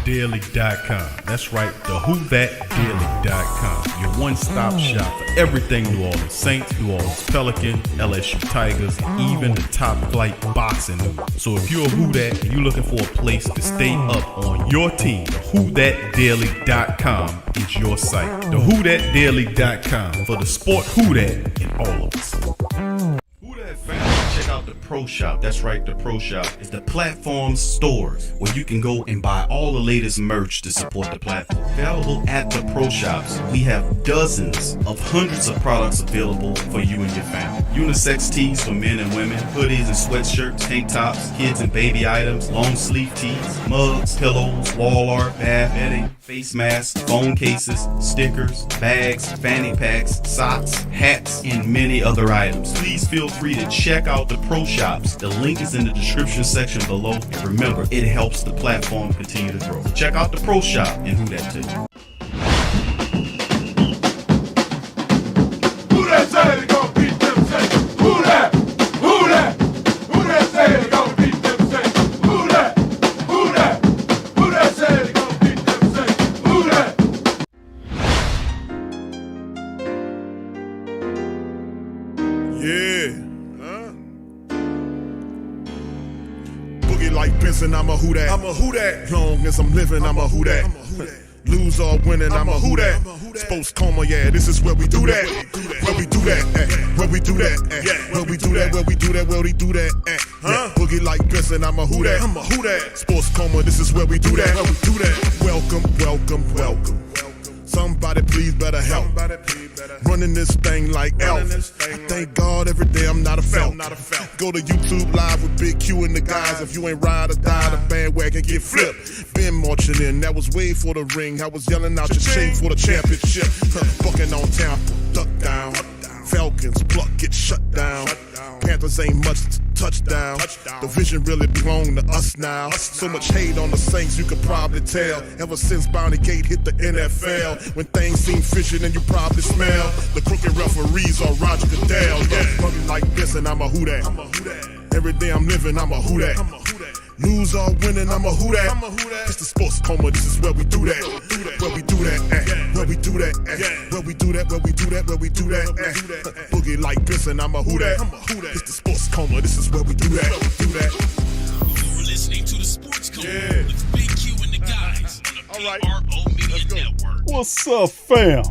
WhoThatDaily.com. That's right, the WhoThatDaily.com. Your one-stop shop for everything New Orleans Saints, New Orleans Pelicans, LSU Tigers, even the top flight boxing news. So if you're a Who That and you're looking for a place to stay up on your team, WhoThatDaily.com is your site. The WhoThatDaily.com for the sport Who That in all of us. Check out the Pro Shop. That's right, the Pro Shop is the platform store where you can go and buy all the latest merch to support the platform. Available at the Pro Shops, we have dozens of hundreds of products available for you and your family. Unisex tees for men and women, hoodies and sweatshirts, tank tops, kids and baby items, long sleeve tees, mugs, pillows, wall art, bath bedding, face masks, phone cases, stickers, bags, fanny packs, socks, hats, and many other items. Please feel free to check out the Pro Shops. The link is in the description section below. And remember, it helps the platform continue to grow. Check out the Pro Shop and Who That to you. Who that say they gon' beat them Saints? Who that? Who that? Who that say they gon' beat them Saints? Who that? Who that? Who that say they gon' beat them Saints? Who that? Yeah. Boogie like Benson, I'm a Who That. I'm a Who That. Long as I'm living, I'm a Who That. Lose or winning, I'm a Who That. Sports coma, yeah, this is where we do that. Where we do that, where we do that, where we do that, where we do that, where we do that, Boogie like Benson, I'm a Who That. I'm a Who That. Sports coma, this is where we do that. Where we do that. Welcome, welcome, welcome. Somebody please better help. Running this thing like Elf. I thank God every day I'm not a felt. Go to YouTube Live with Big Q and the guys. If you ain't ride or die, the bandwagon get flipped. Been marching in, that was way for the ring. I was yelling out your chain for the championship. Bucking on town, duck down. Falcons, pluck, get shut down. Panthers ain't much touchdown. The vision really belong to us now. So much hate on the Saints, you could probably tell. Ever since Bounty Gate hit the NFL, when things seem fishy, then you probably smell the crooked referees are Roger Goodell. Yeah, running like this, and I'm a Who That. Every day I'm living, I'm a Who That. Lose or winning, I'm a Who That. It's the sports coma, this is where we do that. Where we do that, where we do that, where we do that, where we do that, where we do that, Boogie like Benson, I'm a Who That. It's the sports coma, this is where we do that. You're listening to the Sports Coma with Big Q and the guys on the PRO Media Network. What's up, fam?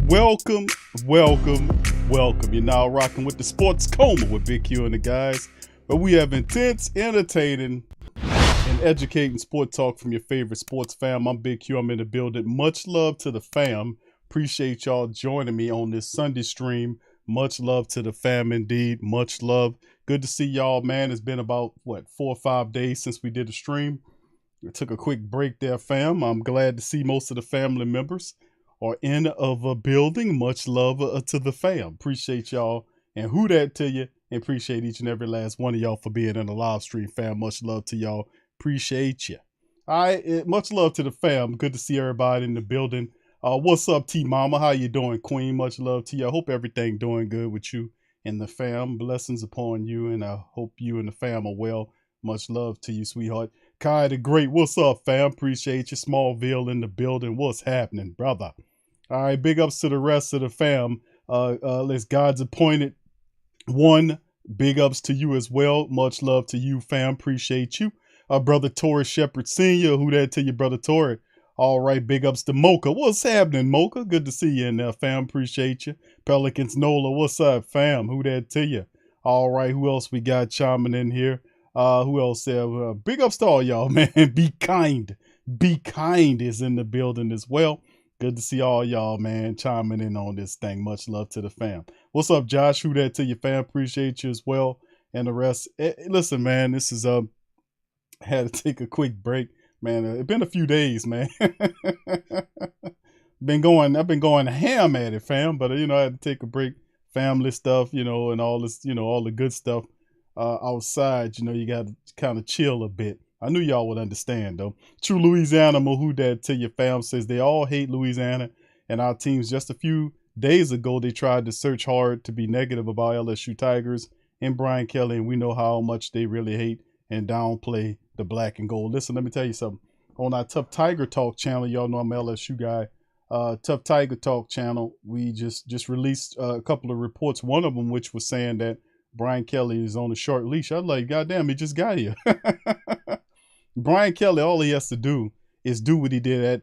Welcome, welcome, welcome. You're now rocking with the Sports Coma with Big Q and the guys, where we have intense, entertaining, and educating sport talk from your favorite sports fam. I'm Big Q. I'm in the building. Much love to the fam. Appreciate y'all joining me on this Sunday stream. Much love to the fam indeed. Much love. Good to see y'all, man. It's been about, 4 or 5 days since we did a stream. We took a quick break there, fam. I'm glad to see most of the family members are in of a building. Much love to the fam. Appreciate y'all. And Who That to you. And appreciate each and every last one of y'all for being in the live stream, fam. Much love to y'all. Appreciate you. All right, much love to the fam. Good to see everybody in the building. What's up, T Mama? How you doing, Queen? Much love to you. I hope everything doing good with you and the fam. Blessings upon you, and I hope you and the fam are well. Much love to you, sweetheart. Kai the Great, what's up, fam? Appreciate you. Smallville in the building. What's happening, brother? All right, big ups to the rest of the fam. Let's God's appointed one. Big ups to you as well. Much love to you, fam. Appreciate you. Brother Torrey Shepard Sr. Who that to you, Brother Torrey? All right, big ups to Mocha. What's happening, Mocha? Good to see you in there, fam. Appreciate you. Pelicans Nola, what's up, fam? Who that to you? All right, who else we got chiming in here? Who else there? Big ups to all y'all, man. Be kind. Be kind is in the building as well. Good to see all y'all, man, chiming in on this thing. Much love to the fam. What's up, Josh? Who that to you, fam? Appreciate you as well. And the rest. Listen, man, this is had to take a quick break, man. It's been a few days, man. I've been going ham at it, fam. But I had to take a break. Family stuff, and all this, all the good stuff outside. You got to kind of chill a bit. I knew y'all would understand, though. True Louisiana Mahudad to your fam says they all hate Louisiana and our teams. Just a few days ago, they tried to search hard to be negative about LSU Tigers and Brian Kelly, and we know how much they really hate and downplay the black and gold. Listen, let me tell you something. on our Tough Tiger Talk channel. Y'all know I'm an LSU guy. Tough Tiger Talk channel. We just released a couple of reports. One of them, which was saying that Brian Kelly is on a short leash. I was like, goddamn, he just got here. Brian Kelly, all he has to do is do what he did at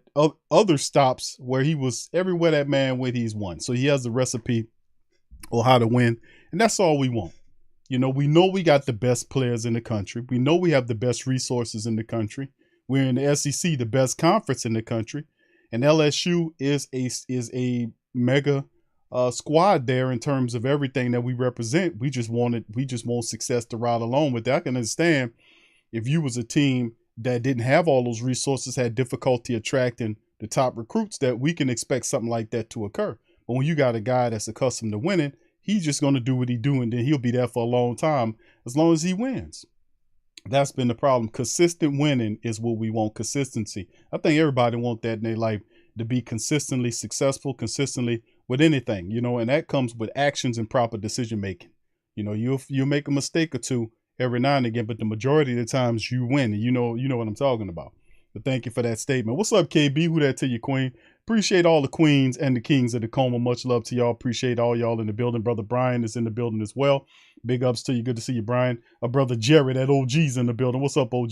other stops where he was everywhere that man went, he's won. So he has the recipe on how to win, and that's all we want. You know we got the best players in the country. We know we have the best resources in the country. We're in the SEC, the best conference in the country, and LSU is a mega squad there in terms of everything that we represent. We just want success to ride along with that. I can understand if you was a team that didn't have all those resources, had difficulty attracting the top recruits, that we can expect something like that to occur. But when you got a guy that's accustomed to winning, he's just going to do what he do, and then he'll be there for a long time as long as he wins. That's been the problem. Consistent winning is what we want, consistency. I think everybody wants that in their life, to be consistently successful, consistently with anything, and that comes with actions and proper decision making. You'll make a mistake or two every now and again, but the majority of the times you win, and you know what I'm talking about. But thank you for that statement. What's up, KB? Who that to you, Queen? Appreciate all the queens and the kings of the Coma. Much love to y'all. Appreciate all y'all in the building. Brother Brian is in the building as well. Big ups to you. Good to see you, Brian. Brother Jerry, that OG's in the building. What's up, OG?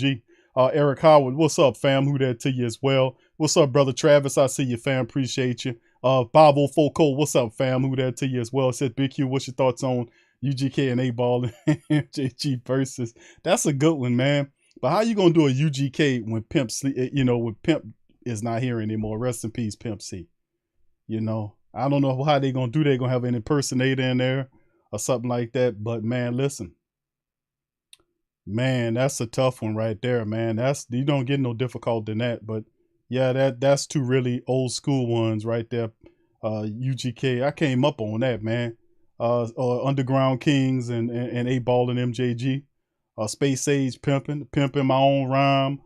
Eric Howard, what's up, fam? Who that to you as well? What's up, Brother Travis? I see you, fam. Appreciate you. 504 Cole, what's up, fam? Who that to you as well? Said Big Q, what's your thoughts on UGK and A-Ball and MJG versus? That's a good one, man. But how you gonna do a UGK when Pimp when Pimp is not here anymore? Rest in peace, Pimp C. I don't know how they gonna do. They gonna have an impersonator in there or something like that. But man, listen, man, that's a tough one right there, man. You don't get no difficult than that. But yeah, that's two really old school ones right there. UGK, I came up on that, man. Underground Kings and A-Ball and MJG. Space Age pimping my own rhyme,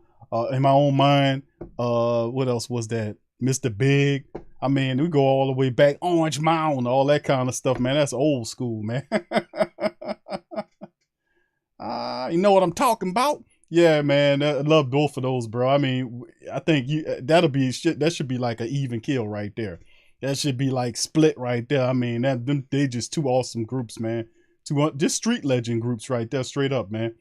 in my own mind. What else was that? Mr. Big. I mean, we go all the way back. Orange Mound, all that kind of stuff, man. That's old school, man. You know what I'm talking about? Yeah, man. I love both of those, bro. I mean, I think that should be like an even kill right there. That should be like split right there. I mean, they just two awesome groups, man. Just street legend groups right there, straight up, man.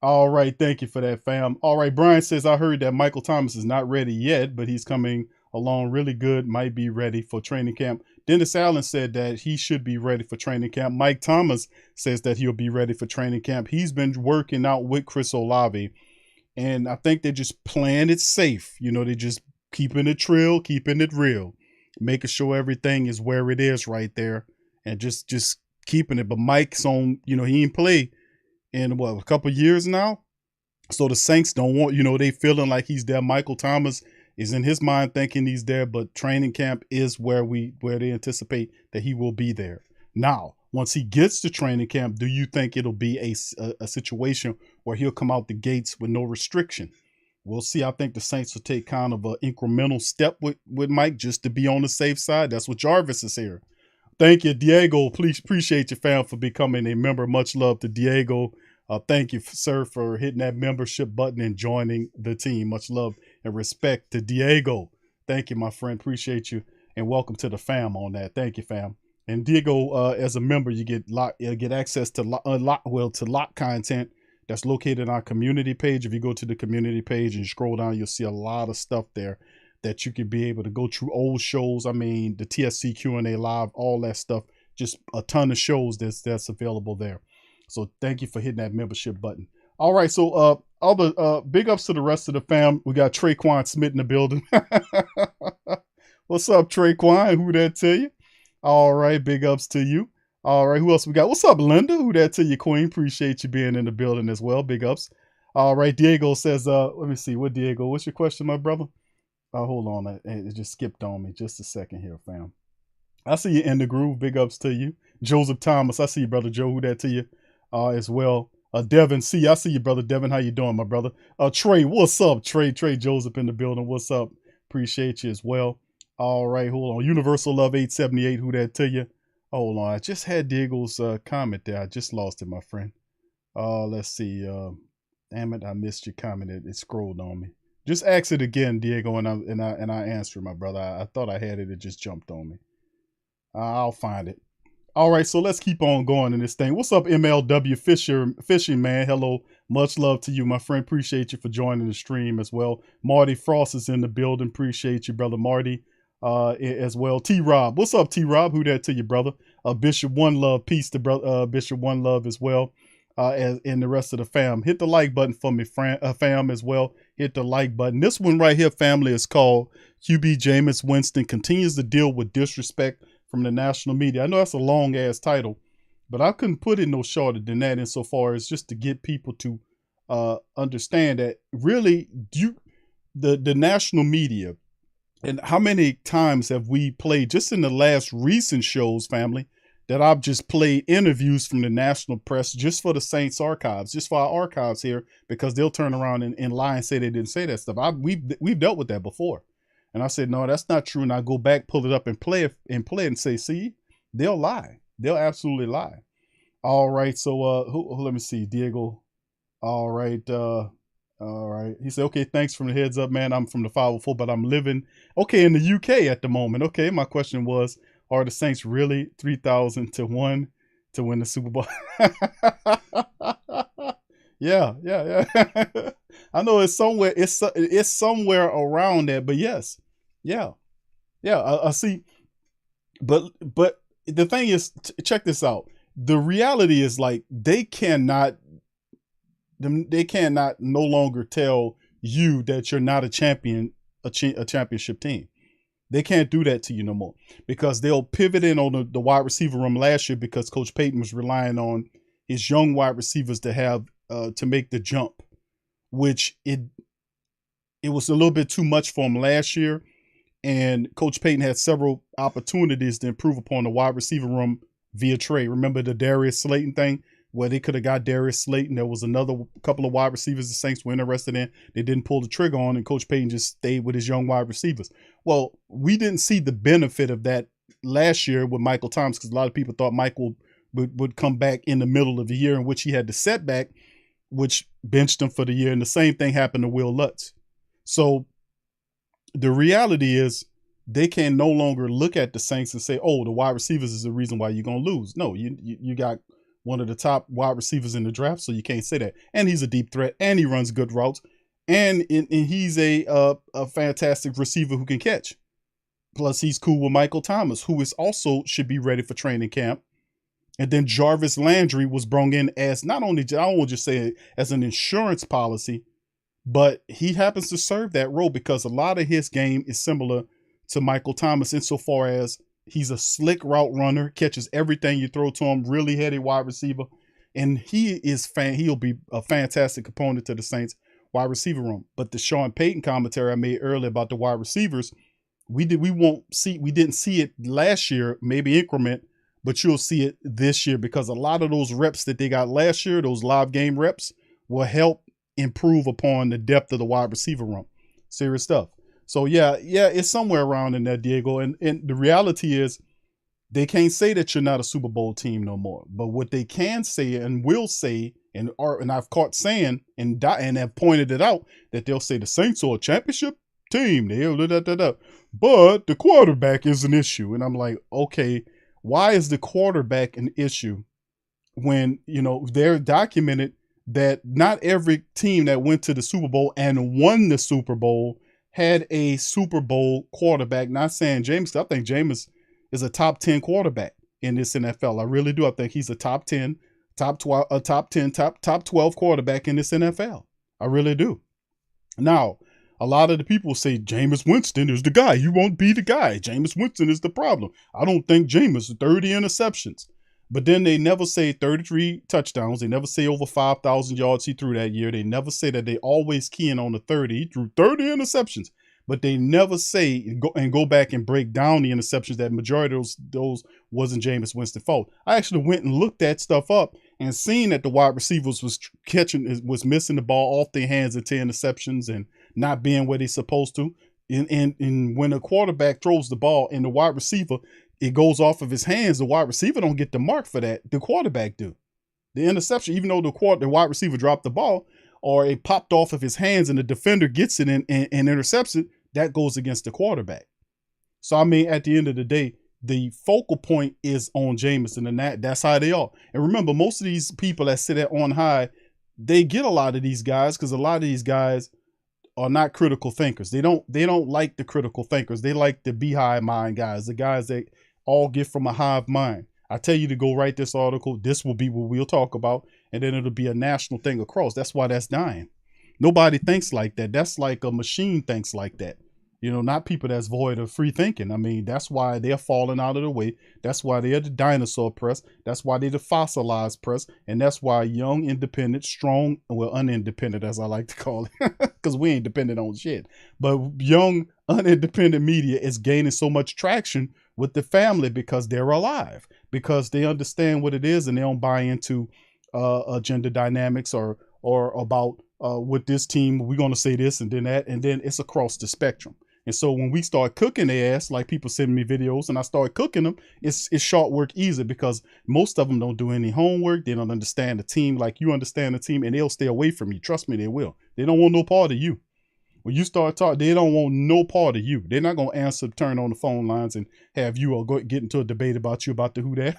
All right, thank you for that, fam. All right, Brian says, I heard that Michael Thomas is not ready yet, but he's coming along really good, might be ready for training camp. Dennis Allen said that he should be ready for training camp. Mike Thomas says that he'll be ready for training camp. He's been working out with Chris Olave, and I think they're just playing it safe. They're just keeping it trill, keeping it real, making sure everything is where it is right there, and just keeping it. But Mike's on, he ain't played in a couple years now. So the Saints don't want, they feeling like he's there. Michael Thomas is in his mind thinking he's there, but training camp is where they anticipate that he will be there. Now, once he gets to training camp, do you think it'll be a situation where he'll come out the gates with no restriction? We'll see. I think the Saints will take kind of an incremental step with Mike just to be on the safe side. That's what Jarvis is here. Thank you, Diego. Please appreciate you, fam, for becoming a member. Much love to Diego. Thank you, sir, for hitting that membership button and joining the team. Much love and respect to Diego. Thank you, my friend. Appreciate you, and welcome to the fam on that. Thank you, fam. And Diego, as a member, you get access to lock content that's located on our community page. If you go to the community page and scroll down, you'll see a lot of stuff there that you could be able to go through old shows. I mean, the TSC Q&A live, all that stuff, just a ton of shows that's available there. So thank you for hitting that membership button. All right. So, other big ups to the rest of the fam. We got Traquan Smith in the building. What's up, Traquan? Who that to you? All right. Big ups to you. All right. Who else we got? What's up, Linda? Who that to you, Queen? Appreciate you being in the building as well. Big ups. All right. Diego says, let me see. What, Diego? What's your question, my brother? Hold on. It just skipped on me. Just a second here, fam. I see you in the groove. Big ups to you. Joseph Thomas. I see you, brother Joe. Who that to you as well. Devin C. I see you, brother Devin. How you doing, my brother? Trey. What's up, Trey? Trey Joseph in the building. What's up? Appreciate you as well. All right. Hold on. Universal Love 878. Who that to you? Hold on. I just had Diego's comment there. I just lost it, my friend. Let's see. Damn it. I missed your comment. It scrolled on me. Just ask it again, Diego, and I answer, my brother. I thought I had it. It just jumped on me. I'll find it. All right, so let's keep on going in this thing. What's up, MLW Fishing, man? Hello. Much love to you, my friend. Appreciate you for joining the stream as well. Marty Frost is in the building. Appreciate you, brother Marty, as well. T-Rob. What's up, T-Rob? Who that to you, brother? Bishop One Love. Peace to Bishop One Love as well. And the rest of the fam. Hit the like button for me, fam, as well. Hit the like button. This one right here, family, is called QB Jameis Winston continues to deal with disrespect from the national media. I know that's a long ass title, but I couldn't put it no shorter than that insofar as just to get people to understand that really the national media, and how many times have we played just in the last recent shows, family, that I've just played interviews from the national press just for the Saints archives, just for our archives here, because they'll turn around and lie and say they didn't say that stuff. We've dealt with that before. And I said, no, that's not true. And I go back, pull it up and play it and say, see, they'll lie. They'll absolutely lie. All right. So let me see. Diego. All right. All right. He said, okay, thanks for the heads up, man. I'm from the 504, but I'm living in the UK at the moment. Okay. My question was, are the Saints really 3,000 to 1 to win the Super Bowl? Yeah. I know it's somewhere around that, but yes. Yeah. I see. But the thing is, check this out. The reality is, like, they cannot no longer tell you that you're not a championship team. They can't do that to you no more, because they'll pivot in on the wide receiver room last year, because Coach Payton was relying on his young wide receivers to have to make the jump, which it was a little bit too much for him last year. And Coach Payton had several opportunities to improve upon the wide receiver room via trade. Remember the Darius Slayton thing, where they could have got Darius Slayton. There was another couple of wide receivers the Saints were interested in. They didn't pull the trigger on, and Coach Payton just stayed with his young wide receivers. Well, we didn't see the benefit of that last year with Michael Thomas, because a lot of people thought Michael would come back in the middle of the year, in which he had the setback, which benched him for the year. And the same thing happened to Will Lutz. So the reality is, they can no longer look at the Saints and say, oh, the wide receivers is the reason why you're going to lose. No, you got one of the top wide receivers in the draft, so you can't say that. And he's a deep threat, and he runs good routes, and he's a fantastic receiver who can catch. Plus, he's cool with Michael Thomas, who is also should be ready for training camp. And then Jarvis Landry was brought in as not only, I won't just say it as an insurance policy, but he happens to serve that role because a lot of his game is similar to Michael Thomas insofar as he's a slick route runner, catches everything you throw to him, really heady wide receiver. And he'll be a fantastic opponent to the Saints wide receiver room. But the Sean Payton commentary I made earlier about the wide receivers, we didn't see it last year, maybe increment, but you'll see it this year, because a lot of those reps that they got last year, those live game reps, will help improve upon the depth of the wide receiver room. Serious stuff. So yeah, it's somewhere around in there, Diego. And the reality is, they can't say that you're not a Super Bowl team no more. But what they can say and will say, and I've caught saying and have pointed it out, that they'll say the Saints are a championship team. But the quarterback is an issue. And I'm like, okay, why is the quarterback an issue when, they're documented that not every team that went to the Super Bowl and won the Super Bowl had a Super Bowl quarterback? Not saying Jameis. I think Jameis is a top 10 quarterback in this NFL. I really do. I think he's a top 10, top 12 quarterback in this NFL. I really do. Now, a lot of the people say Jameis Winston is the guy. You won't be the guy. Jameis Winston is the problem. I don't think Jameis, 30 interceptions. But then they never say 33 touchdowns. They never say over 5,000 yards he threw that year. They never say that. They always key in on the 30. He threw 30 interceptions. But they never say go back and break down the interceptions. That majority of those wasn't Jameis Winston's fault. I actually went and looked that stuff up and seen that the wide receivers was missing the ball off their hands at 10 interceptions and not being where they're supposed to. And when a quarterback throws the ball and the wide receiver, it goes off of his hands, the wide receiver don't get the mark for that. The quarterback do. The interception, even though the wide receiver dropped the ball, or it popped off of his hands and the defender gets it and intercepts it, that goes against the quarterback. So, I mean, at the end of the day, the focal point is on Jameis, and that's how they are. And remember, most of these people that sit at on high, they get a lot of these guys because a lot of these guys are not critical thinkers. They don't like the critical thinkers. They like the beehive mind guys, the guys that all get from a hive mind. I tell you to go write this article. This will be what we'll talk about, and then it'll be a national thing across. That's why that's dying. Nobody thinks like that. That's like a machine thinks like that. You know, not people that's void of free thinking. I mean, that's why they're falling out of the way. That's why they're the dinosaur press. That's why they're the fossilized press. And that's why young, independent, strong, well, unindependent, as I like to call it, because we ain't dependent on shit. But young, unindependent media is gaining so much traction with the family because they're alive, because they understand what it is and they don't buy into gender dynamics or about with this team, we're going to say this and then that, and then it's across the spectrum. And so when we start cooking their ass, like people send me videos and I start cooking them, it's short work easy because most of them don't do any homework. They don't understand the team like you understand the team, and they'll stay away from you. Trust me, they will. They don't want no part of you. When you start talking, they don't want no part of you. They're not going to answer, turn on the phone lines and have you or go get into a debate about you about the who that.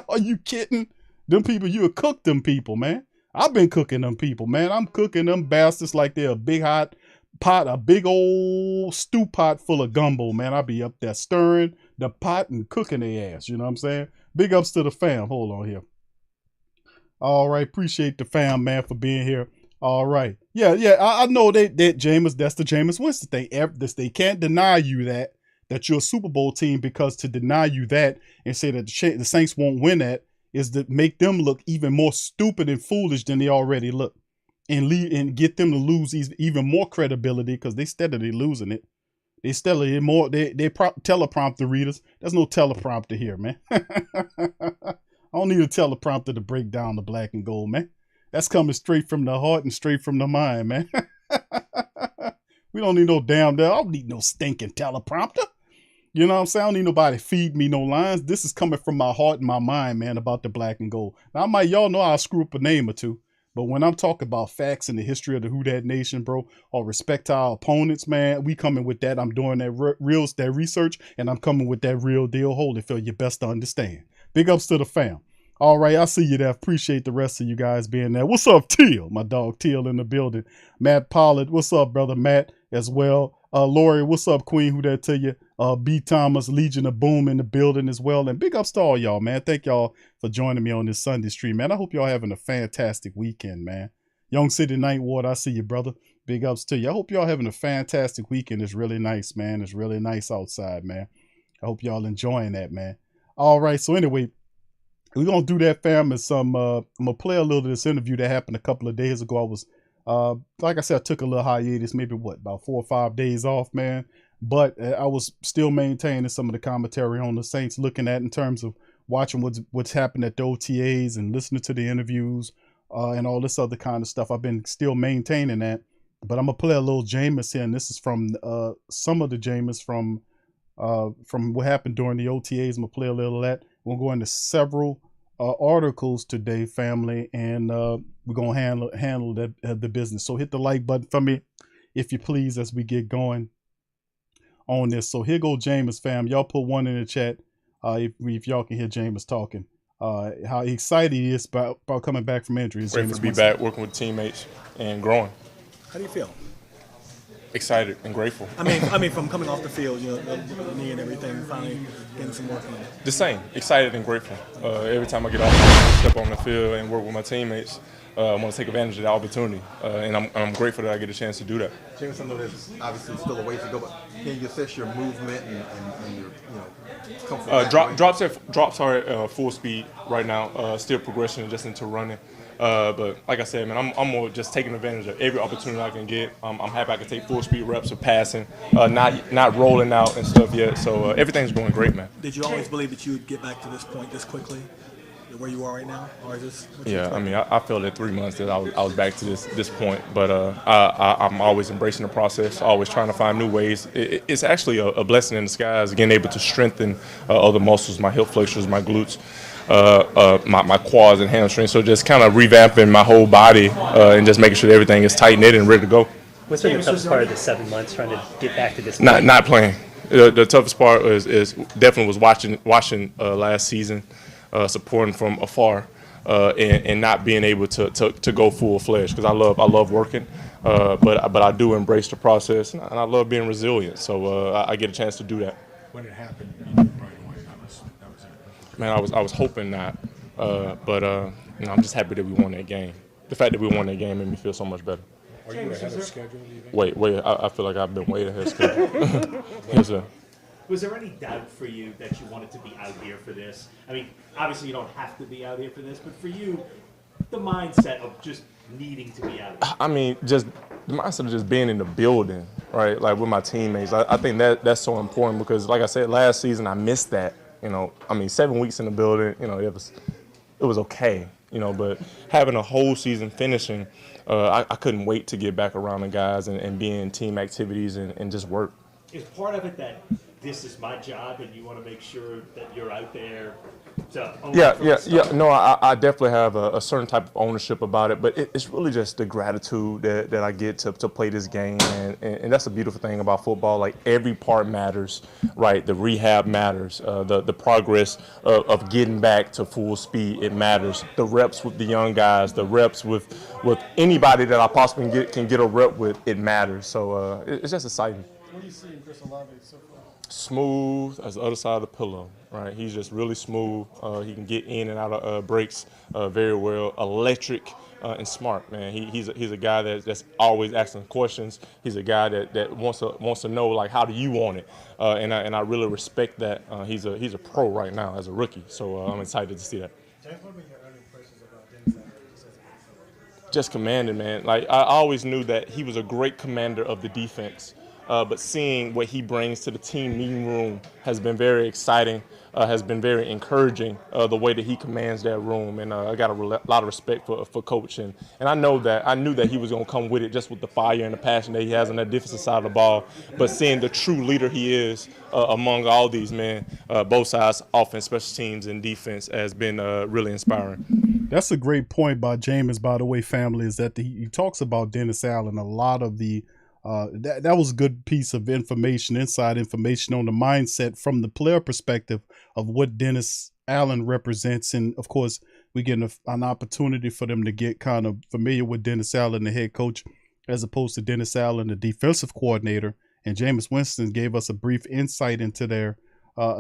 Are you kidding? Them people, you would cook them people, man. I've been cooking them people, man. I'm cooking them bastards like they're a big hot pot, a big old stew pot full of gumbo, man. I be up there stirring the pot and cooking their ass. You know what I'm saying? Big ups to the fam. Hold on here. All right. Appreciate the fam, man, for being here. All right. Yeah. I know that Jameis, that's the Jameis Winston thing. They can't deny you that you're a Super Bowl team, because to deny you that and say that the Saints won't win that is to make them look even more stupid and foolish than they already look, and get them to lose even more credibility because they steadily losing it. They steadily more. They teleprompter readers. There's no teleprompter here, man. I don't need a teleprompter to break down the black and gold, man. That's coming straight from the heart and straight from the mind, man. We don't need no damn. I don't need no stinking teleprompter. You know what I'm saying? I don't need nobody feed me no lines. This is coming from my heart and my mind, man, about the black and gold. Now, y'all know I'll screw up a name or two, but when I'm talking about facts and the history of the Who Dat Nation, bro, or respect to our opponents, man, we coming with that. I'm doing that that research, and I'm coming with that real deal. Holyfield, you best to understand. Big ups to the fam. All right, I see you there. Appreciate the rest of you guys being there. What's up, Teal? My dog Teal in the building. Matt Pollard, what's up, brother Matt, as well. Lori, what's up, Queen? Who that to you? B. Thomas, Legion of Boom in the building as well. And big ups to all y'all, man. Thank y'all for joining me on this Sunday stream, man. I hope y'all having a fantastic weekend, man. Young City Nightward, I see you, brother. Big ups to you. I hope y'all having a fantastic weekend. It's really nice, man. It's really nice outside, man. I hope y'all enjoying that, man. All right, so anyway, we're going to do that, fam. I'm going to play a little of this interview that happened a couple of days ago. I was, like I said, I took a little hiatus, maybe about 4 or 5 days off, man. But I was still maintaining some of the commentary on the Saints, looking at in terms of watching what's happened at the OTAs and listening to the interviews and all this other kind of stuff. I've been still maintaining that. But I'm going to play a little Jameis here, and this is from some of the Jameis from what happened during the OTAs. I'm going to play a little of that. We'll go into several articles today, family, and we're going to handle the business. So hit the like button for me, if you please, as we get going on this. So here go Jameis, fam. Y'all put one in the chat if y'all can hear Jameis talking. How excited he is about coming back from injury. Grateful to be back working with teammates and growing. How do you feel? Excited and grateful. I mean, from coming off the field, you know, the knee and everything, finally getting some work in. The same, excited and grateful. Every time I get off, step on the field and work with my teammates, I want to take advantage of the opportunity, and I'm grateful that I get a chance to do that. Jameis, I know there's obviously still a ways to go, but can you assess your movement and your comfort? Drops are at full speed right now. Still progression just into running. But like I said, man, I'm more just taking advantage of every opportunity I can get. I'm happy I can take full speed reps of passing, not rolling out and stuff yet. So everything's going great, man. Did you always believe that you would get back to this point this quickly, where you are right now, or is this? Yeah, I mean, I felt at 3 months that I was back to this point, but I'm always embracing the process, always trying to find new ways. It's actually a blessing in disguise, again, able to strengthen other muscles, my hip flexors, my glutes. my quads and hamstrings. So just kind of revamping my whole body and just making sure that everything is tight knit and ready to go. What's been the toughest part of the 7 months trying to get back to this? Not playing. The toughest part is definitely was watching last season, supporting from afar, and not being able to go full fledged because I love working, but I do embrace the process and I love being resilient. So I get a chance to do that. When it happened, you knew right away that was it. Man, I was hoping not, but I'm just happy that we won that game. The fact that we won that game made me feel so much better. Are you ahead of schedule, do you think? Wait, I feel like I've been way ahead of schedule. Yes, sir. Was there any doubt for you that you wanted to be out here for this? I mean, obviously you don't have to be out here for this, but for you, the mindset of just needing to be out here. I mean, just the mindset of just being in the building, right? Like with my teammates. I think that's so important because, like I said, last season I missed that. 7 weeks in the building, it was okay, but having a whole season finishing, I couldn't wait to get back around the guys and be in team activities and just work. Is part of it that this is my job and you want to make sure that you're out there to own it from the start? No, I definitely have a certain type of ownership about it, but it's really just the gratitude that I get to play this game, and that's the beautiful thing about football. Like every part matters, right? The rehab matters, the progress of getting back to full speed, it matters. The reps with the young guys, the reps with anybody that I possibly can get a rep with, it matters. So it's just exciting. What do you see in Chris Olave so far? Smooth as the other side of the pillow, right? He's just really smooth. He can get in and out of breaks very well. Electric and smart, man. He's a guy that's always asking questions. He's a guy that wants to know, like, how do you want it? And I really respect that. He's a pro right now as a rookie, so I'm excited to see that. James, what have been your early impressions about Dennis Allen just as a head coach? Just commanding, man. Like I always knew that he was a great commander of the defense. But seeing what he brings to the team meeting room has been very exciting, has been very encouraging, the way that he commands that room. And I got a lot of respect for Coach. And I knew that he was going to come with it just with the fire and the passion that he has on that defensive side of the ball. But seeing the true leader he is among all these men, both sides, offense, special teams, and defense, has been really inspiring. That's a great point by Jameis, by the way, family, is that he talks about Dennis Allen. A lot of the that was a good piece of information, inside information on the mindset from the player perspective of what Dennis Allen represents. And, of course, we get an opportunity for them to get kind of familiar with Dennis Allen, the head coach, as opposed to Dennis Allen, the defensive coordinator. And Jameis Winston gave us a brief insight into their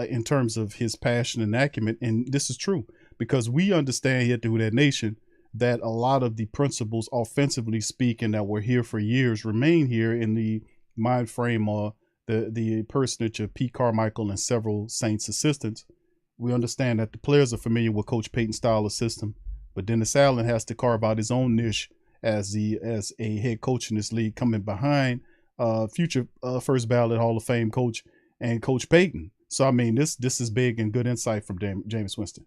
in terms of his passion and acumen. And this is true because we understand here through that nation that a lot of the principles, offensively speaking, that were here for years remain here in the mind frame or the personage of Pete Carmichael and several Saints assistants. We understand that the players are familiar with Coach Payton's style of system, but Dennis Allen has to carve out his own niche as a head coach in this league, coming behind future first ballot Hall of Fame coach and Coach Payton. So, I mean, this is big and good insight from Jameis Winston.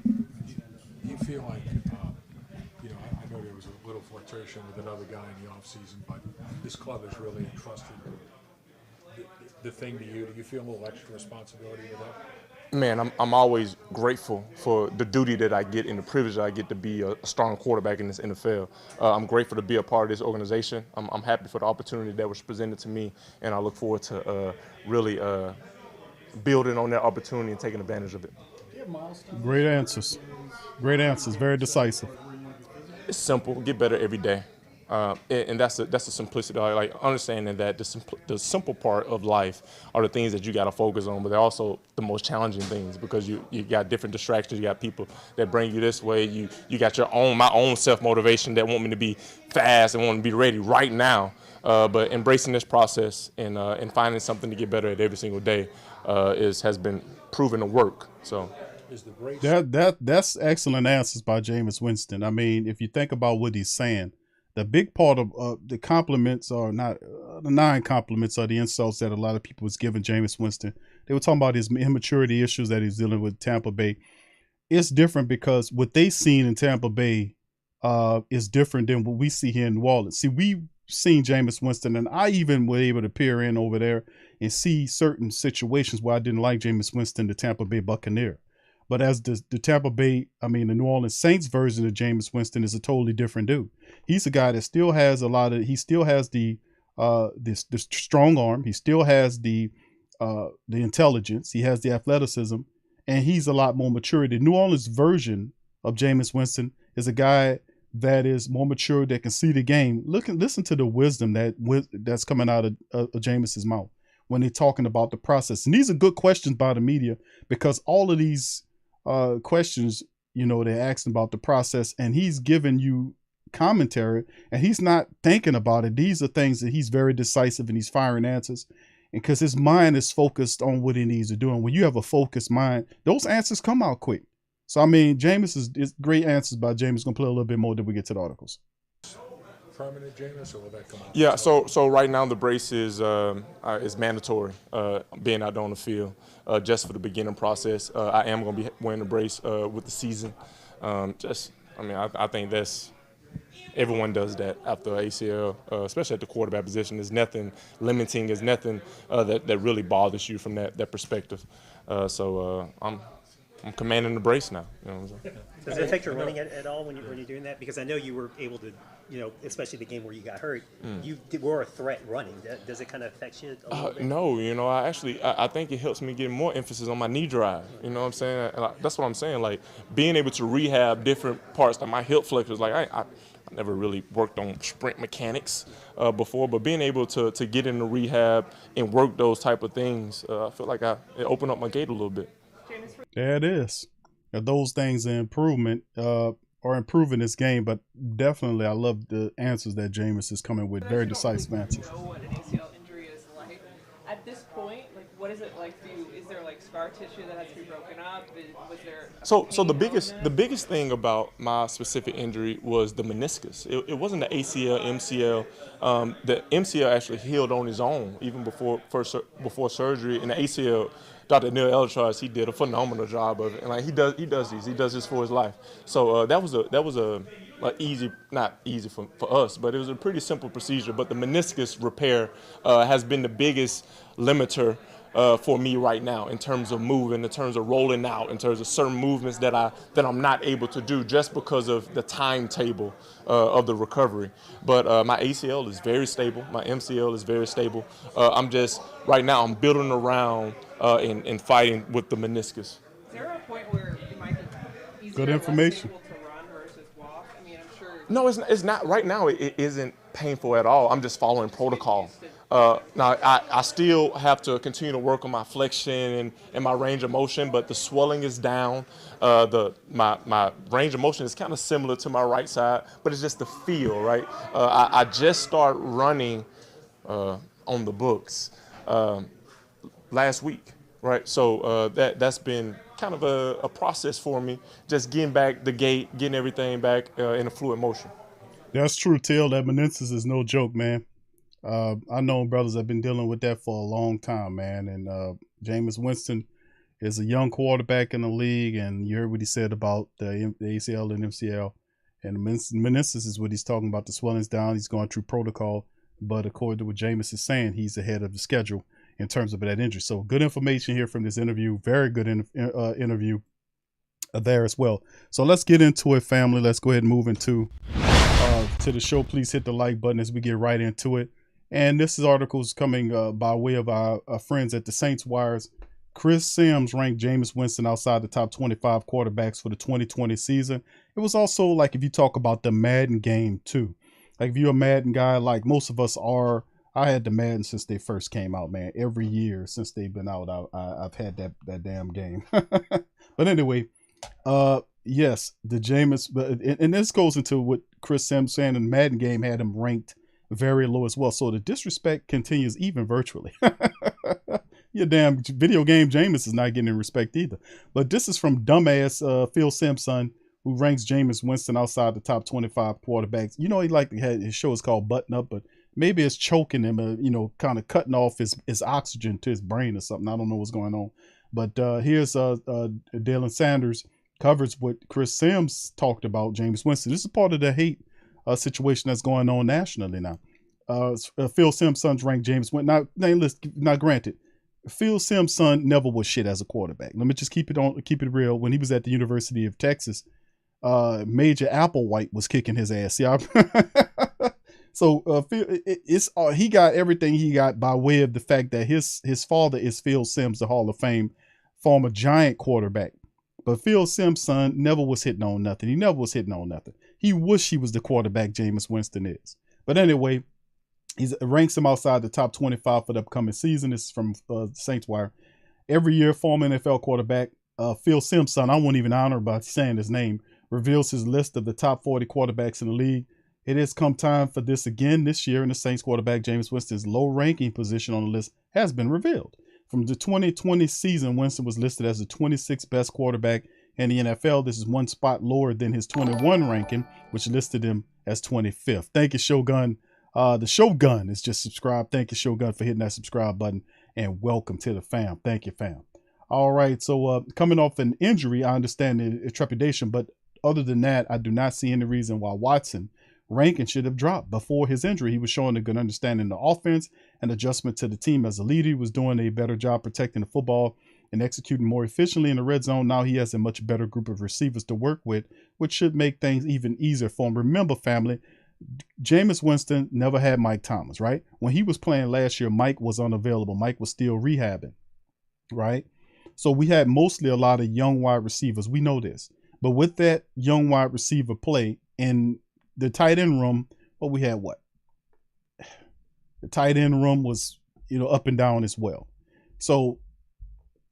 Do you feel like, I know there was a little flirtation with another guy in the offseason, but this club has really entrusted the thing to you. Do you feel a little extra responsibility with that? Man, I'm always grateful for the duty that I get and the privilege that I get to be a strong quarterback in this NFL. I'm grateful to be a part of this organization. I'm happy for the opportunity that was presented to me, and I look forward to really building on that opportunity and taking advantage of it. Great answers. Very decisive. It's simple. Get better every day. And that's the simplicity. Like understanding that the simple part of life are the things that you got to focus on, but they're also the most challenging things because you got different distractions. You got people that bring you this way. You got my own self-motivation that want me to be fast and want to be ready right now. But embracing this process and finding something to get better at every single day has been proven to work. So. That's excellent answers by Jameis Winston. I mean, if you think about what he's saying, the big part of the compliments are not the non-compliments are the insults that a lot of people was giving Jameis Winston. They were talking about his immaturity issues that he's dealing with Tampa Bay. It's different because what they seen in Tampa Bay is different than what we see here in New Orleans. See, we've seen Jameis Winston, and I even were able to peer in over there and see certain situations where I didn't like Jameis Winston, the Tampa Bay Buccaneer. But as the Tampa Bay, the New Orleans Saints version of Jameis Winston is a totally different dude. He's a guy that still has he still has the strong arm. He still has the intelligence. He has the athleticism, and he's a lot more mature. The New Orleans version of Jameis Winston is a guy that is more mature, that can see the game. Listen to the wisdom that's coming out of Jameis's mouth when they're talking about the process. And these are good questions by the media, because all of these questions, they're asking about the process, and he's giving you commentary, and he's not thinking about it. These are things that he's very decisive, and he's firing answers, and because his mind is focused on what he needs to do. And when you have a focused mind, those answers come out quick. So Jameis is great answers by Jameis. Gonna play a little bit more than we get to the articles. Permanent Jameis, or will that come out? Yeah, so right now the brace is mandatory, being out there on the field, just for the beginning process. I am going to be wearing the brace with the season. I think everyone does that after ACL, especially at the quarterback position. There's nothing limiting. There's nothing that really bothers you from that perspective. I'm commanding the brace now. You know what I'm saying? Does it affect your running at all when you're doing that? Because I know you were able to, especially the game where you got hurt, you were a threat running. Does it kind of affect you a little bit? No, I think it helps me get more emphasis on my knee drive. You know what I'm saying? That's what I'm saying. Like, being able to rehab different parts, like my hip flexors. Like I never really worked on sprint mechanics before, but being able to get into rehab and work those type of things, I feel like it opened up my gate a little bit. There it is. Now, those things are improving this game, but definitely I love the answers that Jameis is coming with. Very decisive answers. Know what an ACL injury is like. At this point, what is it like for you? Is there scar tissue that has to be broken up? Was there So the biggest thing about my specific injury was the meniscus. It wasn't the ACL, MCL. The MCL actually healed on its own even before surgery, and the ACL, Dr. Neil Eltraz, he did a phenomenal job of it, and he does this for his life. So that was not easy for us, but it was a pretty simple procedure. But the meniscus repair has been the biggest limiter for me right now, in terms of moving, in terms of rolling out, in terms of certain movements that I'm not able to do just because of the timetable of the recovery. But my ACL is very stable. My MCL is very stable. Right now I'm building around and fighting with the meniscus. Is there a point where it might be easier, Good information. less painful to run versus walk? I'm sure. No, it's not. Right now it isn't painful at all. I'm just following protocol. Now, I still have to continue to work on my flexion and my range of motion, but the swelling is down. My range of motion is kind of similar to my right side, but it's just the feel, right? I just started running on the books last week, right? So that's been kind of a process for me, just getting back the gait, getting everything back in a fluid motion. That's true, Till. That meniscus is no joke, man. I know brothers have been dealing with that for a long time, man. And Jameis Winston is a young quarterback in the league, and you heard what he said about the ACL and MCL. And the meniscus is what he's talking about. The swelling's down. He's going through protocol. But according to what Jameis is saying, he's ahead of the schedule in terms of that injury. So good information here from this interview. Very good interview there as well. So let's get into it, family. Let's go ahead and move into to the show. Please hit the like button as we get right into it. And this article is coming by way of our friends at the Saints Wires. Chris Sims ranked Jameis Winston outside the top 25 quarterbacks for the 2020 season. It was also like, if you talk about the Madden game too, like if you're a Madden guy, like most of us are, I had the Madden since they first came out, man. Every year since they've been out, I've had that damn game. But anyway, yes, the Jameis, and this goes into what Chris Sims saying, the Madden game had him ranked very low as well. So the disrespect continues even virtually. Your damn video game Jameis is not getting respect either. But this is from dumbass Phil Simpson, who ranks Jameis Winston outside the top 25 quarterbacks. You know, his show is called Button Up, but maybe it's choking him, kind of cutting off his oxygen to his brain or something. I don't know what's going on. But here's Dalen Sanders covers what Chris Sims talked about Jameis Winston. This is part of the hate situation that's going on nationally now. Phil Simpson's ranked Jameis Winston. Now granted, Phil Simms' son never was shit as a quarterback. Let me just keep it real. When he was at the University of Texas, Major Applewhite was kicking his ass. See, so Phil, he got everything he got by way of the fact that his father is Phil Simms, the Hall of Fame former Giant quarterback. But Phil Simms' son never was hitting on nothing. He never was hitting on nothing. He wished he was the quarterback Jameis Winston is. But anyway, he ranks him outside the top 25 for the upcoming season. This is from Saints Wire. Every year, former NFL quarterback Phil Simms' son, I won't even honor by saying his name, reveals his list of the top 40 quarterbacks in the league. It has come time for this again this year, and the Saints quarterback Jameis Winston's low-ranking position on the list has been revealed. From the 2020 season, Winston was listed as the 26th best quarterback in the NFL. This is one spot lower than his 21 ranking, which listed him as 25th. Thank you, Shogun. The Shogun is just subscribed. Thank you, Shogun, for hitting that subscribe button, and welcome to the fam. Thank you, fam. All right, so coming off an injury, I understand the trepidation, but other than that, I do not see any reason why Watson ranking should have dropped. Before his injury, he was showing a good understanding of the offense and adjustment to the team as a leader. He was doing a better job protecting the football and executing more efficiently in the red zone. Now he has a much better group of receivers to work with, which should make things even easier for him. Remember, family, Jameis Winston never had Mike Thomas, right? When he was playing last year, Mike was unavailable. Mike was still rehabbing, right? So we had mostly a lot of young wide receivers. We know this. But with that young wide receiver play in the tight end room, well, we had what? The tight end room was, up and down as well. So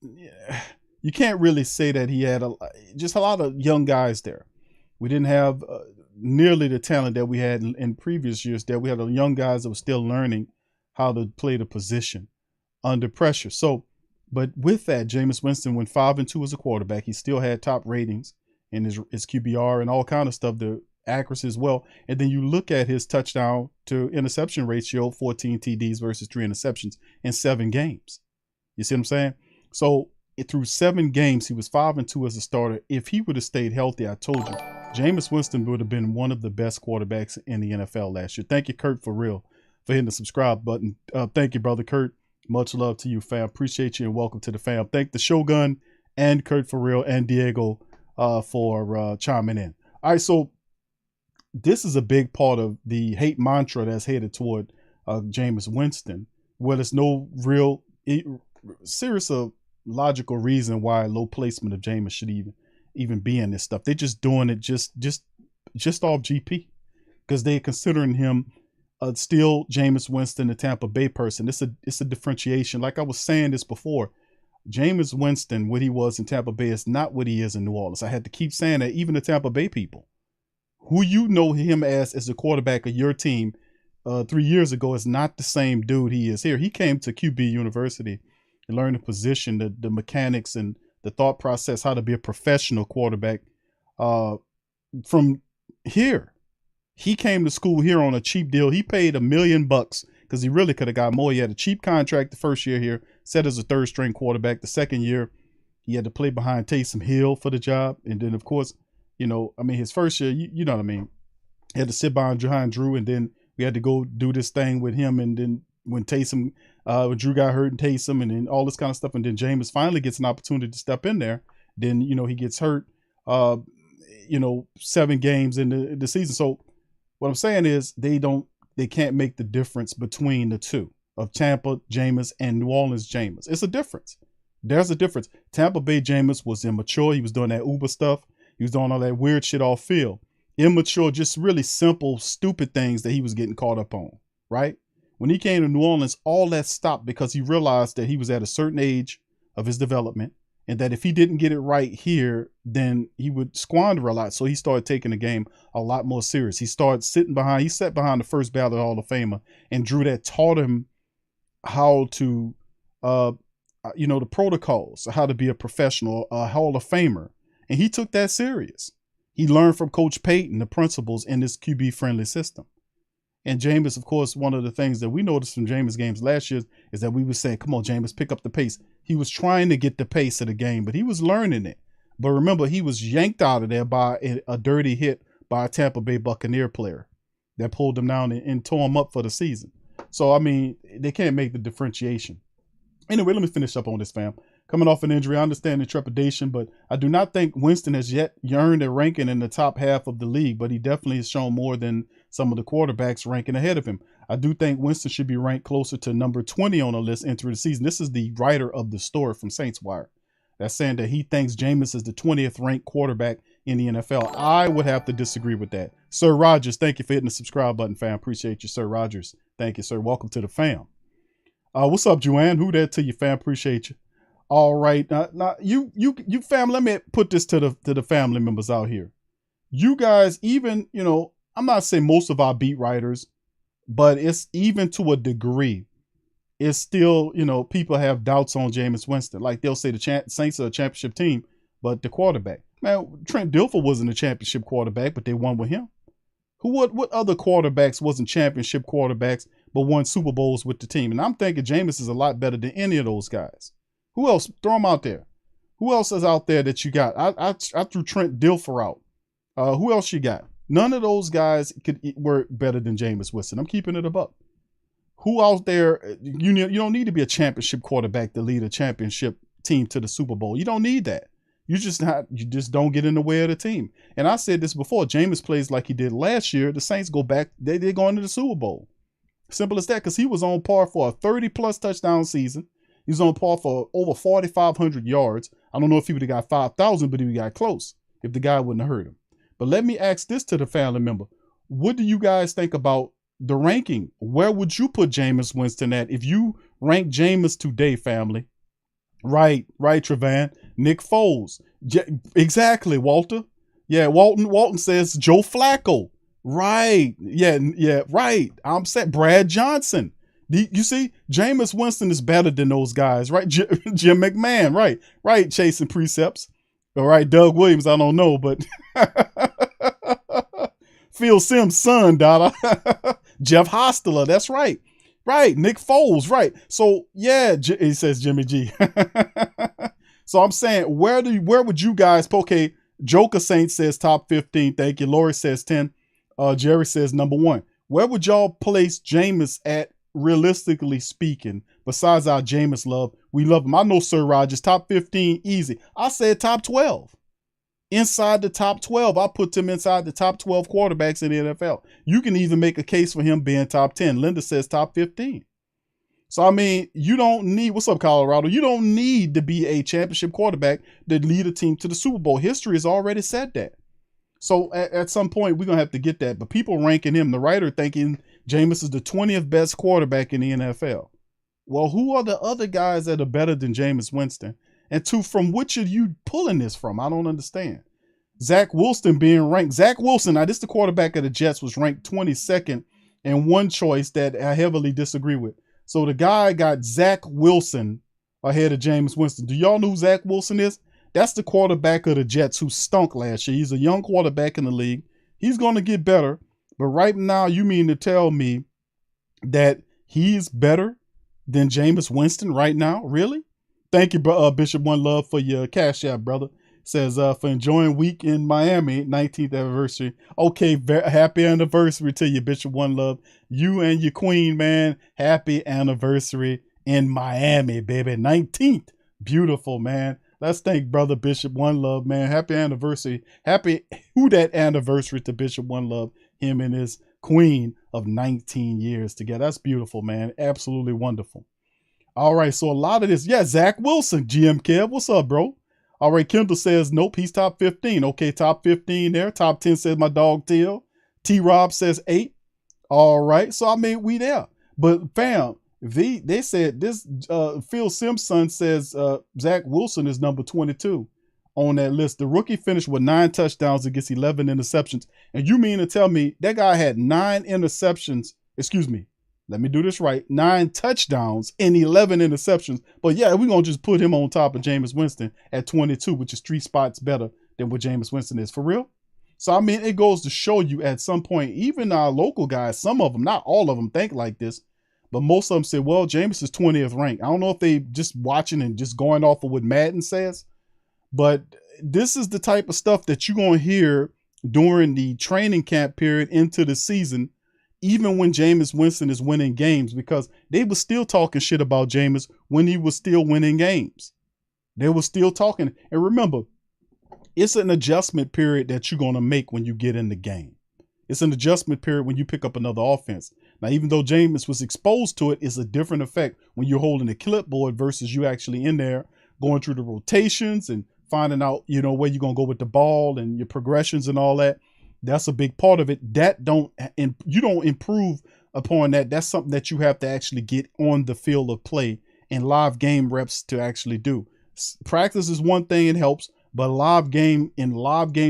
yeah, you can't really say that he had just a lot of young guys there. We didn't have nearly the talent that we had in previous years. That we had young guys that were still learning how to play the position under pressure. So, but with that, Jameis Winston went 5-2 as a quarterback. He still had top ratings in his QBR and all kind of stuff. The accuracy as well. And then you look at his touchdown to interception ratio, 14 TDs versus 3 interceptions in 7 games. You see what I'm saying? So through 7 games, he was 5-2 as a starter. If he would have stayed healthy, I told you, Jameis Winston would have been one of the best quarterbacks in the NFL last year. Thank you, Kurt, for real, for hitting the subscribe button. Thank you, brother Kurt. Much love to you, fam. Appreciate you and welcome to the fam. Thank the Shogun and Kurt for real and Diego for chiming in. All right, so this is a big part of the hate mantra that's headed toward Jameis Winston, where there's no real serious logical reason why low placement of Jameis should even be in this stuff. They're just doing it just off GP because they're considering him still Jameis Winston, the Tampa Bay person. It's a differentiation. Like I was saying this before, Jameis Winston, what he was in Tampa Bay is not what he is in New Orleans. I had to keep saying that. Even the Tampa Bay people, who you know him as the quarterback of your team 3 years ago, is not the same dude he is here. He came to QB University and learned the position, the mechanics, and the thought process, how to be a professional quarterback from here. He came to school here on a cheap deal. He paid $1 million because he really could have got more. He had a cheap contract the first year here, set as a third-string quarterback. The second year, he had to play behind Taysom Hill for the job. And then, of course, his first year, you know what I mean? He had to sit behind Drew, and then we had to go do this thing with him. And then when when Drew got hurt and Taysom and then all this kind of stuff, and then Jameis finally gets an opportunity to step in there, then, he gets hurt, 7 games in the season. So what I'm saying is they can't make the difference between the two of Tampa Jameis and New Orleans Jameis. It's a difference. There's a difference. Tampa Bay Jameis was immature. He was doing that Uber stuff. He was doing all that weird shit off field. Immature, just really simple, stupid things that he was getting caught up on, right? When he came to New Orleans, all that stopped because he realized that he was at a certain age of his development and that if he didn't get it right here, then he would squander a lot. So he started taking the game a lot more serious. He sat behind the first ballot Hall of Famer, and Drew that taught him how to, the protocols, how to be a professional, a Hall of Famer. And he took that serious. He learned from Coach Payton the principles in this QB-friendly system. And Jameis, of course, one of the things that we noticed from Jameis games last year is that we were saying, come on, Jameis, pick up the pace. He was trying to get the pace of the game, but he was learning it. But remember, he was yanked out of there by a dirty hit by a Tampa Bay Buccaneer player that pulled him down and tore him up for the season. So, they can't make the differentiation. Anyway, let me finish up on this, fam. Coming off an injury, I understand the trepidation, but I do not think Winston has yet earned a ranking in the top half of the league, but he definitely has shown more than some of the quarterbacks ranking ahead of him. I do think Winston should be ranked closer to number 20 on the list entering the season. This is the writer of the story from Saints Wire. That's saying that he thinks Jameis is the 20th ranked quarterback in the NFL. I would have to disagree with that. Sir Rogers, thank you for hitting the subscribe button, fam. Appreciate you, Sir Rogers. Thank you, sir. Welcome to the fam. What's up, Joanne? Who that to you, fam? Appreciate you. All right, now you fam. Let me put this to the family members out here. You guys, even I'm not saying most of our beat writers, but it's even to a degree. It's still people have doubts on Jameis Winston. Like they'll say the Saints are a championship team, but the quarterback, man, Trent Dilfer wasn't a championship quarterback, but they won with him. What other quarterbacks wasn't championship quarterbacks but won Super Bowls with the team? And I'm thinking Jameis is a lot better than any of those guys. Who else? Throw them out there. Who else is out there that you got? I threw Trent Dilfer out. Who else you got? None of those guys were better than Jameis Winston. I'm keeping it a buck. Who out there? You don't need to be a championship quarterback to lead a championship team to the Super Bowl. You don't need that. You just don't get in the way of the team. And I said this before. Jameis plays like he did last year. The Saints go back. They're going to the Super Bowl. Simple as that. Because he was on par for a 30+ touchdown season. He was on par for over 4,500 yards. I don't know if he would have got 5,000, but he got close if the guy wouldn't have hurt him. But let me ask this to the family member. What do you guys think about the ranking? Where would you put Jameis Winston at if you rank Jameis today, family? Right, Trevan. Nick Foles. Exactly, Walter. Yeah, Walton says Joe Flacco. Right. Yeah, right. I'm saying Brad Johnson. You see, Jameis Winston is better than those guys, right? Jim McMahon, right. Chasing precepts. All right, Doug Williams, I don't know, but Phil Simms' son, Dada. Jeff Hostler, that's right. Right, Nick Foles, right. So, yeah, he says Jimmy G. So I'm saying, where would you guys, okay, Joker Saint says top 15, thank you. Lori says 10. Jerry says number 1. Where would y'all place Jameis at, realistically speaking, besides our Jameis love? We love him. I know Sir Rogers, top 15, easy. I said top 12. Inside the top 12. I put him inside the top 12 quarterbacks in the NFL. You can even make a case for him being top 10. Linda says top 15. So, I mean, you don't need, what's up, Colorado? You don't need to be a championship quarterback to lead a team to the Super Bowl. History has already said that. So, at some point, we're going to have to get that. But people ranking him, the writer thinking Jameis is the 20th best quarterback in the NFL. Well, who are the other guys that are better than Jameis Winston? And from which are you pulling this from? I don't understand. Zach Wilson being ranked. Zach Wilson, now this is the quarterback of the Jets, was ranked 22nd, and one choice that I heavily disagree with. So the guy got Zach Wilson ahead of Jameis Winston. Do y'all know who Zach Wilson is? That's the quarterback of the Jets who stunk last year. He's a young quarterback in the league. He's going to get better. But right now, you mean to tell me that he's better than Jameis Winston right now? Really? Thank you, Bishop One Love, for your cash app, brother. Says, for enjoying week in Miami, 19th anniversary. Okay, happy anniversary to you, Bishop One Love. You and your queen, man. Happy anniversary in Miami, baby. 19th. Beautiful, man. Let's thank brother Bishop One Love, man. Happy anniversary. Happy that anniversary to Bishop One Love. Him and his queen of 19 years together. That's beautiful, man. Absolutely wonderful. All right, so a lot of this. Yeah, Zach Wilson, GM Kev. What's up, bro? All right, Kendall says, nope, he's top 15. Okay, top 15 there. Top 10 says my dog Till. T-Rob says 8. All right, so I mean, we there. But fam, they said this, Phil Simpson says Zach Wilson is number 22 on that list. The rookie finished with 9 touchdowns against 11 interceptions. And you mean to tell me that guy had 9 interceptions, excuse me, let me do this right, 9 touchdowns and 11 interceptions. But yeah, we're going to just put him on top of Jameis Winston at 22, which is 3 spots better than what Jameis Winston is. For real? So, I mean, it goes to show you at some point, even our local guys, some of them, not all of them, think like this, but most of them say, well, Jameis is 20th ranked. I don't know if they just watching and just going off of what Madden says, but this is the type of stuff that you're going to hear during the training camp period into the season. even when Jameis Winston is winning games, because they were still talking shit about Jameis when he was still winning games. They were still talking. And remember, it's an adjustment period that you're going to make when you get in the game. It's an adjustment period when you pick up another offense. Now, even though Jameis was exposed to it, it's a different effect when you're holding a clipboard versus you actually in there going through the rotations and finding out, you know, where you're going to go with the ball and your progressions and all that. That's a big part of it. You don't improve upon that. That's something that you have to actually get on the field of play and live game reps to actually do. Practice is one thing, it helps, but live game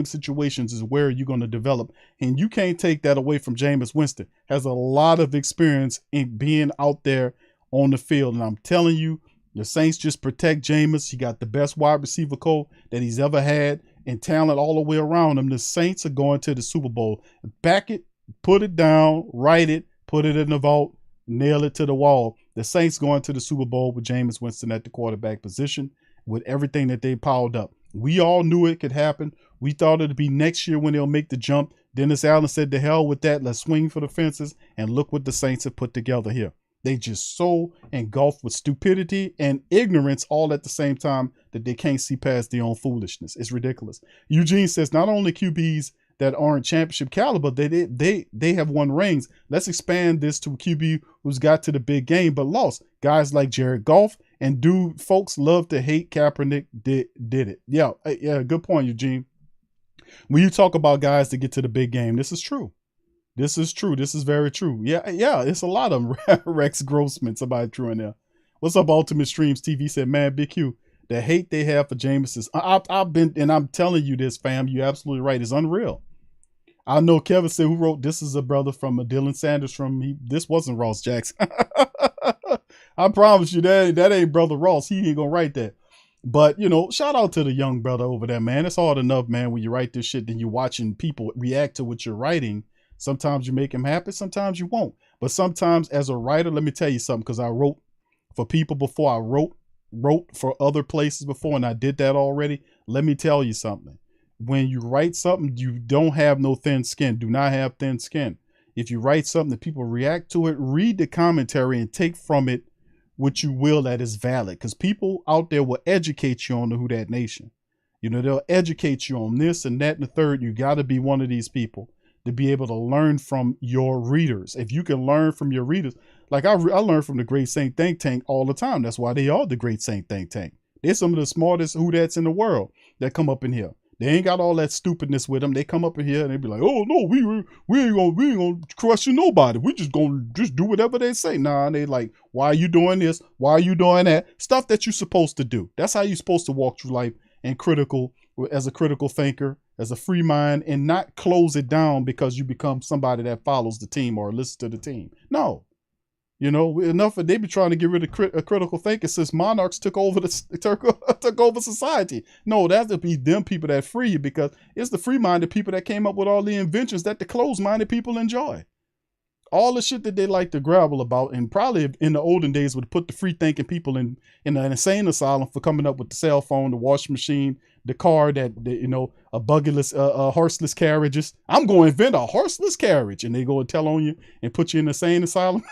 situations is where you're going to develop. And you can't take that away from Jameis Winston. Has a lot of experience in being out there on the field. And I'm telling you, the Saints just protect Jameis. He got the best wide receiver core that he's ever had and talent all the way around him. The Saints are going to the Super Bowl. Back it, put it down, write it, put it in the vault, nail it to the wall. The Saints going to the Super Bowl with Jameis Winston at the quarterback position with everything that they piled up. We all knew it could happen. We thought it'd be next year when they'll make the jump. Dennis Allen said, to hell with that. Let's swing for the fences. And look what the Saints have put together here. They just so engulfed with stupidity and ignorance all at the same time that they can't see past their own foolishness. It's ridiculous. Eugene says not only QBs that aren't championship caliber, they have won rings. Let's expand this to a QB who's got to the big game but lost. Guys like Jared Goff and folks love to hate Kaepernick did it. Yeah, good point, Eugene. When you talk about guys that get to the big game, this is true. This is true. This is very true. Yeah, it's a lot of them. Rex Grossman, somebody threw in there. What's up, Ultimate Streams TV? Said, man, Big Q, the hate they have for Jameis is, I've been, and I'm telling you this, fam, you're absolutely right. It's unreal. I know Kevin said, who wrote, this is a brother from Dylan Sanders this wasn't Ross Jackson. I promise you that ain't Brother Ross. He ain't gonna write that. But, you know, shout out to the young brother over there, man. It's hard enough, man, when you write this shit, then you're watching people react to what you're writing. Sometimes you make them happy, sometimes you won't. But sometimes as a writer, let me tell you something, because I wrote for people before. I wrote for other places before, and I did that already. Let me tell you something. When you write something, you don't have no thin skin. Do not have thin skin. If you write something that people react to it, read the commentary and take from it what you will that is valid. Because people out there will educate you on the Who Dat Nation. You know, they'll educate you on this and that and the third. You got to be one of these people to be able to learn from your readers. If you can learn from your readers, like I learn from the Great Saint Think Tank all the time. That's why they are the Great Saint Think Tank. They're some of the smartest Who Dats in the world that come up in here. They ain't got all that stupidness with them. They come up in here and they be like, oh no, we ain't gonna question nobody. We just gonna do whatever they say. Nah, and they like, why are you doing this? Why are you doing that? Stuff that you're supposed to do. That's how you're supposed to walk through life and as a critical thinker, as a free mind, and not close it down because you become somebody that follows the team or listens to the team. No. You know, enough of they be trying to get rid of critical thinking since monarchs took over took over society. No, that would be them people that free you, because it's the free-minded people that came up with all the inventions that the closed-minded people enjoy. All the shit that they like to grapple about, and probably in the olden days would put the free-thinking people in an insane asylum for coming up with the cell phone, the washing machine, the car that you know, a buggyless, horseless carriages. I'm going to invent a horseless carriage, and they go and tell on you and put you in an insane asylum.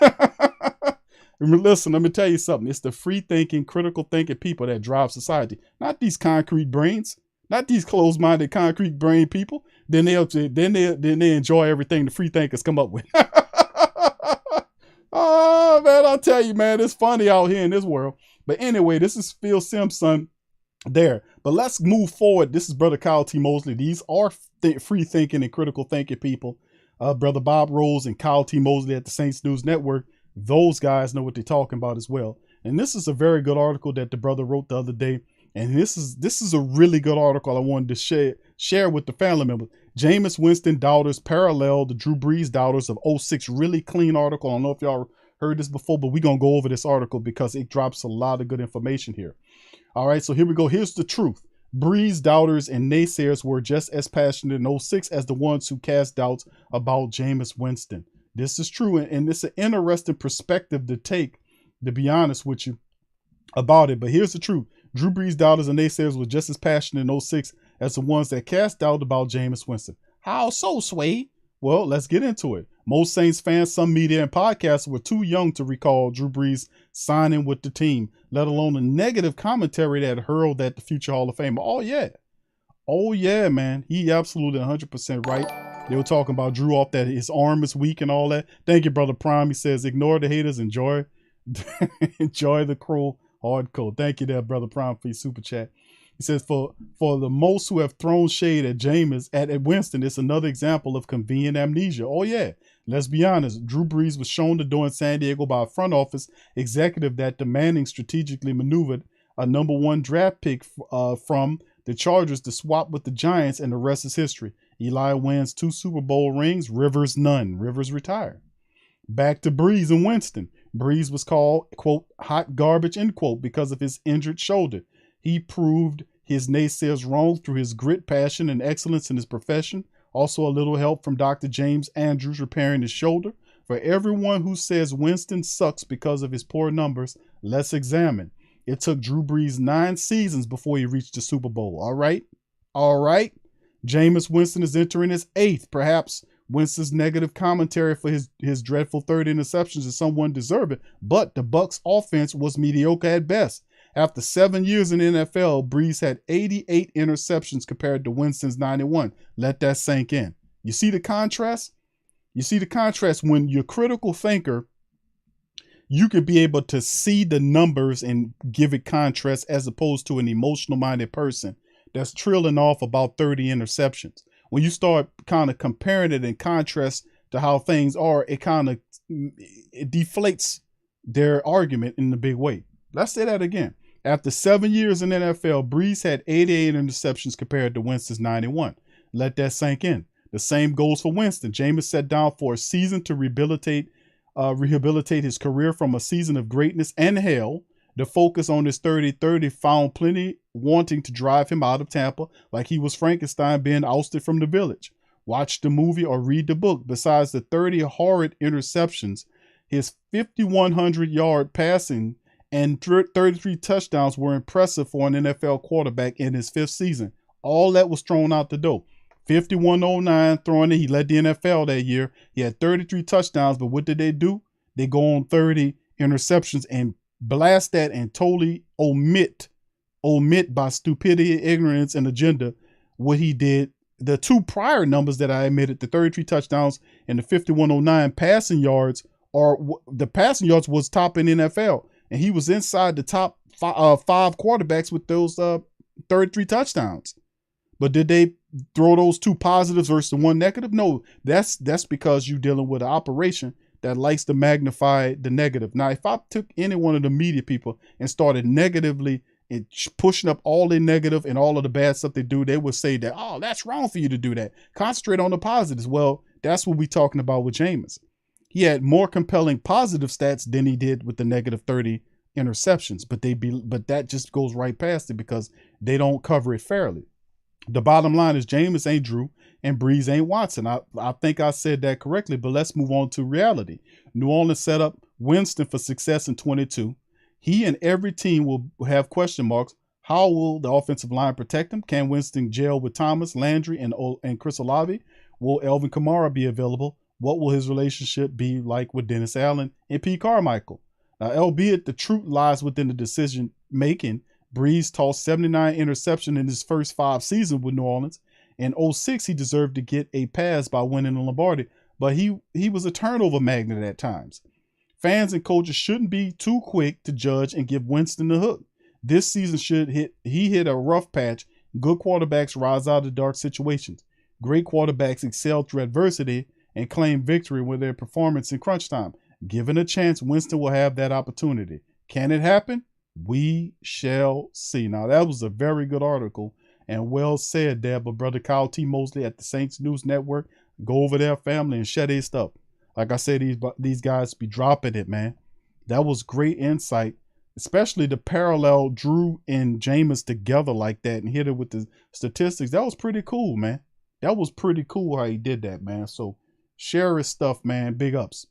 Listen, let me tell you something. It's the free-thinking, critical thinking people that drive society, not these concrete brains, not these closed-minded concrete brain people. Then they enjoy everything the free thinkers come up with. Oh man, I'll tell you, man, it's funny out here in this world. But anyway, this is Phil Simpson there. But let's move forward. This is Brother Kyle T. Mosley. These are free thinking and critical thinking people. Brother Bob Rose and Kyle T. Mosley at the Saints News Network. Those guys know what they're talking about as well. And this is a very good article that the brother wrote the other day. And this is a really good article I wanted to share with the family members. Jameis Winston doubters parallel the Drew Brees doubters of 06. Really clean article. I don't know if y'all heard this before, but we're going to go over this article because it drops a lot of good information here. All right, so here we go. Here's the truth. Brees doubters and naysayers were just as passionate in 06 as the ones who cast doubts about Jameis Winston. This is true, and it's an interesting perspective to take, to be honest with you, about it. But here's the truth. Drew Brees doubters and naysayers were just as passionate in 06 as the ones that cast doubt about Jameis Winston. How so, Sway? Well, let's get into it. Most Saints fans, some media and podcasts were too young to recall Drew Brees signing with the team, let alone the negative commentary that hurled at the future Hall of Famer. Oh yeah, man. He absolutely 100% right. They were talking about Drew off that his arm is weak and all that. Thank you, Brother Prime. He says, ignore the haters, enjoy the cruel hard code. Thank you there, Brother Prime, for your super chat. He says, for the most who have thrown shade at Jameis, at Winston, it's another example of convenient amnesia. Oh yeah, let's be honest. Drew Brees was shown the door in San Diego by a front office executive that demanding strategically maneuvered a #1 draft pick from the Chargers to swap with the Giants, and the rest is history. Eli wins 2 Super Bowl rings, Rivers none. Rivers retired. Back to Brees and Winston. Brees was called, quote, hot garbage, end quote, because of his injured shoulder. He proved his naysayers wrong through his grit, passion, and excellence in his profession. Also a little help from Dr. James Andrews repairing his shoulder. For everyone who says Winston sucks because of his poor numbers, let's examine. It took Drew Brees 9 seasons before he reached the Super Bowl. All right. Jameis Winston is entering his 8th. Perhaps Winston's negative commentary for his dreadful 30 interceptions is somewhat deserving, but the Bucs offense was mediocre at best. After 7 years in the NFL, Brees had 88 interceptions compared to Winston's 91. Let that sink in. You see the contrast? When you're a critical thinker, you could be able to see the numbers and give it contrast, as opposed to an emotional minded person that's trilling off about 30 interceptions. When you start kind of comparing it in contrast to how things are, it deflates their argument in a big way. Let's say that again. After 7 years in the NFL, Brees had 88 interceptions compared to Winston's 91. Let that sink in. The same goes for Winston. Jameis sat down for a season to rehabilitate his career from a season of greatness and hell. The focus on his 30-30 found plenty wanting to drive him out of Tampa, like he was Frankenstein being ousted from the village. Watch the movie or read the book. Besides the 30 horrid interceptions, his 5,100-yard passing and 33 touchdowns were impressive for an NFL quarterback in his 5th season. All that was thrown out the door. 5109 throwing it. He led the NFL that year. He had 33 touchdowns, but what did they do? They go on 30 interceptions and blast that and totally omit by stupidity, ignorance, and agenda what he did. The 2 prior numbers that I admitted, the 33 touchdowns and the 5109 passing yards, the passing yards was top in the NFL, and he was inside the top 5 quarterbacks with those 33 touchdowns. But did they throw those 2 positives versus the 1 negative? No, that's because you're dealing with an operation that likes to magnify the negative. Now, if I took any one of the media people and started negatively and pushing up all the negative and all of the bad stuff they do, they would say that, oh, that's wrong for you to do that. Concentrate on the positives. Well, that's what we're talking about with Jameis. He had more compelling positive stats than he did with the negative 30 interceptions, but that just goes right past it because they don't cover it fairly. The bottom line is Jameis ain't Drew and Brees ain't Watson. I think I said that correctly, but let's move on to reality. New Orleans set up Winston for success in 22. He and every team will have question marks. How will the offensive line protect him? Can Winston gel with Thomas, Landry, and Chris Olave? Will Elvin Kamara be available? What will his relationship be like with Dennis Allen and Pete Carmichael? Now, albeit the truth lies within the decision making, Brees tossed 79 interceptions in his first 5 seasons with New Orleans. In 06, he deserved to get a pass by winning the Lombardi, but he was a turnover magnet at times. Fans and coaches shouldn't be too quick to judge and give Winston the hook. This season he hit a rough patch. Good quarterbacks rise out of dark situations. Great quarterbacks excel through adversity and claim victory with their performance in crunch time. Given a chance, Winston will have that opportunity. Can it happen? We shall see. Now, that was a very good article and well said there, but Brother Kyle T. Mosley at the Saints News Network, go over there, family, and share their stuff. Like I said, these guys be dropping it, man. That was great insight, especially the parallel Drew and Jameis together like that and hit it with the statistics. That was pretty cool, man. That was pretty cool how he did that, man. So share his stuff, man. Big ups.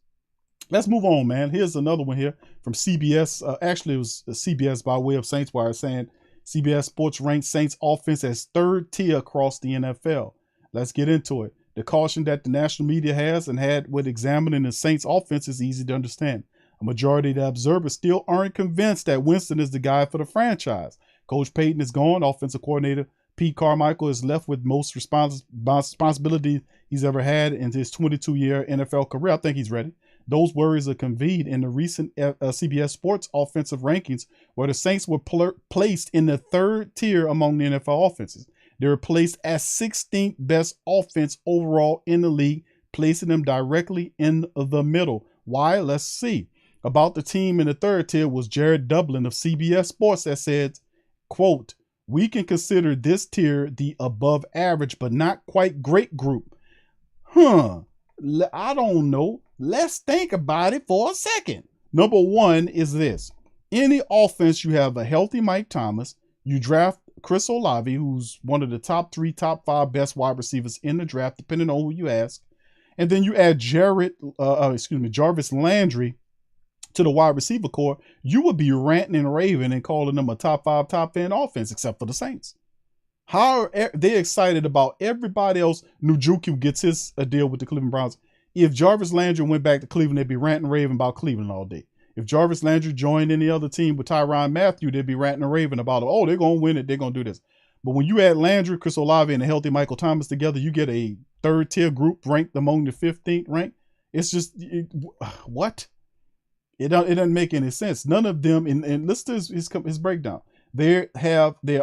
Let's move on, man. Here's another one here from CBS. Actually, it was CBS by way of Saints Wire saying CBS Sports ranked Saints offense as 3rd tier across the NFL. Let's get into it. The caution that the national media has and had with examining the Saints offense is easy to understand. A majority of the observers still aren't convinced that Winston is the guy for the franchise. Coach Payton is gone. Offensive coordinator Pete Carmichael is left with most responsibility he's ever had in his 22-year NFL career. I think he's ready. Those worries are conveyed in the recent CBS Sports offensive rankings, where the Saints were placed in the third tier among the NFL offenses. They were placed as 16th best offense overall in the league, placing them directly in the middle. Why? Let's see. About the team in the third tier was Jared Dublin of CBS Sports that said, quote, "We can consider this tier the above average but not quite great group." I don't know. Let's think about it for a second. Number one is this. Any offense, you have a healthy Mike Thomas. You draft Chris Olave, who's one of the top 3, top 5 best wide receivers in the draft, depending on who you ask. And then you add Jarvis Landry to the wide receiver core. You would be ranting and raving and calling them a top 5, top 10 offense, except for the Saints. How are they excited about everybody else? Njoku gets his deal with the Cleveland Browns. If Jarvis Landry went back to Cleveland, they'd be ranting and raving about Cleveland all day. If Jarvis Landry joined any other team with Tyrann Mathieu, they'd be ranting and raving about it. Oh, they're going to win it. They're going to do this. But when you add Landry, Chris Olave, and a healthy Michael Thomas together, you get a third tier group ranked among the 15th rank. It's just, what? It doesn't make any sense. None of them, and listen to his breakdown. They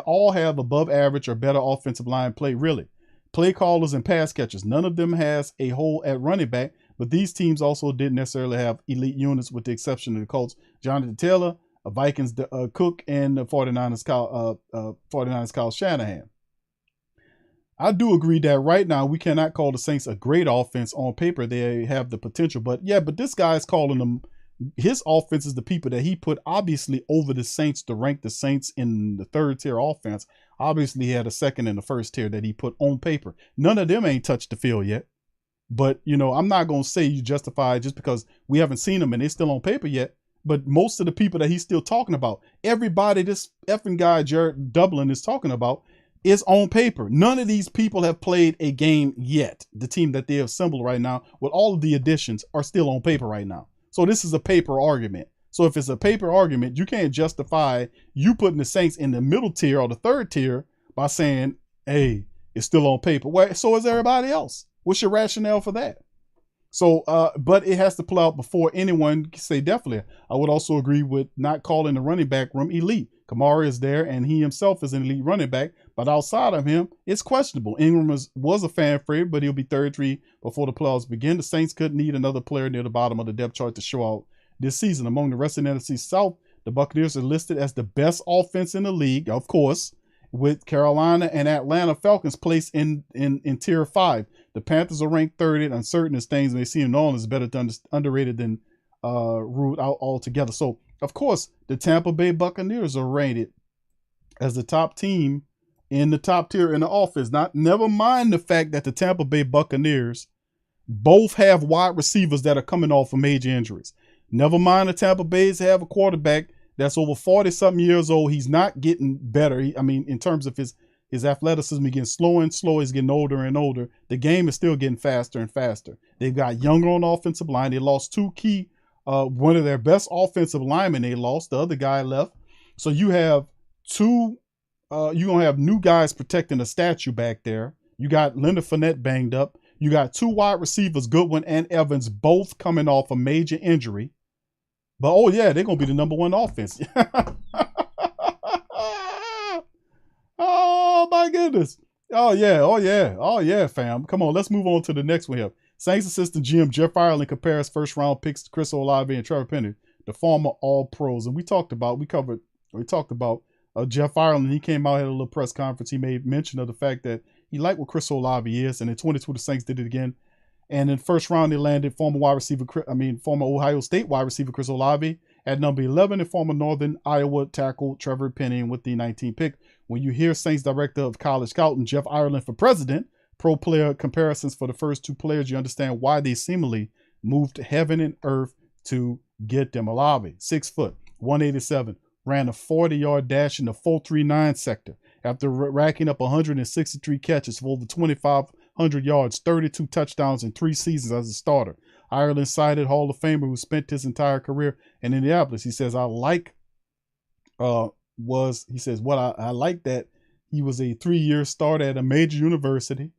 all have above average or better offensive line play, really. Play callers and pass catchers. None of them has a hole at running back, but these teams also didn't necessarily have elite units with the exception of the Colts. Jonathan Taylor, Vikings Cook, and the 49ers Kyle Shanahan. I do agree that right now we cannot call the Saints a great offense on paper. They have the potential, but this guy's calling them. His offense is the people that he put obviously over the Saints to rank the Saints in the third tier offense. Obviously, he had a second in the first tier that he put on paper. None of them ain't touched the field yet. But, I'm not going to say you justify just because we haven't seen them and they're still on paper yet. But most of the people that he's still talking about, everybody this effing guy, Jared Dublin, is talking about, is on paper. None of these people have played a game yet. The team that they have assembled right now with all of the additions are still on paper right now. So this is a paper argument. So if it's a paper argument, you can't justify you putting the Saints in the middle tier or the third tier by saying, hey, it's still on paper. Well, so is everybody else. What's your rationale for that? So, but it has to play out before anyone can say definitely. I would also agree with not calling the running back room elite. Kamara is there and he himself is an elite running back, but outside of him, it's questionable. Ingram was a fan favorite, but he'll be third tree before the playoffs begin. The Saints could need another player near the bottom of the depth chart to show out this season. Among the rest of the NFC South, the Buccaneers are listed as the best offense in the league, of course, with Carolina and Atlanta Falcons placed in tier 5. The Panthers are ranked third, and uncertain as things may seem, New Orleans is better underrated than ruled out altogether. So, of course, the Tampa Bay Buccaneers are rated as the top team in the top tier in the offense. Never mind the fact that the Tampa Bay Buccaneers both have wide receivers that are coming off of major injuries. Never mind the Tampa Bays have a quarterback that's over 40-something years old. He's not getting better. In terms of his athleticism, he's getting slower and slower. He's getting older and older. The game is still getting faster and faster. They've got younger on the offensive line. They lost two key, one of their best offensive linemen they lost. The other guy left. So you have you're going to have new guys protecting the statue back there. You got Leonard Fournette banged up. You got two wide receivers, Goodwin and Evans, both coming off a major injury. But, oh, yeah, they're going to be the number one offense. Oh, my goodness. Oh, yeah, fam. Come on, let's move on to the next one here. Saints assistant GM Jeff Ireland compares first-round picks to Chris Olave and Trevor Penny, the former All-Pros. And we talked about Jeff Ireland. He came out, had a little press conference. He made mention of the fact that he liked what Chris Olave is. And in 22, the Saints did it again. And in the first round, they landed former Ohio State wide receiver Chris Olave at number 11 and former Northern Iowa tackle Trevor Penny with the 19th pick. When you hear Saints director of college scouting Jeff Ireland for president, pro player comparisons for the first two players, you understand why they seemingly moved heaven and earth to get them. Olave, 6 foot, 187, ran a 40-yard dash in the 4.39 sector after racking up 163 catches for over 1,100 yards, 32 touchdowns in 3 seasons as a starter. Ireland-sided Hall of Famer who spent his entire career in Indianapolis. He says, I like that he was a 3-year starter at a major university.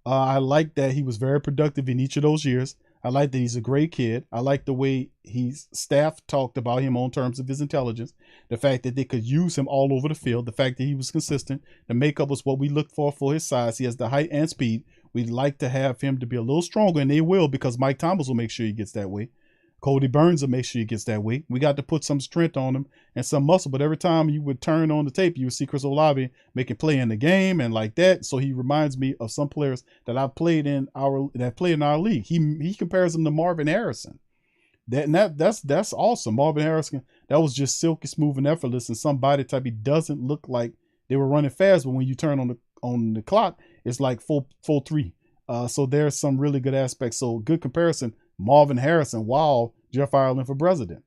I like that he was very productive in each of those years. I like that he's a great kid. I like the way his staff talked about him on terms of his intelligence, the fact that they could use him all over the field, the fact that he was consistent. The makeup was what we look for his size. He has the height and speed. We'd like to have him to be a little stronger, and they will, because Mike Thomas will make sure he gets that way. Cody Burns will make sure he gets that way. We got to put some strength on him and some muscle, but every time you would turn on the tape, you would see Chris Olave making play in the game and like that. So he reminds me of some players that I've played in our league. He compares him to Marvin Harrison. That's awesome. Marvin Harrison, that was just silky smooth and effortless, and some body type. He doesn't look like they were running fast, but when you turn on the clock, it's like full 3. So there's some really good aspects. So good comparison. Marvin Harrison, wow, Jeff Ireland for president.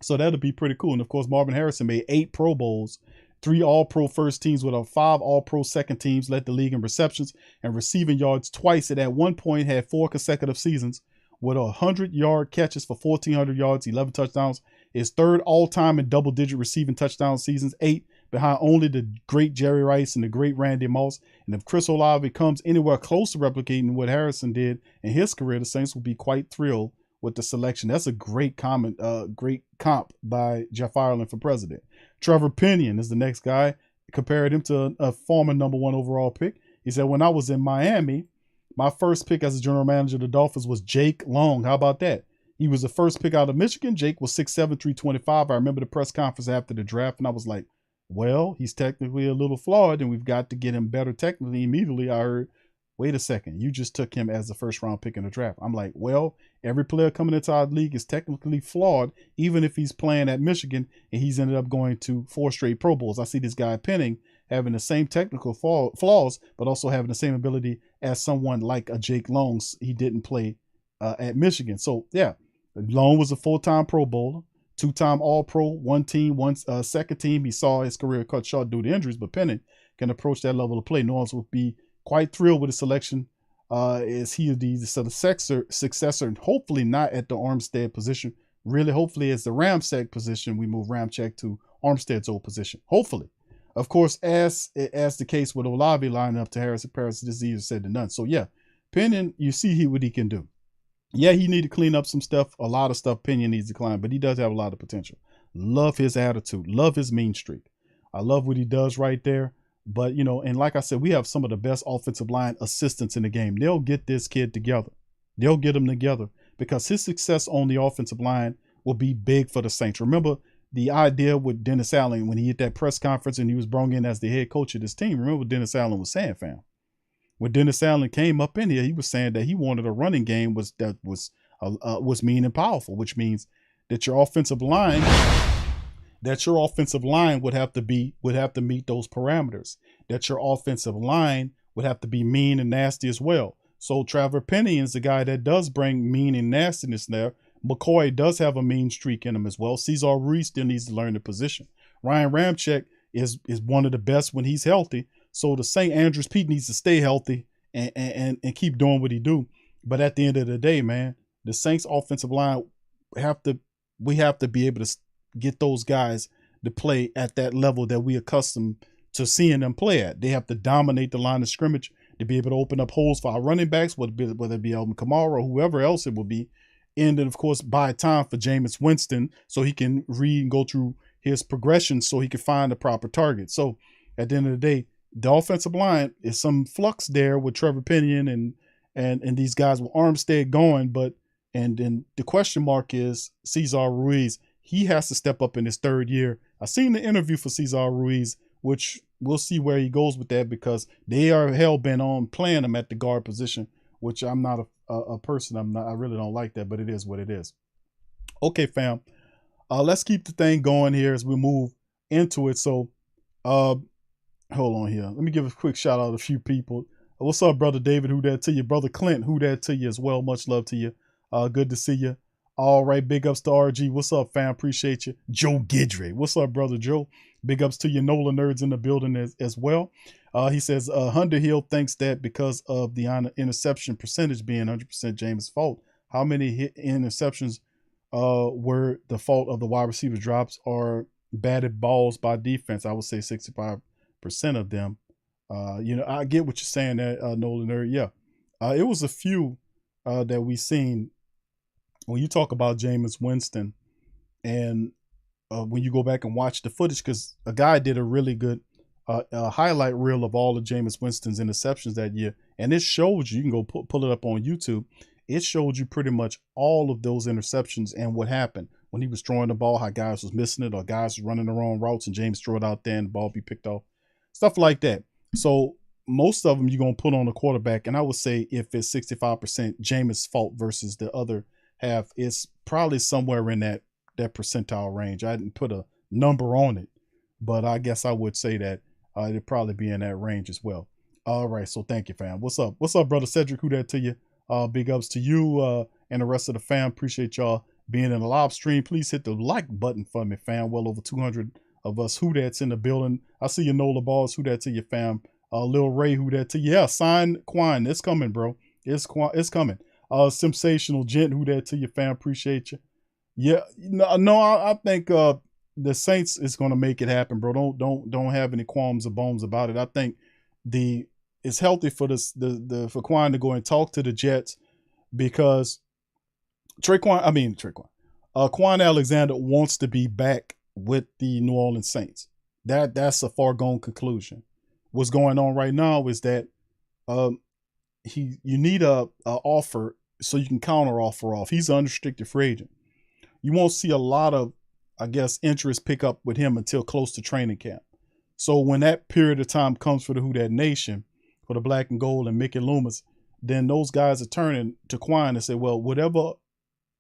So that'll be pretty cool. And of course, Marvin Harrison made 8 Pro Bowls, 3 All-Pro first teams with 5 All-Pro second teams, led the league in receptions and receiving yards twice, and at one point had 4 consecutive seasons with 100-yard catches for 1,400 yards, 11 touchdowns. His 3rd all-time in double-digit receiving touchdown seasons, 8, behind only the great Jerry Rice and the great Randy Moss. And if Chris Olave comes anywhere close to replicating what Harrison did in his career, the Saints will be quite thrilled with the selection. That's a great great comp by Jeff Ireland for president. Trevor Pinion is the next guy. Compared him to a former '1 overall pick. He said, when I was in Miami, my first pick as a general manager of the Dolphins was Jake Long. How about that? He was the first pick out of Michigan. Jake was 6'7", 325. I remember the press conference after the draft, and I was like, well, he's technically a little flawed, and we've got to get him better technically. Immediately, I heard, wait a second, you just took him as the first-round pick in the draft. I'm like, well, every player coming into our league is technically flawed, even if he's playing at Michigan, and he's ended up going to 4 straight Pro Bowls. I see this guy Penning having the same technical flaws, but also having the same ability as someone like a Jake Long. He didn't play at Michigan. So, yeah, Long was a full-time Pro Bowler. 2-time All-Pro, 1 team, 1 second team. He saw his career cut short due to injuries, but Penning can approach that level of play. New Orleans will be quite thrilled with his selection. Is he the successor, and hopefully not at the Armstead position. Really, hopefully, as the Ramczyk position, we move Ramczyk to Armstead's old position. Hopefully. Of course, as the case with Olave lining up to Harrison Paris, this is easier said than done. So, yeah, Penning, you see what he can do. Yeah, he need to clean up some stuff. A lot of stuff Pinion needs to climb, but he does have a lot of potential. Love his attitude. Love his mean streak. I love what he does right there. But, you know, and like I said, we have some of the best offensive line assistants in the game. They'll get this kid together. They'll get him together because his success on the offensive line will be big for the Saints. Remember the idea with Dennis Allen when he hit that press conference and he was brought in as the head coach of this team. Remember what Dennis Allen was saying, fam? When Dennis Allen came up in here, he was saying that he wanted a running game was mean and powerful, which means that your offensive line would have to meet those parameters. That your offensive line would have to be mean and nasty as well. So Trevor Penning is the guy that does bring mean and nastiness there. McCoy does have a mean streak in him as well. Cesar Ruiz still needs to learn the position. Ryan Ramczyk is one of the best when he's healthy. So the St. Andrews Pete needs to stay healthy and keep doing what he do. But at the end of the day, man, the Saints offensive line we have to be able to get those guys to play at that level that we accustomed to seeing them play at. They have to dominate the line of scrimmage to be able to open up holes for our running backs, whether it be Alvin Kamara or whoever else it will be. And then, of course, buy time for Jameis Winston so he can read and go through his progression so he can find the proper target. So at the end of the day, the offensive line is some flux there with Trevor Pinion and these guys with Armstead going, and then the question mark is Cesar Ruiz. He has to step up in his 3rd year. I seen the interview for Cesar Ruiz, which we'll see where he goes with that because they are hell-bent on playing him at the guard position, which I'm not a person. I really don't like that, but it is what it is. Okay, fam. Let's keep the thing going here as we move into it. So, hold on here. Let me give a quick shout out to a few people. What's up, brother David? Who that to you? Brother Clint, who that to you as well? Much love to you. Good to see you. All right, big ups to RG. What's up, fam? Appreciate you. Joe Gidry. What's up, brother Joe? Big ups to your NOLA nerds in the building as well. He says, Hunter Hill thinks that because of the interception percentage being 100% Jameis' fault, how many interceptions were the fault of the wide receiver drops or batted balls by defense? I would say 65% of them. I get what you're saying there, NOLA nerd. Yeah. It was a few that we seen when you talk about Jameis Winston, and when you go back and watch the footage, because a guy did a really good highlight reel of all of Jameis Winston's interceptions that year, and it shows you can go pull it up on YouTube. It showed you pretty much all of those interceptions and what happened when he was throwing the ball, how guys was missing it or guys was running the wrong routes and James threw it out there and the ball be picked off, stuff like that. So most of them you're going to put on the quarterback, and I would say if it's 65% Jameis' fault versus the other half, it's probably somewhere in that percentile range. I didn't put a number on it, but I guess I would say that it'd probably be in that range as well. All right, so thank you, fam. What's up, brother Cedric? Who that to you? Big ups to you and the rest of the fam. Appreciate y'all being in the live stream. Please hit the like button for me, fam. Well over 200 of us who that's in the building. I see you, Nola Balls. Who that to you, fam? Lil Ray, who that to you? Yeah, sign Quan. It's coming, bro. It's coming. Sensational Gent, who that to you, fam? Appreciate you. Yeah, no, I think the Saints is going to make it happen, bro. Don't have any qualms or bones about it. I think it's healthy for for Quan to go and talk to the Jets, because Quan Alexander wants to be back with the New Orleans Saints. That's a foregone conclusion. What's going on right now is that you need a offer so you can counter offer off. He's an unrestricted free agent. You won't see a lot of, I guess, interest pick up with him until close to training camp. So when that period of time comes for the Who Dat Nation, for the Black and Gold and Mickey Loomis, then those guys are turning to Quan and say, well, whatever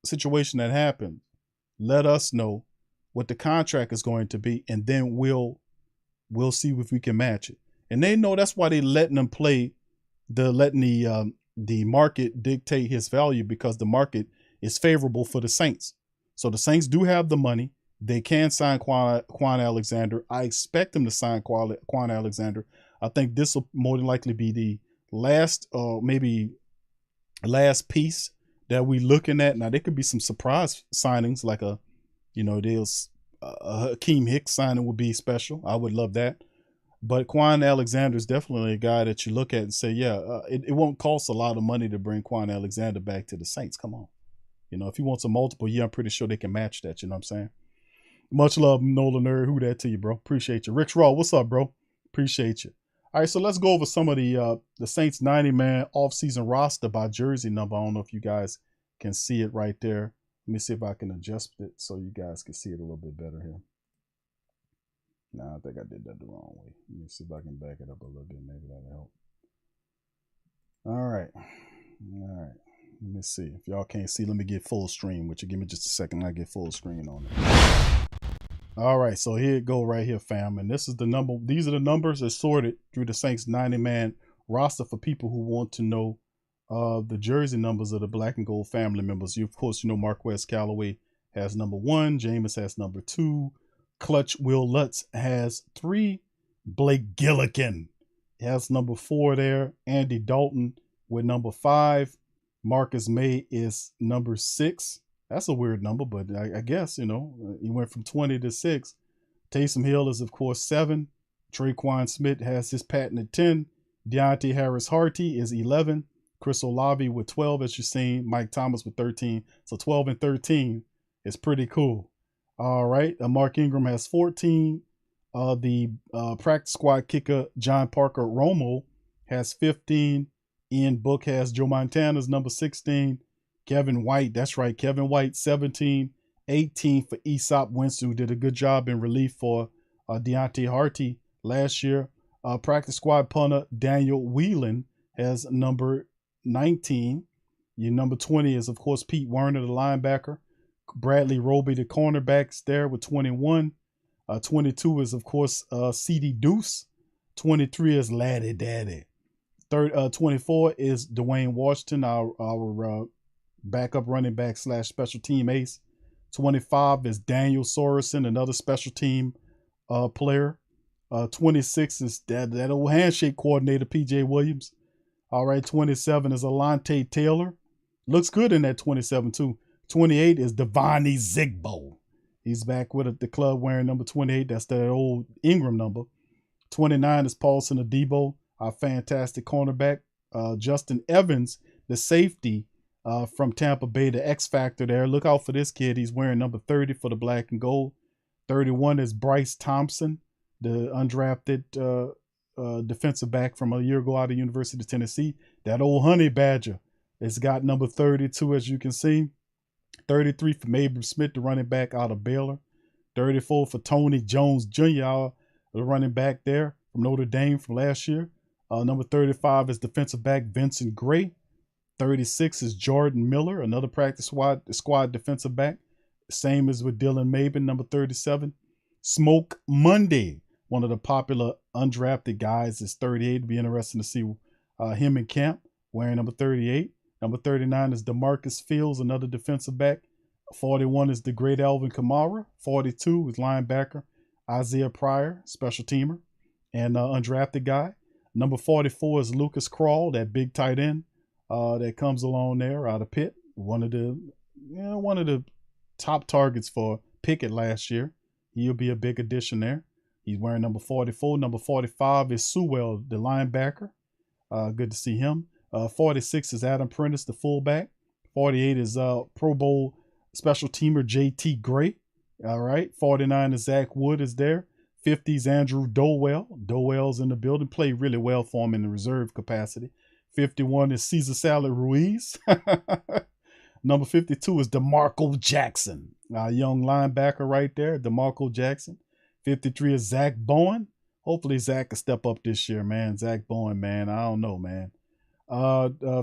situation that happens, let us know what the contract is going to be, and then we'll see if we can match it. And they know that's why they letting them play, letting the market dictate his value, because the market is favorable for the Saints. So the Saints do have the money. They can sign Quan Alexander. I expect them to sign Quan Alexander. I think this will more than likely be the last piece that we looking at. Now, there could be some surprise signings, like a Hakeem Hicks signing would be special. I would love that. But Quan Alexander is definitely a guy that you look at and say, it won't cost a lot of money to bring Quan Alexander back to the Saints. Come on. If he wants a multiple year, I'm pretty sure they can match that. You know what I'm saying? Much love, Nola Nerd. Who that to you, bro? Appreciate you. Rich Raw, what's up, bro? Appreciate you. All right, so let's go over some of the Saints 90-man offseason roster by jersey number. I don't know if you guys can see it right there. Let me see if I can adjust it so you guys can see it a little bit better here. Nah, I think I did that the wrong way. Let me see if I can back it up a little bit. Maybe that'll help. All right. Let me see. If y'all can't see, let me get full screen, which give me just a second. I get full screen on it. All right, so here it go right here, fam. And this is the number. These are the numbers assorted through the Saints 90-man roster for people who want to know the jersey numbers of the Black and Gold family members. Of course, Marquez Callaway has number 1. Jameis has number 2. Clutch Will Lutz has 3. Blake Gillikin has number 4 there. Andy Dalton with number 5. Marcus May is number 6. That's a weird number, but I guess, he went from 20 to 6. Taysom Hill is, of course, 7. Traquan Smith has his patent at 10. Deontay Harris-Harty is 11. Chris Olave with 12, as you've seen. Mike Thomas with 13. So 12 and 13 is pretty cool. All right. Mark Ingram has 14. The practice squad kicker, John Parker Romo, has 15. Ian Book has Joe Montana's number 16. Kevin White, that's right, Kevin White, 17. 18 for Aesop Winston, who did a good job in relief for Deontay Harty last year. Practice squad punter Daniel Whelan has number 19. Your number 20 is, of course, Pete Werner, the linebacker. Bradley Roby, the cornerback's there with 21. 22 is, of course, C.D. Deuce. 23 is Laddie Daddy. 24 is Dwayne Washington, our backup running back / special team ace. 25 is Daniel Sorensen, another special team player. 26 is that old handshake coordinator, P.J. Williams. All right, 27 is Alante Taylor. Looks good in that 27 too. 28 is Devani Zigbo. He's back with the club wearing number 28. That's that old Ingram number. 29 is Paulson Adebo, our fantastic cornerback. Justin Evans, the safety from Tampa Bay, the X Factor there. Look out for this kid. He's wearing number 30 for the black and gold. 31 is Bryce Thompson, the undrafted defensive back from a year ago out of University of Tennessee. That old honey badger. It's got number 32, as you can see. 33 for Abram Smith, the running back out of Baylor. 34 for Tony Jones Jr., the running back there from Notre Dame from last year. Number 35 is defensive back Vincent Gray. 36 is Jordan Miller, another practice squad defensive back. Same as with Dylan Mabin, number 37. Smoke Monday, one of the popular undrafted guys, is 38. It'd be interesting to see him in camp wearing number 38. Number 39 is DeMarcus Fields, another defensive back. 41 is the great Alvin Kamara. 42 is linebacker Isaiah Pryor, special teamer, and undrafted guy. Number 44 is Lucas Krull, that big tight end that comes along there out of Pitt. One of the top targets for Pickett last year. He'll be a big addition there. He's wearing number 44. Number 45 is Sewell, the linebacker. Good to see him. 46 is Adam Prentice, the fullback. 48 is Pro Bowl special teamer J.T. Gray. All right. 49 is Zach Wood is there. 50 is Andrew Dowell. Dowell's in the building. Played really well for him in the reserve capacity. 51 is Cesar Salad Ruiz. Number 52 is DeMarco Jackson. Young linebacker right there, DeMarco Jackson. 53 is Zach Bowen. Hopefully Zach can step up this year, man. Zach Bowen, man. I don't know, man.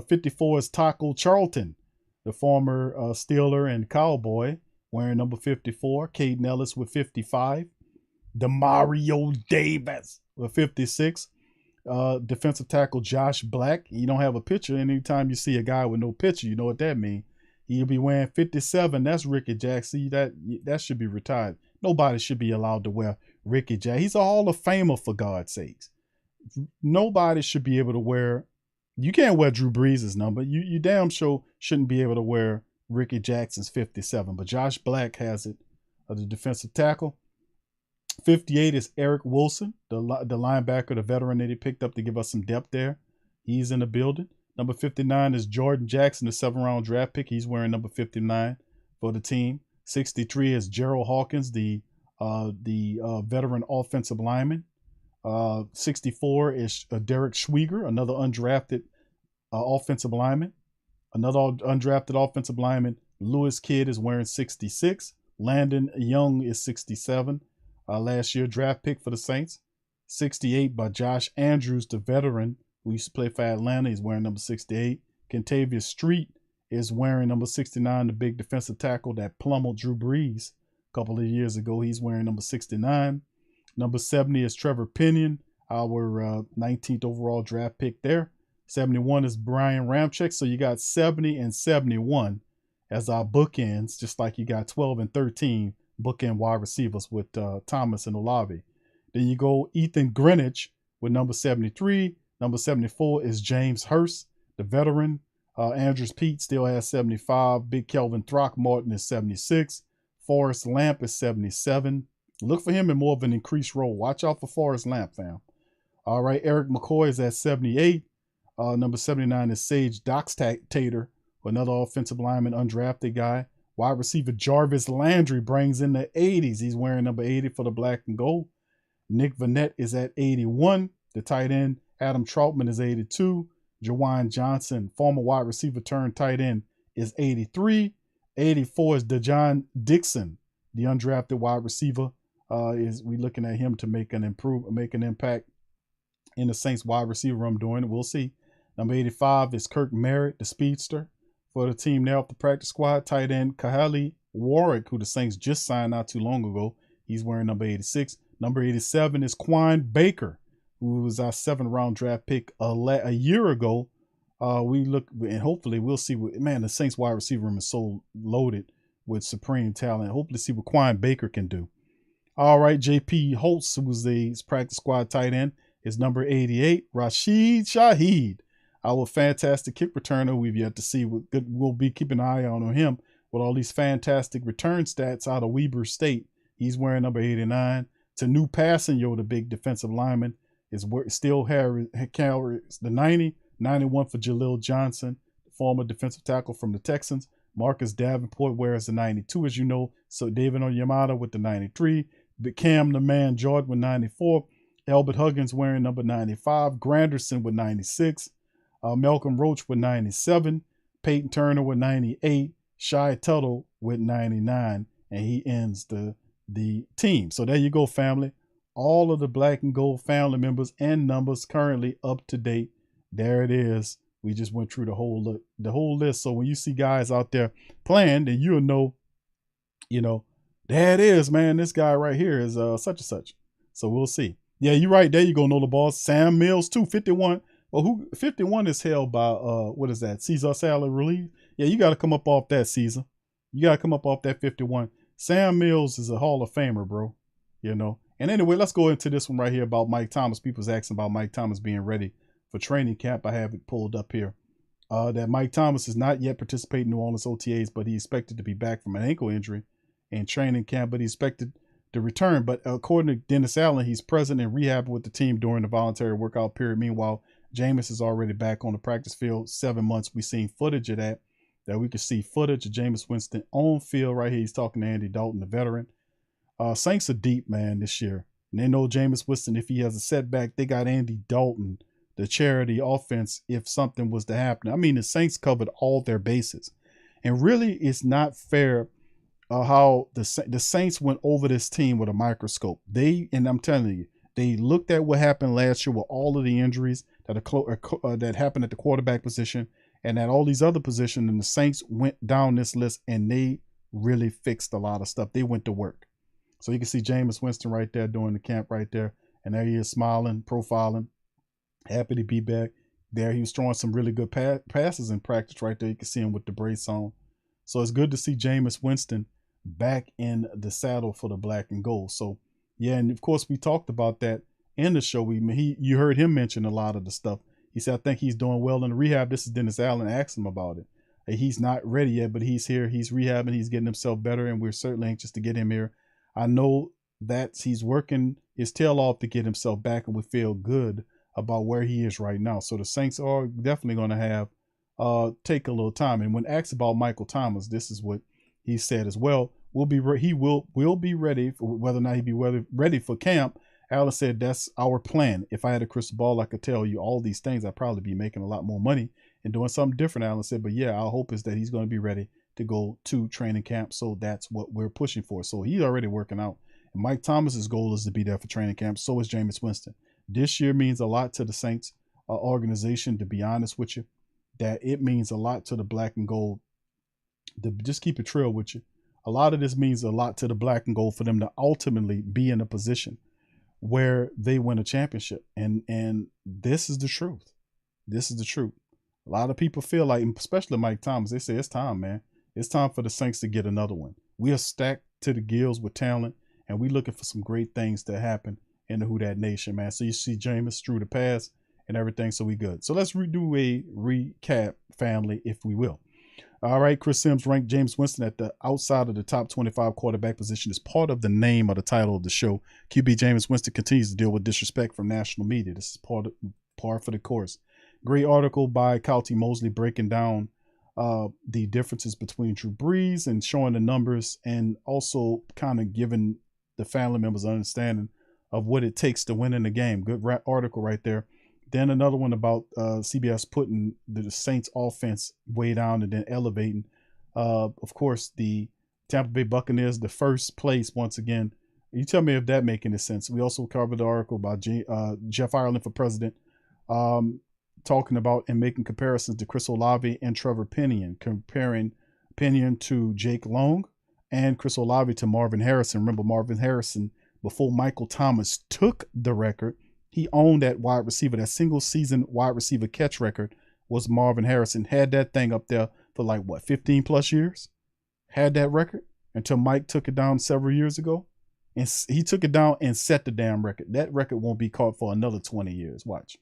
54 is Taco Charlton, the former Steeler and Cowboy, wearing number 54. Caden Ellis with 55. Demario Davis with 56. Defensive tackle Josh Black. You don't have a picture. Anytime you see a guy with no picture, you know what that means. He'll be wearing 57. That's Ricky Jackson. That should be retired. Nobody should be allowed to wear Ricky Jackson. He's a Hall of Famer, for God's sakes. Nobody should be able to wear. You can't wear Drew Brees' number. You damn sure shouldn't be able to wear Ricky Jackson's 57. But Josh Black has it, the defensive tackle. 58 is Eric Wilson, the linebacker, the veteran that he picked up to give us some depth there. He's in the building. Number 59 is Jordan Jackson, the 7th-round draft pick. He's wearing number 59 for the team. 63 is Gerald Hawkins, the veteran offensive lineman. 64 is Derek Schwieger, another undrafted offensive lineman. Another undrafted offensive lineman, Lewis Kidd, is wearing 66. Landon Young is 67. Last year draft pick for the Saints. 68 by Josh Andrews, the veteran who used to play for Atlanta. He's wearing number 68. Kentavious Street is wearing number 69, the big defensive tackle that pummeled Drew Brees a couple of years ago. He's wearing number 69. Number 70 is Trevor Pinion, our 19th overall draft pick there. 71 is Brian Ramczyk. So you got 70 and 71 as our bookends, just like you got 12 and 13 bookend wide receivers with Thomas and Olave. Then you go Ethan Greenwich with number 73. Number 74 is James Hurst, the veteran. Andrews Pete still has 75. Big Kelvin Throckmorton is 76. Forrest Lamp is 77. Look for him in more of an increased role. Watch out for Forrest Lamp, fam. All right, Eric McCoy is at 78. Number 79 is Sage Doxtator, another offensive lineman, undrafted guy. Wide receiver Jarvis Landry brings in the 80s. He's wearing number 80 for the black and gold. Nick Vanette is at 81. The tight end Adam Troutman is 82. Jawan Johnson, former wide receiver turned tight end, is 83. 84 is DeJohn Dixon, the undrafted wide receiver. Is we looking at him to make an impact in the Saints wide receiver room doing it. We'll see. Number 85 is Kirk Merritt, the speedster for the team now off the practice squad. Tight end Kahali Warwick, who the Saints just signed not too long ago. He's wearing number 86. Number 87 is Quan Baker, who was our 7th-round draft pick a year ago. We look, and hopefully we'll see what, man, the Saints wide receiver room is so loaded with supreme talent. Hopefully see what Quan Baker can do. All right, JP Holtz, who was the practice squad tight end, is number 88. Rashid Shaheed, our fantastic kick returner. We've yet to see. We'll be keeping an eye on him with all these fantastic return stats out of Weber State. He's wearing number 89. Tanu Passanio, the big defensive lineman, is still carries the 90. 91 for Jaleel Johnson, former defensive tackle from the Texans. Marcus Davenport wears the 92, as you know. So David Onyemata with the 93. Cam the Man Jordan with 94. Albert Huggins wearing number 95. Granderson with 96. Malcolm Roach with 97. Peyton Turner with 98. Shai Tuttle with 99. And he ends the team. So there you go, family. All of the black and gold family members and numbers currently up to date. There it is. We just went through the whole list. So when you see guys out there playing, then you'll know, there it is, man. This guy right here is such and such. So we'll see. Yeah, you're right. There you go, Nola Boss. Sam Mills too, 51. Well, 51 is held by what is that? Caesar Salad Relief. Yeah, you got to come up off that, Caesar. You got to come up off that 51. Sam Mills is a Hall of Famer, bro. And anyway, let's go into this one right here about Mike Thomas. People's asking about Mike Thomas being ready for training camp. I have it pulled up here. That Mike Thomas is not yet participating in New Orleans OTAs, but he's expected to be back from an ankle injury in training camp, but he's expected to return. But according to Dennis Allen, he's present and rehabbing with the team during the voluntary workout period. Meanwhile, Jameis is already back on the practice field. 7 months. We've seen footage of that we could see footage of Jameis Winston on field right here. He's talking to Andy Dalton, the veteran. Saints are deep, man, this year. And they know Jameis Winston, if he has a setback, they got Andy Dalton, the charity offense, if something was to happen. I mean, the Saints covered all their bases. And really, it's not fair how the Saints went over this team with a microscope. And I'm telling you, they looked at what happened last year with all of the injuries that happened at the quarterback position and at all these other positions. And the Saints went down this list and they really fixed a lot of stuff. They went to work. So you can see Jameis Winston right there doing the camp right there. And there he is smiling, profiling, happy to be back. There he was throwing some really good passes in practice right there. You can see him with the brace on. So it's good to see Jameis Winston back in the saddle for the black and gold. So, yeah, and of course we talked about that in the show. You heard him mention a lot of the stuff. He said, I think he's doing well in the rehab. This is Dennis Allen. Asked him about it. He's not ready yet, but he's here. He's rehabbing. He's getting himself better, and we're certainly anxious to get him here. I know that he's working his tail off to get himself back, and we feel good about where he is right now. So the Saints are definitely going to have take a little time. And when asked about Michael Thomas, this is what he said as well. He will be ready for whether or not he'd be ready for camp. Allen said that's our plan. If I had a crystal ball, I could tell you all these things. I'd probably be making a lot more money and doing something different. Allen said, but yeah, our hope is that he's going to be ready to go to training camp. So that's what we're pushing for. So he's already working out. And Mike Thomas's goal is to be there for training camp. So is Jameis Winston. This year means a lot to the Saints organization, to be honest with you, that it means a lot to the black and gold. Just keep it real with you. A lot of this means a lot to the black and gold for them to ultimately be in a position where they win a championship. And this is the truth. This is the truth. A lot of people feel like, especially Mike Thomas, they say it's time, man. It's time for the Saints to get another one. We are stacked to the gills with talent, and we're looking for some great things to happen in the Who Dat Nation, man. So you see Jameis through the pass and everything, so we good. So let's do a recap, family, if we will. All right, Chris Sims ranked Jameis Winston at the outside of the top 25 quarterback position as part of the name of the title of the show. QB Jameis Winston continues to deal with disrespect from national media. This is par for the course. Great article by Couty Mosley breaking down the differences between Drew Brees and showing the numbers, and also kind of giving the family members an understanding of what it takes to win in the game. Good article right there. Then another one about CBS putting the Saints offense way down and then elevating. Of course, the Tampa Bay Buccaneers, the first place once again. You tell me if that makes any sense. We also covered the article by Jeff Ireland for president, talking about and making comparisons to Chris Olave and Trevor Pinion, comparing Pinion to Jake Long and Chris Olave to Marvin Harrison. Remember, Marvin Harrison, before Michael Thomas took the record, he owned that wide receiver, that single season wide receiver catch record was Marvin Harrison. Had that thing up there for like, 15 plus years? Had that record until Mike took it down several years ago. and he took it down and set the damn record. That record won't be caught for another 20 years. Watch.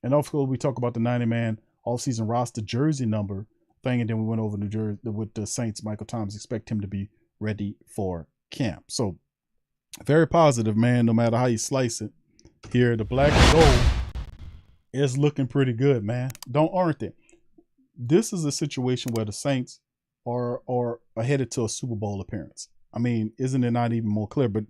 And of course, we talk about the 90-man all-season roster jersey number thing, and then we went over New Jersey with the Saints. Michael Thomas, expect him to be ready for camp. So very positive, man, no matter how you slice it. Here, the black and gold is looking pretty good, man. Aren't they? This is a situation where the Saints are headed to a Super Bowl appearance. I mean, isn't it not even more clear? But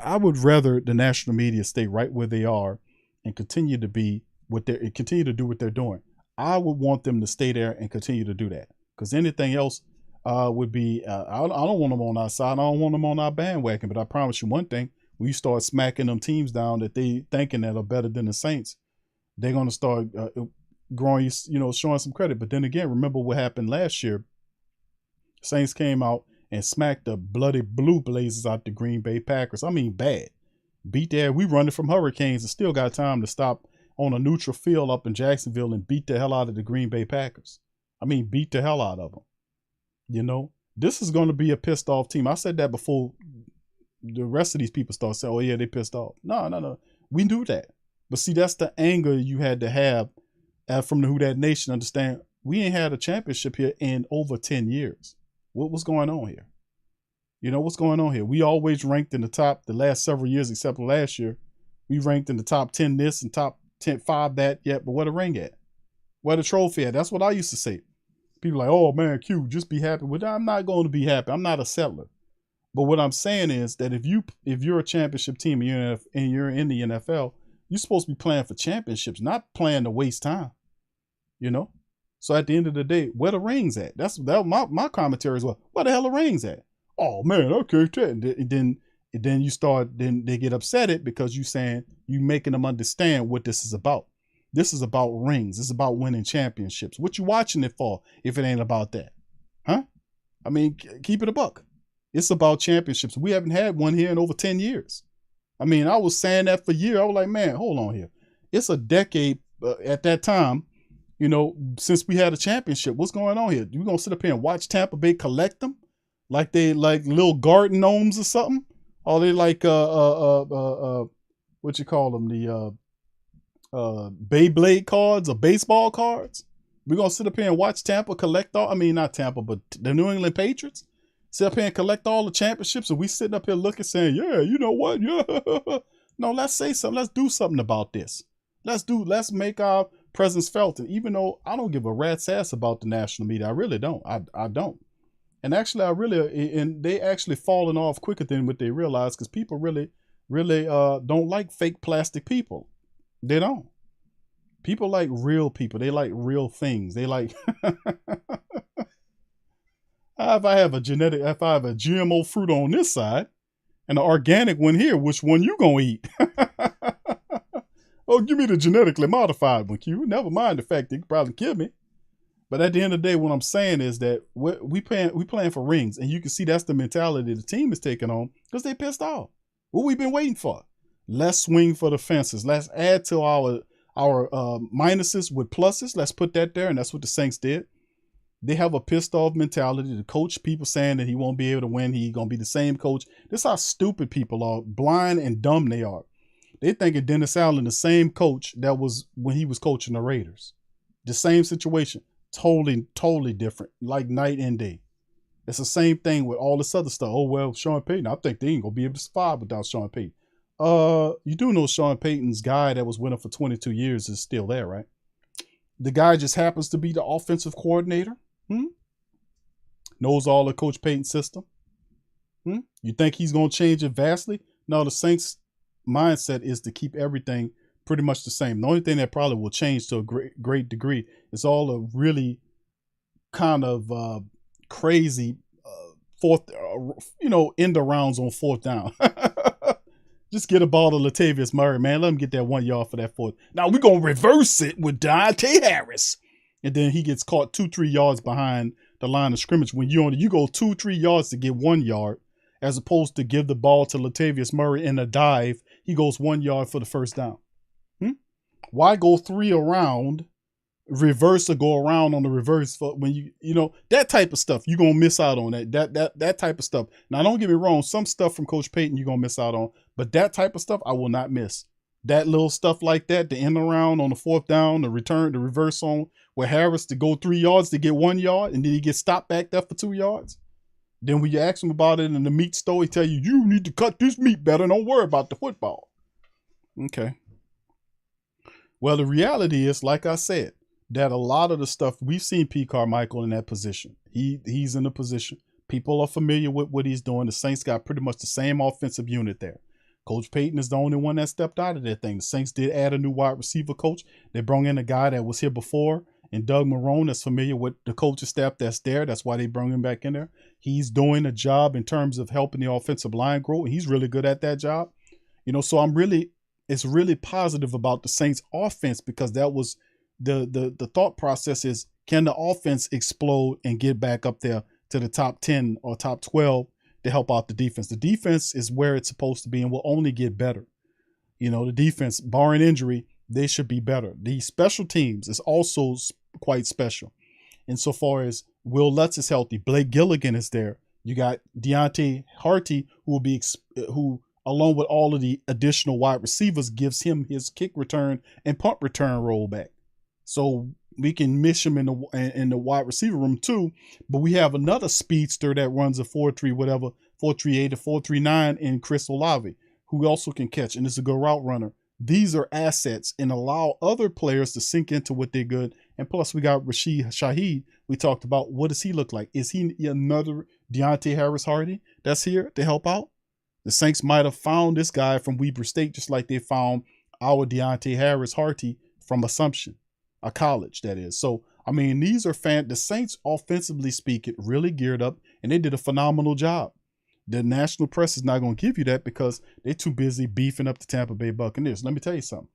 I would rather the national media stay right where they are and continue to do what they're doing. I would want them to stay there and continue to do that, because anything else would be I don't want them on our side. I don't want them on our bandwagon. But I promise you one thing: when you start smacking them teams down that they thinking that are better than the Saints, they're going to start growing, showing some credit. But then again, remember what happened last year. Saints came out and smacked the bloody blue blazes out the Green Bay Packers. I mean, bad. Beat there. We running from hurricanes and still got time to stop on a neutral field up in Jacksonville and beat the hell out of the Green Bay Packers. I mean, beat the hell out of them. This is going to be a pissed off team. I said that before the rest of these people start saying, oh yeah, they pissed off. No. We knew that. But see, that's the anger you had to have from the Who Dat Nation. Understand, we ain't had a championship here in over 10 years. What was going on here? What's going on here? We always ranked in the top the last several years, except last year. We ranked in the top 10 this and top 10, 5 that yet. But where the ring at? Where the trophy at? That's what I used to say. People like, oh man, Q, just be happy with that. I'm not going to be happy. I'm not a settler. But what I'm saying is that if you're a championship team and you're in the NFL, you're supposed to be playing for championships, not playing to waste time. So at the end of the day, where the rings at? That my commentary is, well, where the hell the rings at? Oh man, okay. And then you start, then they get upset because you making them understand what this is about. This is about rings. It's about winning championships. What you watching it for if it ain't about that? Huh? I mean, keep it a buck. It's about championships. We haven't had one here in over 10 years. I mean, I was saying that for years. I was like, man, hold on here. It's a decade at that time, since we had a championship. What's going on here? You going to sit up here and watch Tampa Bay collect them? Like they like little garden gnomes or something? Or they like, what you call them? The Beyblade cards or baseball cards? We're going to sit up here and watch Tampa collect not Tampa, but the New England Patriots sit up here and collect all the championships, and we sitting up here looking, saying, yeah, you know what? Yeah. No, let's say something. Let's do something about this. Let's make our presence felt. And even though I don't give a rat's ass about the national media, I really don't. I don't. And actually, and they actually falling off quicker than what they realize, because people really don't like fake plastic people. They don't. People like real people. They like real things. They like, if I have a GMO fruit on this side and an organic one here, which one you gonna eat? Oh, give me the genetically modified one, Q. Never mind the fact that you could probably kill me. But at the end of the day, what I'm saying is that we playing for rings, and you can see that's the mentality the team is taking on, because they pissed off. What we been waiting for? Let's swing for the fences. Let's add to our minuses with pluses. Let's put that there, and that's what the Saints did. They have a pissed off mentality. The coach, people saying that he won't be able to win. He's going to be the same coach. This is how stupid people are, blind and dumb they are. They thinking Dennis Allen, the same coach that was when he was coaching the Raiders. The same situation. Totally different. Like night and day. It's the same thing with all this other stuff. Oh, well, Sean Payton, I think they ain't going to be able to survive without Sean Payton. You do know Sean Payton's guy that was with him for 22 years is still there, right? The guy just happens to be the offensive coordinator. Knows all of Coach Payton's system. You think he's going to change it vastly? No, the Saints' mindset is to keep everything pretty much the same. The only thing that probably will change to a great degree is all the really kind of crazy end rounds on fourth down. Just get a ball to Latavius Murray, man. Let him get that 1 yard for that fourth. Now we're going to reverse it with Dante Harris. And then he gets caught 2-3 yards behind the line of scrimmage. When you go 2-3 yards to get 1 yard, as opposed to give the ball to Latavius Murray in a dive, he goes 1 yard for the first down. Why go 3 around reverse or go around on the reverse for when you know that type of stuff. You're gonna miss out on that type of stuff. Now, don't get me wrong, some stuff from Coach Payton you're gonna miss out on, but that type of stuff I will not miss. That little stuff like that, the end around on the 4th down, the return, the reverse on where Harris to go 3 yards to get 1 yard, and then he gets stopped back there for 2 yards. Then when you ask him about it in the meat store, he tell you, you need to cut this meat better. Don't worry about the football. Okay. Well, the reality is, like I said, that a lot of the stuff we've seen Pete Carmichael in that position. He's in a position. People are familiar with what he's doing. The Saints got pretty much the same offensive unit there. Coach Payton is the only one that stepped out of that thing. The Saints did add a new wide receiver coach. They brought in a guy that was here before, and Doug Marrone that's familiar with the coaching staff that's there. That's why they brought him back in there. He's doing a job in terms of helping the offensive line grow, and he's really good at that job. You know, so it's really positive about the Saints offense, because that was the thought process is, can the offense explode and get back up there to the top 10 or top 12 to help out the defense? The defense is where it's supposed to be and will only get better. You know, the defense, barring injury, they should be better. The special teams is also quite special. Insofar as Will Lutz is healthy, Blake Gilligan is there. You got Deontay Harty, who along with all of the additional wide receivers, gives him his kick return and punt return roll back. So we can miss him in the wide receiver room too. But we have another speedster that runs a 4.3 whatever, 4.38 or 4.39 in Chris Olave, who also can catch and is a good route runner. These are assets and allow other players to sink into what they're good. And plus we got Rashid Shaheed. We talked about, what does he look like? Is he another Deontay Harris Hardy that's here to help out? The Saints might have found this guy from Weber State just like they found our Deontay Harris Hardy from Assumption, a college, that is. So, I mean, these are the Saints, offensively speaking, really geared up, and they did a phenomenal job. The national press is not going to give you that because they're too busy beefing up the Tampa Bay Buccaneers. Let me tell you something.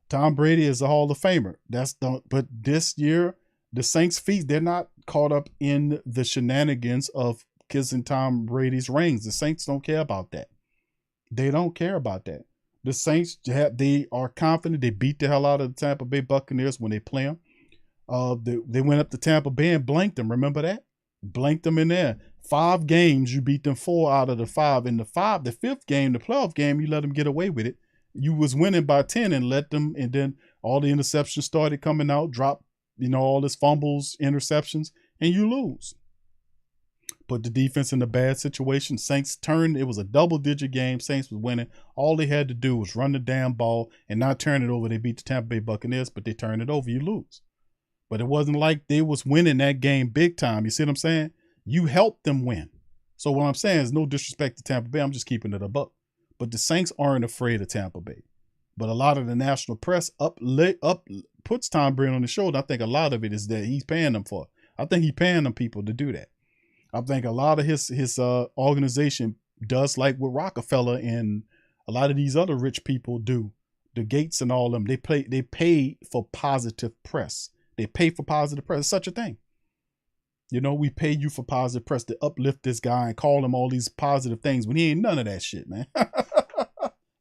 Tom Brady is a Hall of Famer. But this year, the Saints' feet, they're not caught up in the shenanigans of kissing Tom Brady's rings. The Saints don't care about that. They don't care about that. The Saints, they are confident. They beat the hell out of the Tampa Bay Buccaneers when they play them. They went up to Tampa Bay and blanked them. Remember that? Blanked them in there. 5 games, you beat them 4 out of the 5. In the 5th game, the playoff game, you let them get away with it. You was winning by 10 and let them, and then all the interceptions started coming out, drop, all this fumbles, interceptions, and you lose. Put the defense in a bad situation. Saints turned. It was a double-digit game. Saints was winning. All they had to do was run the damn ball and not turn it over. They beat the Tampa Bay Buccaneers, but they turned it over. You lose. But it wasn't like they was winning that game big time. You see what I'm saying? You helped them win. So what I'm saying is no disrespect to Tampa Bay. I'm just keeping it a buck. But the Saints aren't afraid of Tampa Bay. But a lot of the national press puts Tom Brady on the shoulder. I think a lot of it is that he's paying them for it. I think he's paying them people to do that. I think a lot of his organization does like what Rockefeller and a lot of these other rich people do. The Gates and all of them, they pay for positive press. They pay for positive press. It's such a thing. We pay you for positive press to uplift this guy and call him all these positive things when he ain't none of that shit, man.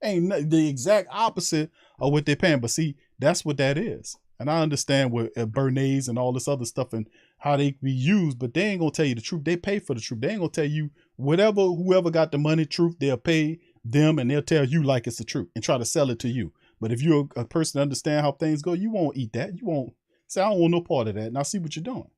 Ain't the exact opposite of what they're paying. But see, that's what that is. And I understand with Bernays and all this other stuff and how they be used, but they ain't going to tell you the truth. They pay for the truth. They ain't going to tell you whoever got the money truth, they'll pay them and they'll tell you like it's the truth and try to sell it to you. But if you're a person that understand how things go, you won't eat that. You won't say, I don't want no part of that. And I see what you're doing.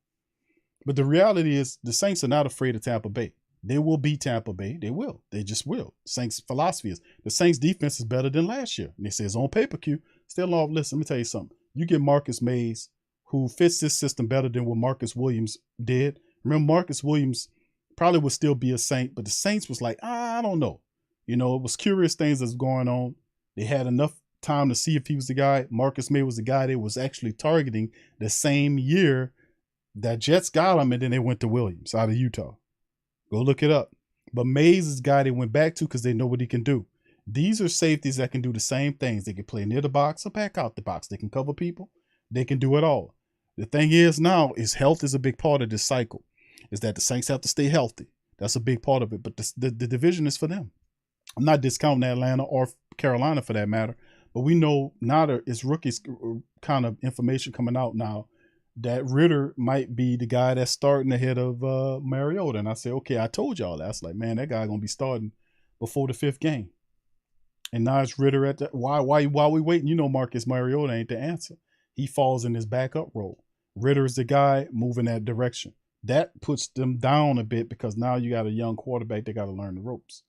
But the reality is the Saints are not afraid of Tampa Bay. They will beat Tampa Bay. They will. They just will. Saints' philosophy is the Saints' defense is better than last year. And they say it's on pay-per-view. Still off. Listen, let me tell you something. You get Marcus Mays, who fits this system better than what Marcus Williams did. Remember, Marcus Williams probably would still be a Saint, but the Saints was like, I don't know. It was curious things that's going on. They had enough time to see if he was the guy. Marcus May was the guy they was actually targeting the same year that Jets got him, and then they went to Williams out of Utah. Go look it up. But Mays is the guy they went back to because they know what he can do. These are safeties that can do the same things. They can play near the box or back out the box. They can cover people. They can do it all. The thing is now is health is a big part of this cycle. Is that the Saints have to stay healthy. That's a big part of it. But the division is for them. I'm not discounting Atlanta or Carolina for that matter. But we know now there is rookies kind of information coming out now that Ritter might be the guy that's starting ahead of Mariota. And I said, okay, I told y'all that. I was like, man, that guy gonna be starting before the 5th game. And now it's Ritter at the why we waiting? You know, Marcus Mariota ain't the answer. He falls in his backup role. Ritter is the guy moving that direction. That puts them down a bit because now you got a young quarterback that got to learn the ropes.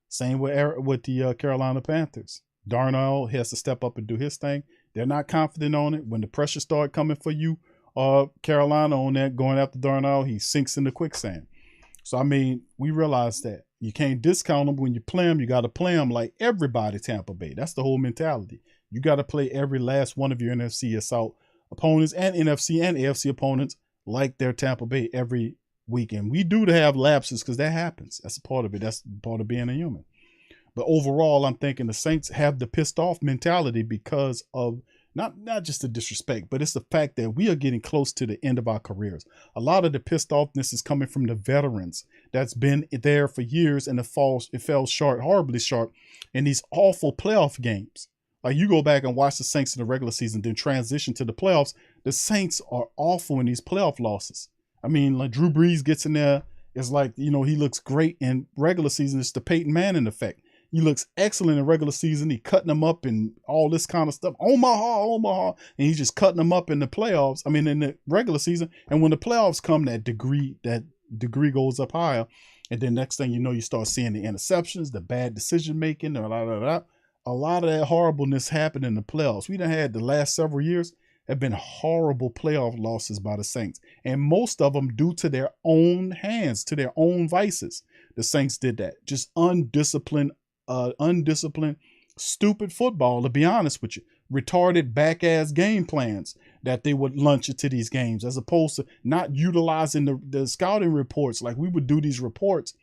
Same with the Carolina Panthers. Darnold has to step up and do his thing. They're not confident on it. When the pressure started coming for you, Carolina on that, going after Darnold, he sinks in the quicksand. So, I mean, we realize that. You can't discount them when you play them. You got to play them like everybody Tampa Bay. That's the whole mentality. You got to play every last one of your NFC South opponents and NFC and AFC opponents like they're Tampa Bay every weekend. We do have lapses because that happens. That's a part of it. That's part of being a human. But overall, I'm thinking the Saints have the pissed off mentality because of not just the disrespect, but it's the fact that we are getting close to the end of our careers. A lot of the pissed offness is coming from the veterans that's been there for years, and it fell short, horribly short, in these awful playoff games. Like, you go back and watch the Saints in the regular season, then transition to the playoffs. The Saints are awful in these playoff losses. I mean, like, Drew Brees gets in there. It's like, you know, he looks great in regular season. It's the Peyton Manning effect. He looks excellent in regular season. He cutting them up and all this kind of stuff. Omaha. And he's just cutting them up in the playoffs. I mean, in the regular season. And when the playoffs come, that degree goes up higher. And then next thing you know, you start seeing the interceptions, the bad decision making, a lot of that horribleness happened in the playoffs. We done had the last several years have been horrible playoff losses by the Saints. And most of them due to their own hands, to their own vices. The Saints did that. Just undisciplined, stupid football, to be honest with you. Retarded back-ass game plans that they would launch into these games, as opposed to not utilizing the scouting reports. Like, we would do these reports,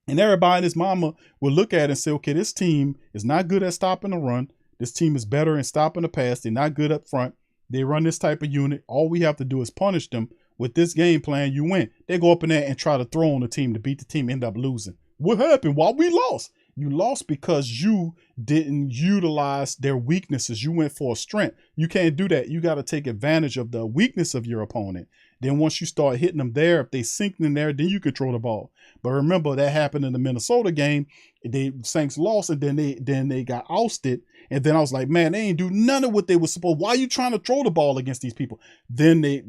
and everybody and his mama would look at it and say, okay, this team is not good at stopping the run. This team is better in stopping the pass. They're not good up front. They run this type of unit. All we have to do is punish them. With this game plan, you win. They go up in there and try to throw on the team to beat the team, end up losing. What happened? Why we lost? You lost because you didn't utilize their weaknesses. You went for a strength. You can't do that. You got to take advantage of the weakness of your opponent. Then once you start hitting them there, if they sink in there, then you control the ball. But remember, that happened in the Minnesota game. The Saints lost, and then they got ousted. And then I was like, man, they ain't do none of what they were supposed. Why are you trying to throw the ball against these people? Then the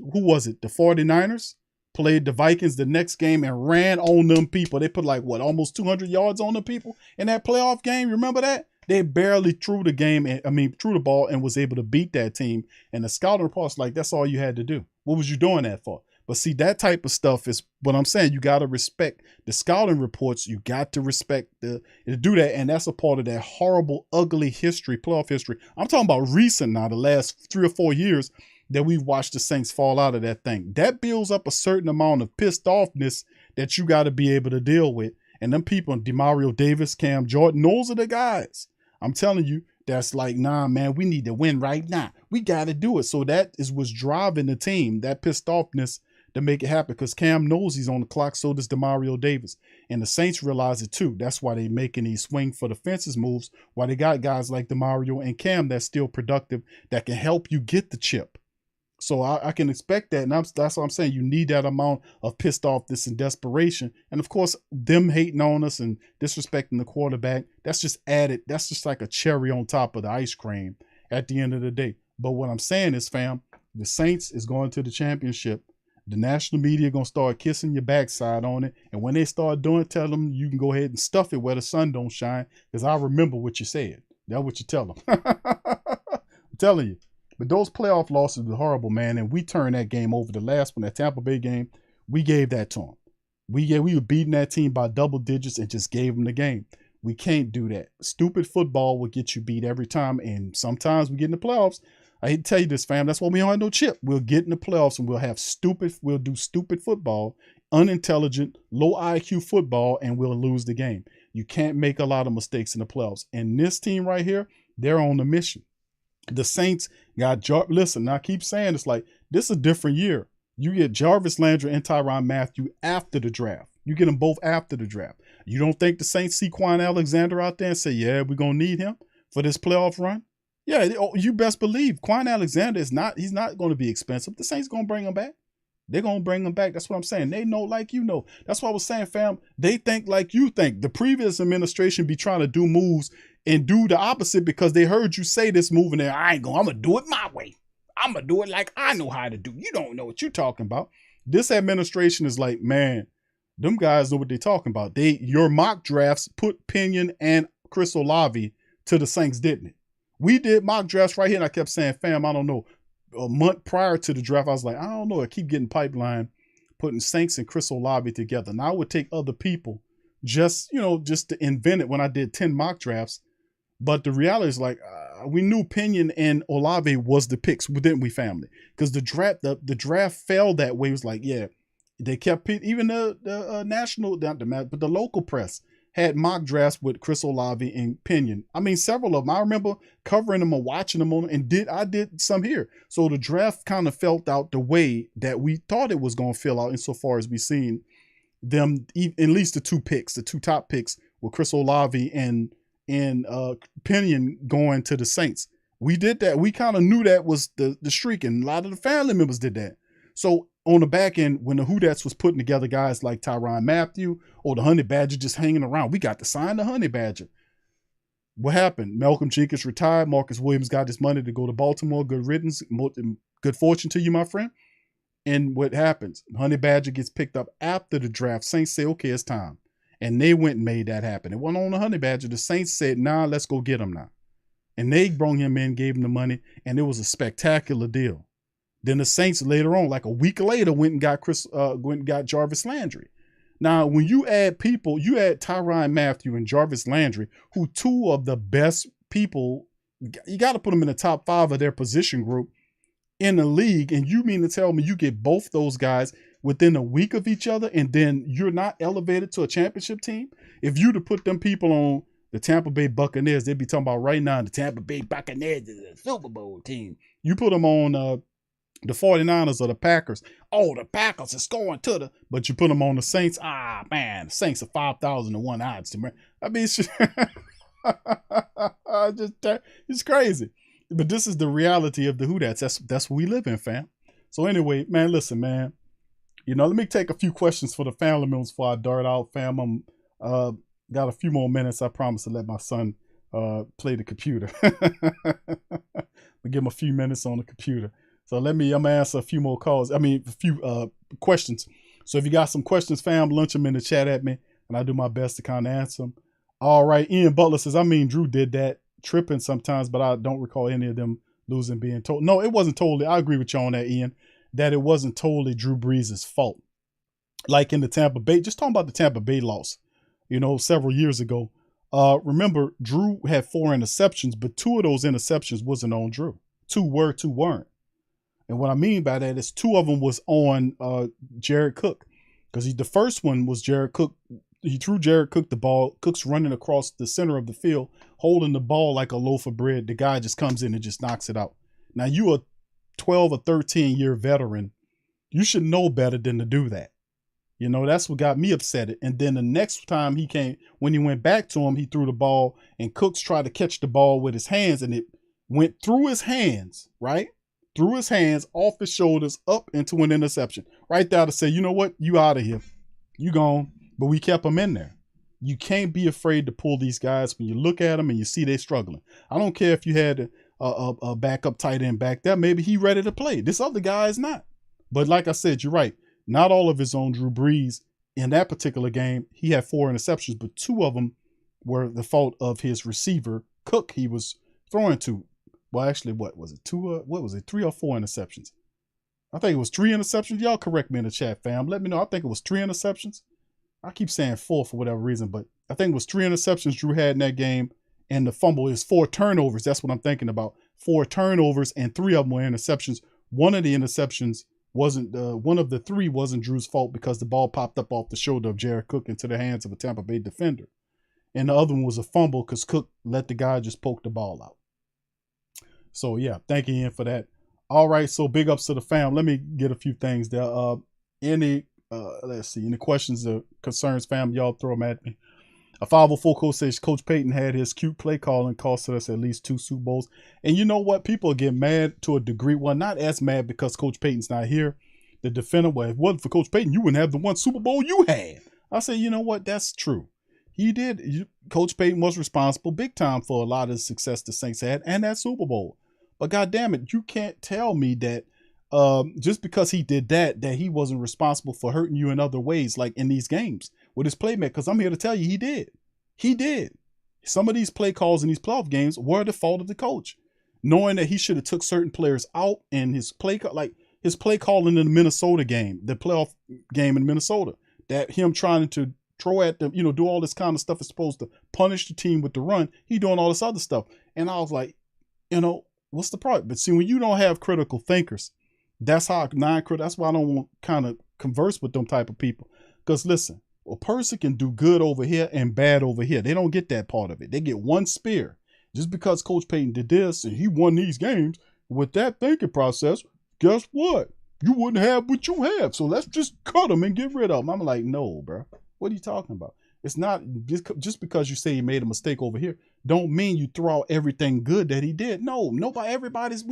49ers played the Vikings the next game and ran on them people. They put like almost 200 yards on the people in that playoff game. Remember that? They barely threw the ball and was able to beat that team. And the scouting reports, like, that's all you had to do. What was you doing that for? But see, that type of stuff is what I'm saying. You got to respect the scouting reports. You got to respect to do that. And that's a part of that horrible, ugly history, playoff history. I'm talking about recent now, the last 3 or 4 years that we've watched the Saints fall out of that thing. That builds up a certain amount of pissed offness that you got to be able to deal with. And them people, DeMario Davis, Cam Jordan, those are the guys. I'm telling you, that's like, nah, man, we need to win right now. We got to do it. So that is what's driving the team, that pissed offness to make it happen, because Cam knows he's on the clock. So does DeMario Davis. And the Saints realize it too. That's why they making these swing for the fences moves, why they got guys like DeMario and Cam that's still productive, that can help you get the chip. So I can expect that. And that's what I'm saying. You need that amount of pissed offness and desperation. And of course, them hating on us and disrespecting the quarterback, that's just added. That's just like a cherry on top of the ice cream at the end of the day. But what I'm saying is, fam, the Saints is going to the championship. The national media going to start kissing your backside on it. And when they start doing it, tell them you can go ahead and stuff it where the sun don't shine. Because I remember what you said. That's what you tell them. I'm telling you. But those playoff losses were horrible, man. And we turned that game over. The last one, that Tampa Bay game, we gave that to them. We were beating that team by double digits and just gave them the game. We can't do that. Stupid football will get you beat every time. And sometimes we get in the playoffs. I hate to tell you this, fam. That's why we don't have no chip. We'll get in the playoffs and we'll do stupid football, unintelligent, low IQ football, and we'll lose the game. You can't make a lot of mistakes in the playoffs. And this team right here, they're on the mission. The Saints got listen, I keep saying it's like, this is a different year. You get Jarvis Landry and Tyrann Mathieu after the draft. You get them both after the draft. You don't think the Saints see Quan Alexander out there and say, yeah, we're going to need him for this playoff run? Yeah, you best believe Quan Alexander he's not going to be expensive. The Saints going to bring him back. They're going to bring him back. That's what I'm saying. They know like you know. That's what I was saying, fam. They think like you think. The previous administration be trying to do moves and do the opposite because they heard you say this move and I'm going to do it my way. I'm going to do it like I know how to do. You don't know what you're talking about. This administration is like, man, them guys know what they're talking about. Your mock drafts put Pinion and Chris Olave to the Saints, didn't it? We did mock drafts right here, and I kept saying, fam, I don't know. A month prior to the draft, I was like, I don't know. I keep getting pipeline, putting Saints and Chris Olave together. Now I would take other people just to invent it when I did 10 mock drafts. But the reality is like, we knew Pinion and Olave was the picks, didn't we, family? Because the draft fell that way. It was like, yeah, they kept, even the national, not the but the local press had mock drafts with Chris Olave and Pinion. I mean, several of them. I remember covering them or watching them on, and I did some here. So the draft kind of felt out the way that we thought it was going to fill out insofar as we seen them, at least the two top picks with Chris Olave and Pinion going to the Saints. We did that. We kind of knew that was the streak, and a lot of the family members did that. So on the back end, when the Whodats was putting together guys like Tyrann Mathieu or the Honey Badger just hanging around, we got to sign the Honey Badger. What happened? Malcolm Jenkins retired. Marcus Williams got his money to go to Baltimore. Good riddance. Good fortune to you, my friend. And what happens? Honey Badger gets picked up after the draft. Saints say, okay, it's time. And they went and made that happen. It wasn't on the Honey Badger. The Saints said, nah, let's go get him now. And they brought him in, gave him the money, and it was a spectacular deal. Then the Saints later on, like a week later, went and got Jarvis Landry. Now, when you add people, you add Tyrann Mathieu and Jarvis Landry, who two of the best people, you got to put them in the top 5 of their position group in the league. And you mean to tell me you get both those guys within a week of each other, and then you're not elevated to a championship team? If you to put them people on the Tampa Bay Buccaneers, they'd be talking about right now the Tampa Bay Buccaneers is a Super Bowl team. You put them on the 49ers or the Packers. Oh, the Packers is going to but you put them on the Saints. Ah, man, the Saints are 5,001 odds to me. I mean, it's crazy. But this is the reality of the Whodats. That's what we live in, fam. So anyway, man, listen, man. Let me take a few questions for the family members before I dart out, fam. I'm got a few more minutes. I promise to let my son play the computer. We give him a few minutes on the computer. So I'm gonna answer a few more calls. I mean, a few questions. So if you got some questions, fam, launch them in the chat at me, and I do my best to kind of answer them. All right, Ian Butler says, Drew did that, tripping sometimes, but I don't recall any of them losing being told. No, it wasn't totally. I agree with you on that, Ian, that it wasn't totally Drew Brees' fault. Like in the Tampa Bay, just talking about the Tampa Bay loss, several years ago. Remember, Drew had 4 interceptions, but 2 of those interceptions wasn't on Drew. 2 were, 2 weren't. And what I mean by that is 2 of them was on Jared Cook, because the first one was Jared Cook. He threw Jared Cook the ball. Cook's running across the center of the field, holding the ball like a loaf of bread. The guy just comes in and just knocks it out. Now, you a 12 or 13-year veteran. You should know better than to do that. That's what got me upset. And then the next time when he went back to him, he threw the ball, and Cooks tried to catch the ball with his hands, and it went through his hands, right? Through his hands, off his shoulders, up into an interception. Right there to say, you know what? You out of here. You gone. But we kept him in there. You can't be afraid to pull these guys when you look at them and you see they're struggling. I don't care if you had a backup tight end back there. Maybe he ready to play. This other guy is not. But like I said, you're right. Not all of his own. Drew Brees, in that particular game, he had 4 interceptions, but 2 of them were the fault of his receiver, Cook, he was throwing to. Well, actually, what was it? 2? What was it? 3 or 4 interceptions? I think it was 3 interceptions. Y'all correct me in the chat, fam. Let me know. I think it was 3 interceptions. I keep saying 4 for whatever reason, but I think it was 3 interceptions Drew had in that game, and the fumble is 4 turnovers. That's what I'm thinking about. 4 turnovers, and 3 of them were interceptions. One of the interceptions wasn't. One of the 3 wasn't Drew's fault because the ball popped up off the shoulder of Jared Cook into the hands of a Tampa Bay defender, and the other one was a fumble because Cook let the guy just poke the ball out. So, yeah, thank you, Ian, for that. All right, so big ups to the fam. Let me get a few things there. Let's see, any questions or concerns, fam, y'all throw them at me. A 504 coach says Coach Payton had his cute play calling costed us at least 2 Super Bowls. And you know what? People get mad to a degree. Well, not as mad because Coach Payton's not here. The defender, well, if it wasn't for Coach Payton, you wouldn't have the 1 Super Bowl you had. I say, you know what? That's true. He did. Coach Payton was responsible big time for a lot of the success the Saints had and that Super Bowl. But God damn it, you can't tell me that just because he did that he wasn't responsible for hurting you in other ways, like in these games with his playmaker. Because I'm here to tell you, he did. He did. Some of these play calls in these playoff games were the fault of the coach, knowing that he should have took certain players out in his play, like his play calling in the Minnesota game, the playoff game in Minnesota, that him trying to throw at them, do all this kind of stuff is supposed to punish the team with the run. He doing all this other stuff. And I was like, what's the problem? But see, when you don't have critical thinkers, that's how that's why I don't want to kind of converse with them type of people. Because listen, a person can do good over here and bad over here. They don't get that part of it. They get one spear. Just because Coach Payton did this and he won these games with that thinking process, guess what? You wouldn't have what you have. So let's just cut them and get rid of them. I'm like, no, bro. What are you talking about? It's not just because you say he made a mistake over here, don't mean you throw out everything good that he did. No, we're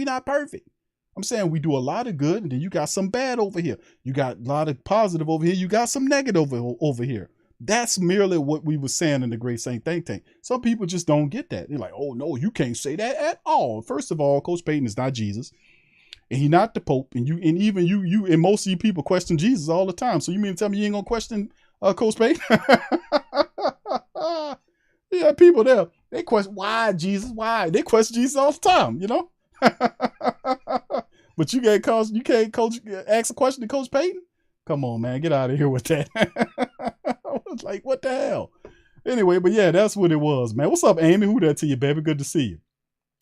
not perfect. I'm saying we do a lot of good, and then you got some bad over here. You got a lot of positive over here. You got some negative over here. That's merely what we were saying in the Great Saint Think Tank. Some people just don't get that. They're like, oh, no, you can't say that at all. First of all, Coach Payton is not Jesus, and he's not the Pope. And even you and most of you people question Jesus all the time. So you mean to tell me you ain't going to question Coach Payton? Yeah, people there, they question, why Jesus? Why? They question Jesus all the time, But you can't ask a question to Coach Payton? Come on, man, get out of here with that. I was like, what the hell? Anyway, but yeah, that's what it was, man. What's up, Amy? Who that to you, baby? Good to see you.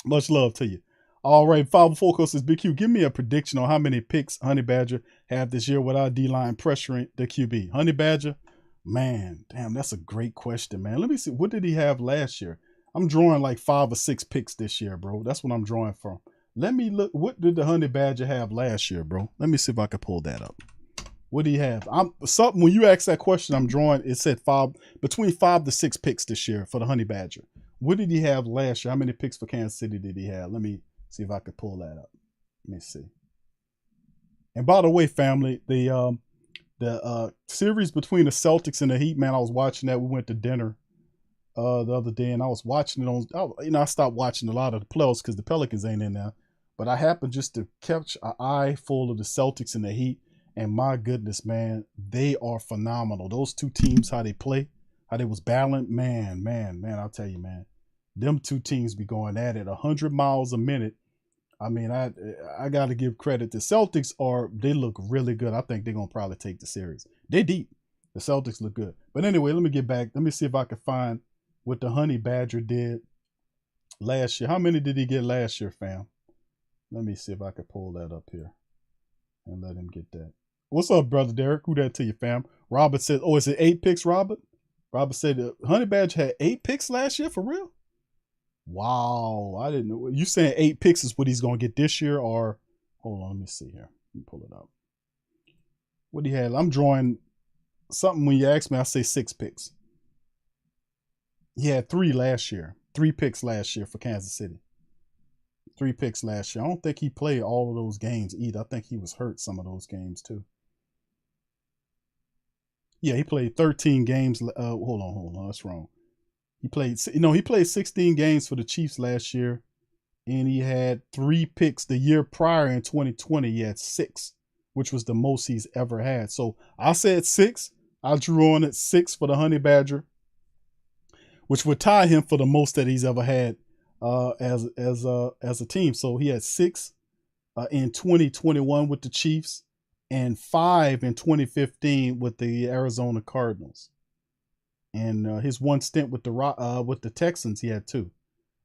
Much love to you. All right, 504 Coach says, Big Q, give me a prediction on how many picks Honey Badger have this year without D-line pressuring the QB. Honey Badger, man, damn, that's a great question, man. Let me see. What did he have last year? I'm drawing like 5 or 6 picks this year, bro. That's what I'm drawing from. Let me look. What did the Honey Badger have last year, bro? Let me see if I can pull that up. What do you have? When you asked that question, I'm drawing. It said between 5 to 6 picks this year for the Honey Badger. What did he have last year? How many picks for Kansas City did he have? Let me see if I could pull that up. Let me see. And by the way, family, the series between the Celtics and the Heat, man, I was watching that. We went to dinner the other day, and I was watching it on. I stopped watching a lot of the playoffs because the Pelicans ain't in there. But I happened just to catch an eye full of the Celtics and the Heat. And my goodness, man, they are phenomenal. Those two teams, how they play, how they was battling, man, I'll tell you, man, them two teams be going at it 100 miles a minute. I mean, I got to give credit. The Celtics they look really good. I think they're going to probably take the series. They deep. The Celtics look good. But anyway, let me get back. Let me see if I can find what the Honey Badger did last year. How many did he get last year, fam? Let me see if I can pull that up here and let him get that. What's up, brother Derek? Who that to you, fam? Robert said, oh, is it 8 picks, Robert? Robert said Honey Badger had 8 picks last year, for real? Wow, I didn't know. You saying 8 picks is what he's going to get this year, or hold on, let me see here. Let me pull it up. What he had? I'm drawing something. When you ask me, I say 6 picks. He had 3 last year. 3 picks last year for Kansas City. 3 picks last year. I don't think he played all of those games either. I think he was hurt some of those games too. Yeah, he played 13 games. Hold on. That's wrong. He played 16 games for the Chiefs last year, and he had 3 picks the year prior in 2020. He had 6, which was the most he's ever had. So I said 6. I drew on it 6 for the Honey Badger, which would tie him for the most that he's ever had as a team. So he had 6 in 2021 with the Chiefs and 5 in 2015 with the Arizona Cardinals. And his one stint with the Texans, he had 2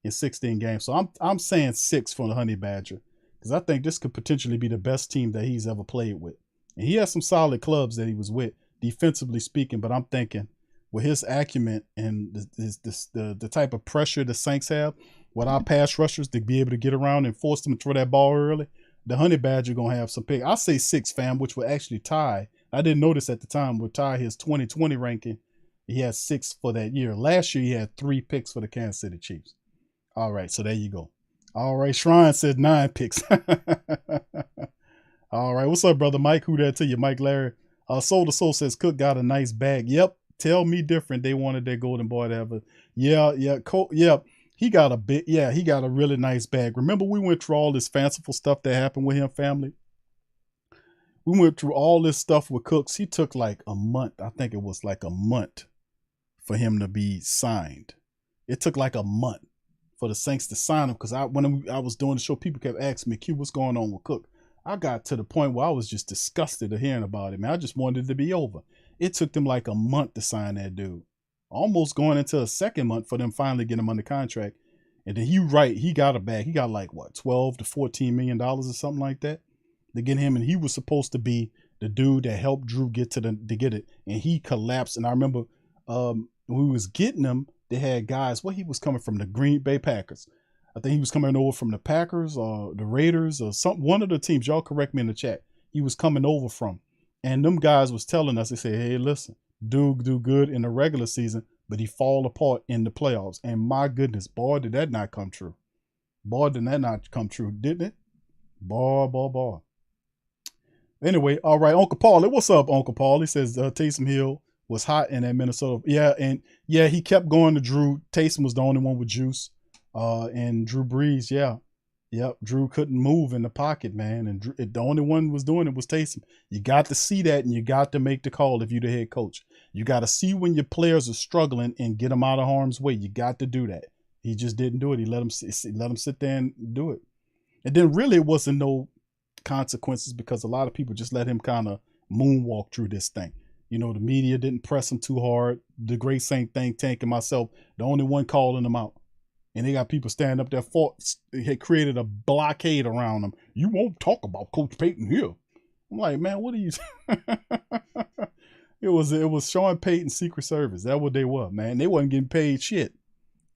in 16 games. So I'm saying 6 for the Honey Badger because I think this could potentially be the best team that he's ever played with. And he has some solid clubs that he was with, defensively speaking. But I'm thinking with his acumen and the type of pressure the Saints have with our pass rushers to be able to get around and force them to throw that ball early, the Honey Badger going to have some pick. I'll say 6, fam, which will actually tie. I didn't notice at the time, would tie his 2020 ranking He had 6 for that year. Last year, he had 3 picks for the Kansas City Chiefs. All right, so there you go. All right, Shrine said 9 picks. All right, what's up, brother Mike? Who that to you, Mike Larry? Soul to Soul says Cook got a nice bag. Yep, tell me different. They wanted their golden boy to have a. Yeah. He got he got a really nice bag. Remember, we went through all this fanciful stuff that happened with him, family. We went through all this stuff with Cooks. He took like a month. I think it was like a month for him to be signed. It took like a month for the Saints to sign him because when I was doing the show, people kept asking me, Q, what's going on with Cook? I got to the point where I was just disgusted of hearing about it, man. I just wanted it to be over. It took them like a month to sign that dude. Almost going into a second month for them finally get him under contract. And then he got a bag. He got like what, $12 to $14 million or something like that to get him. And he was supposed to be the dude that helped Drew get to get it. And he collapsed. And I remember when we was getting him, they had guys, he was coming from the Green Bay Packers. I think he was coming over from the Packers or the Raiders or one of the teams. Y'all correct me in the chat. He was coming over from. And them guys was telling us, they said, hey, listen, dude do good in the regular season, but he fall apart in the playoffs. And my goodness, boy, did that not come true. Boy, did that not come true, didn't it? Boy. Anyway, all right, Uncle Paul. What's up, Uncle Paul? He says Taysom Hill was hot in that Minnesota. Yeah, he kept going to Drew. Taysom was the only one with juice. And Drew Brees, Drew couldn't move in the pocket, man. And the only one was doing it was Taysom. You got to see that, and you got to make the call if you're the head coach. You got to see when your players are struggling and get them out of harm's way. You got to do that. He just didn't do it. He let them sit there and do it. And then really it wasn't no consequences because a lot of people just let him kind of moonwalk through this thing. You know, the media didn't press him too hard. The Great Saint Think Tank and myself, the only one calling him out. And they got people standing up there had created a blockade around them. You won't talk about Coach Payton here. I'm like, man, what are you? It was Sean Payton's Secret Service. That's what they were, man. They wasn't getting paid shit,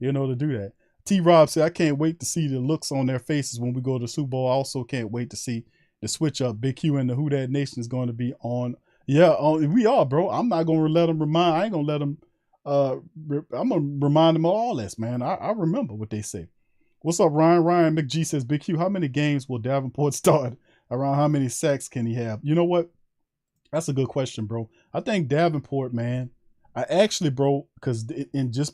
to do that. T. Rob said, I can't wait to see the looks on their faces when we go to the Super Bowl. I also can't wait to see the switch up. Big Q and the Who Dat Nation is going to be on. Yeah, we are, bro. I'm not going to let them remind. I ain't going to let them. I'm gonna remind them of all this, man. I remember what they say. What's up, Ryan? Ryan McG says, Big Q, how many games will Davenport start? Around how many sacks can he have? You know what? That's a good question, bro. I think Davenport, man. Just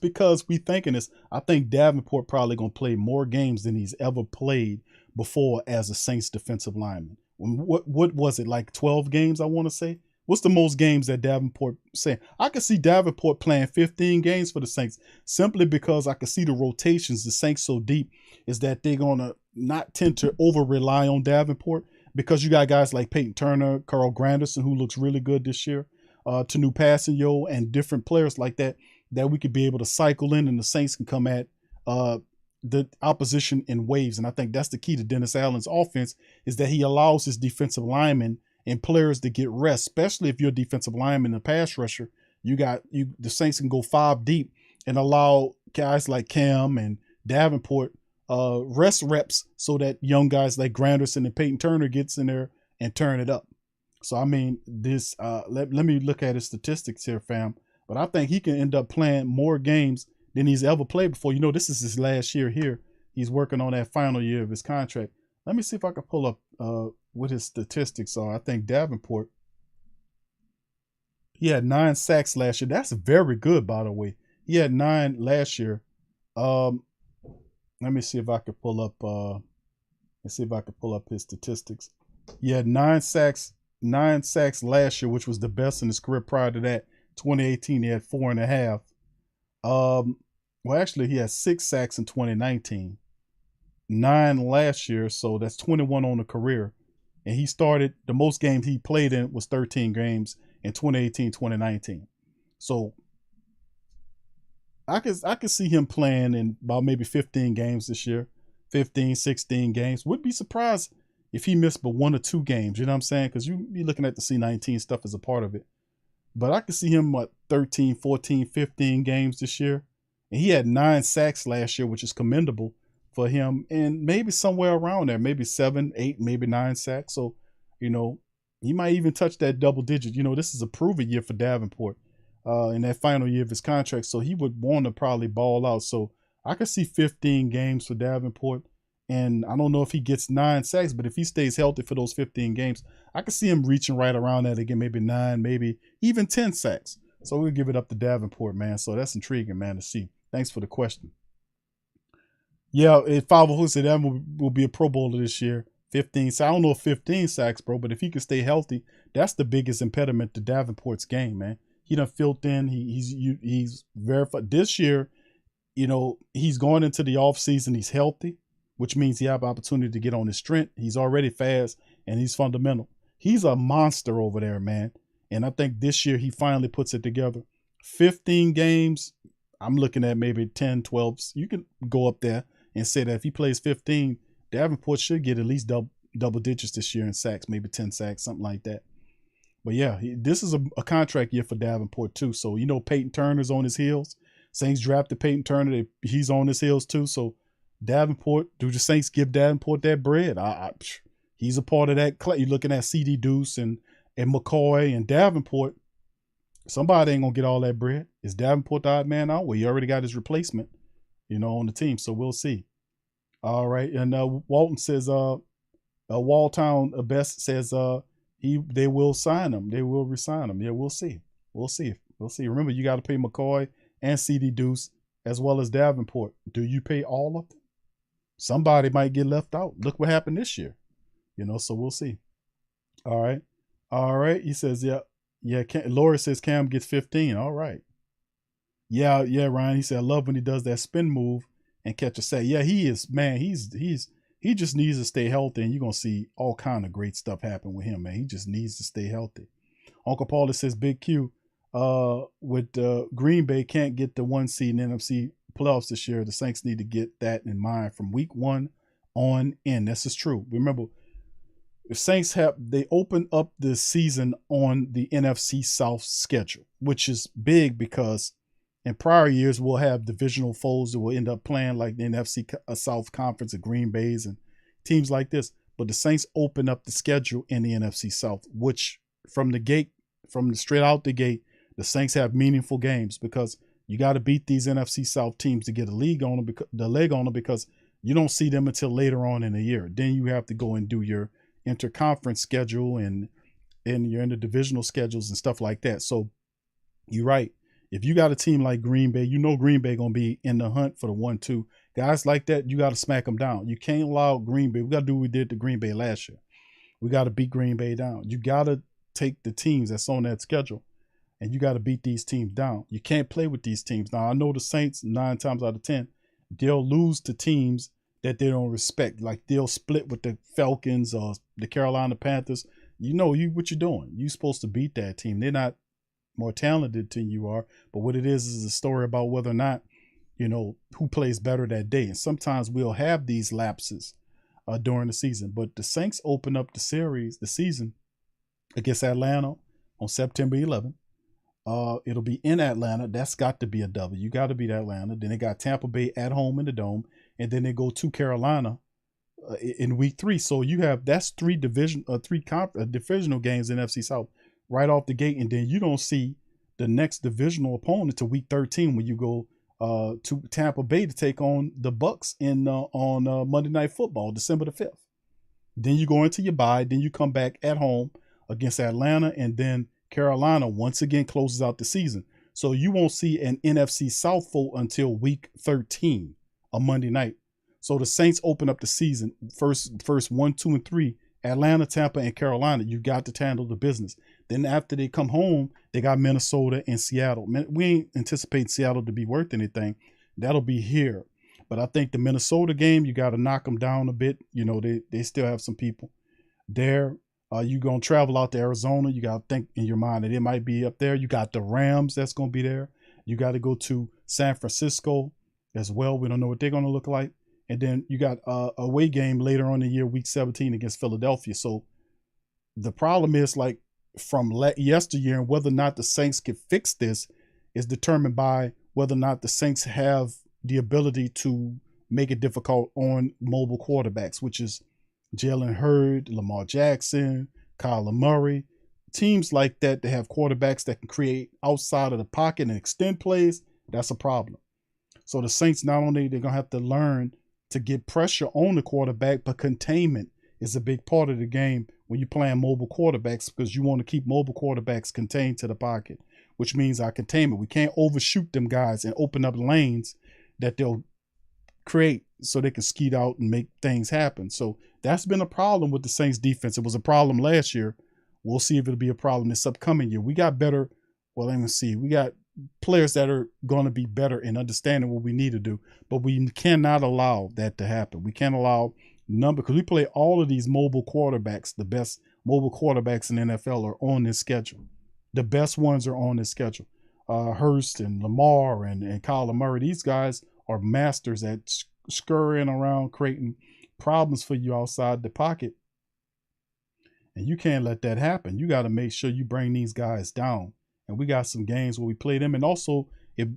because we thinking this, I think Davenport probably gonna play more games than he's ever played before as a Saints defensive lineman. What was it, like 12 games? I want to say. What's the most games that Davenport saying? I could see Davenport playing 15 games for the Saints simply because I could see the rotations. The Saints so deep is that they're going to not tend to over rely on Davenport because you got guys like Peyton Turner, Carl Granderson, who looks really good this year, Tanu Passanio, and different players like that we could be able to cycle in and the Saints can come at the opposition in waves. And I think that's the key to Dennis Allen's offense is that he allows his defensive linemen and players to get rest, especially if you're a defensive lineman and a pass rusher. The Saints can go 5 deep and allow guys like Cam and Davenport rest reps so that young guys like Granderson and Peyton Turner gets in there and turn it up. So, I mean, this let me look at his statistics here, fam. But I think he can end up playing more games than he's ever played before. This is his last year here. He's working on that final year of his contract. Let me see if I can pull up what his statistics are. I think Davenport, he had 9 sacks last year. That's very good, by the way. He had 9 last year. Let me see if I could pull up. His statistics. He had 9 sacks last year, which was the best in his career. Prior to that, 2018, he had 4.5. Well, actually, he had 6 sacks in 2019. 9 last year, so that's 21 on the career. And he started, the most games he played in was 13 games in 2018, 2019. So I could see him playing in about maybe 15 games this year, 15, 16 games. Would be surprised if he missed but 1 or 2 games, you know what I'm saying? Because you be looking at the C19 stuff as a part of it. But I could see him 13, 14, 15 games this year. And he had 9 sacks last year, which is commendable for him, and maybe somewhere around there, maybe 7, 8, maybe 9 sacks. So, he might even touch that double digit. This is a proven year for Davenport. in that final year of his contract. So he would want to probably ball out. So I could see 15 games for Davenport. And I don't know if he gets 9 sacks, but if he stays healthy for those 15 games, I could see him reaching right around that again, maybe 9, maybe even 10 sacks. So we'll give it up to Davenport, man. So that's intriguing, man, to see. Thanks for the question. Yeah, if 5 said that will be a Pro Bowler this year. 15 sacks. I don't know if 15 sacks, bro, but if he can stay healthy, that's the biggest impediment to Davenport's game, man. He done filled in. He's verified. This year, you know, he's going into the offseason. He's healthy, which means he have opportunity to get on his strength. He's already fast, and he's fundamental. He's a monster over there, man. And I think this year he finally puts it together. 15 games, I'm looking at maybe 10, 12. You can go up there and say that if he plays 15, Davenport should get at least double digits this year in sacks, maybe 10 sacks, something like that. But yeah, this is a contract year for Davenport too. So, you know, Peyton Turner's on his heels. Saints drafted Peyton Turner. He's on his heels too. So Davenport, do the Saints give Davenport that bread? He's a part of that. You're looking at CD Deuce and McCoy and Davenport. Somebody ain't going to get all that bread. Is Davenport the odd man out? Well, he already got his replacement, you know, on the team. So we'll see. All right. And Walton says, Walltown Best says they will sign him. They will resign him. Yeah, we'll see. We'll see. We'll see. Remember, you got to pay McCoy and CD Deuce as well as Davenport. Do you pay all of them? Somebody might get left out. Look what happened this year. You know, so we'll see. All right. All right. He says, yeah. Laura says Cam gets 15. All right. Yeah, Ryan. He said, I love when he does that spin move and catch a sack. Yeah, he is, man. He just needs to stay healthy, and you're gonna see all kind of great stuff happen with him, man. He just needs to stay healthy. Uncle Paula says Big Q with Green Bay can't get the 1 seed in NFC playoffs this year. The Saints need to get that in mind from week 1 on in. This is true. Remember, the Saints they open up the season on the NFC South schedule, which is big because in prior years we'll have divisional foes that will end up playing like the NFC South Conference of Green Bay's and teams like this. But the Saints open up the schedule in the NFC South, which from straight out the gate, the Saints have meaningful games because you got to beat these NFC South teams to get a leg on them because you don't see them until later on in the year. Then you have to go and do your interconference schedule and your interdivisional schedules and stuff like that. So you're right. If you got a team like Green Bay, you know Green Bay going to be in the hunt for the 1-2. Guys like that, you got to smack them down. You can't allow Green Bay. We got to do what we did to Green Bay last year. We got to beat Green Bay down. You got to take the teams that's on that schedule, and you got to beat these teams down. You can't play with these teams. Now, I know the Saints, 9 times out of 10, they'll lose to teams that they don't respect. Like they'll split with the Falcons or the Carolina Panthers. You know what you're doing. You're supposed to beat that team. They're not more talented than you are, but what it is a story about whether or not, you know, who plays better that day. And sometimes we'll have these lapses during the season. But the Saints open up the season against Atlanta on September 11th. It'll be in Atlanta. That's got to be a W. You got to beat Atlanta. Then they got Tampa Bay at home in the Dome, and then they go to Carolina in week 3. So that's 3 divisional games in NFC South right off the gate, and then you don't see the next divisional opponent to week 13 when you go to Tampa Bay to take on the Bucks on Monday Night Football, December the 5th. Then you go into your bye, then you come back at home against Atlanta, and then Carolina once again closes out the season. So you won't see an NFC South foe until week 13, a Monday night. So the Saints open up the season first 1, 2, and 3. Atlanta, Tampa, and Carolina, you got to handle the business. Then after they come home, they got Minnesota and Seattle. We ain't anticipating Seattle to be worth anything. That'll be here. But I think the Minnesota game, you got to knock them down a bit. You know, they still have some people there. You're going to travel out to Arizona. You got to think in your mind that it might be up there. You got the Rams that's going to be there. You got to go to San Francisco as well. We don't know what they're going to look like. And then you got a away game later on in the year, week 17 against Philadelphia. So the problem is like from yesteryear and whether or not the Saints can fix this is determined by whether or not the Saints have the ability to make it difficult on mobile quarterbacks, which is Jalen Hurd, Lamar Jackson, Kyler Murray. teams like that have quarterbacks that can create outside of the pocket and extend plays, that's a problem. So the Saints, not only they're going to have to learn to get pressure on the quarterback, but containment is a big part of the game when you're playing mobile quarterbacks, because you want to keep mobile quarterbacks contained to the pocket, which means our containment. We can't overshoot them guys and open up lanes that they'll create so they can skeet out and make things happen. So that's been a problem with the Saints defense. It was a problem last year. We'll see if it'll be a problem this upcoming year. We got better. Well, let me see. We got players that are going to be better in understanding what we need to do, but we cannot allow that to happen. We can't allow because we play all of these mobile quarterbacks. The best mobile quarterbacks in the NFL are on this schedule. The best ones are on this schedule. Hurst and Lamar and Kyler Murray, these guys are masters at scurrying around, creating problems for you outside the pocket. And you can't let that happen. You got to make sure you bring these guys down. And we got some games where we play them. And also, if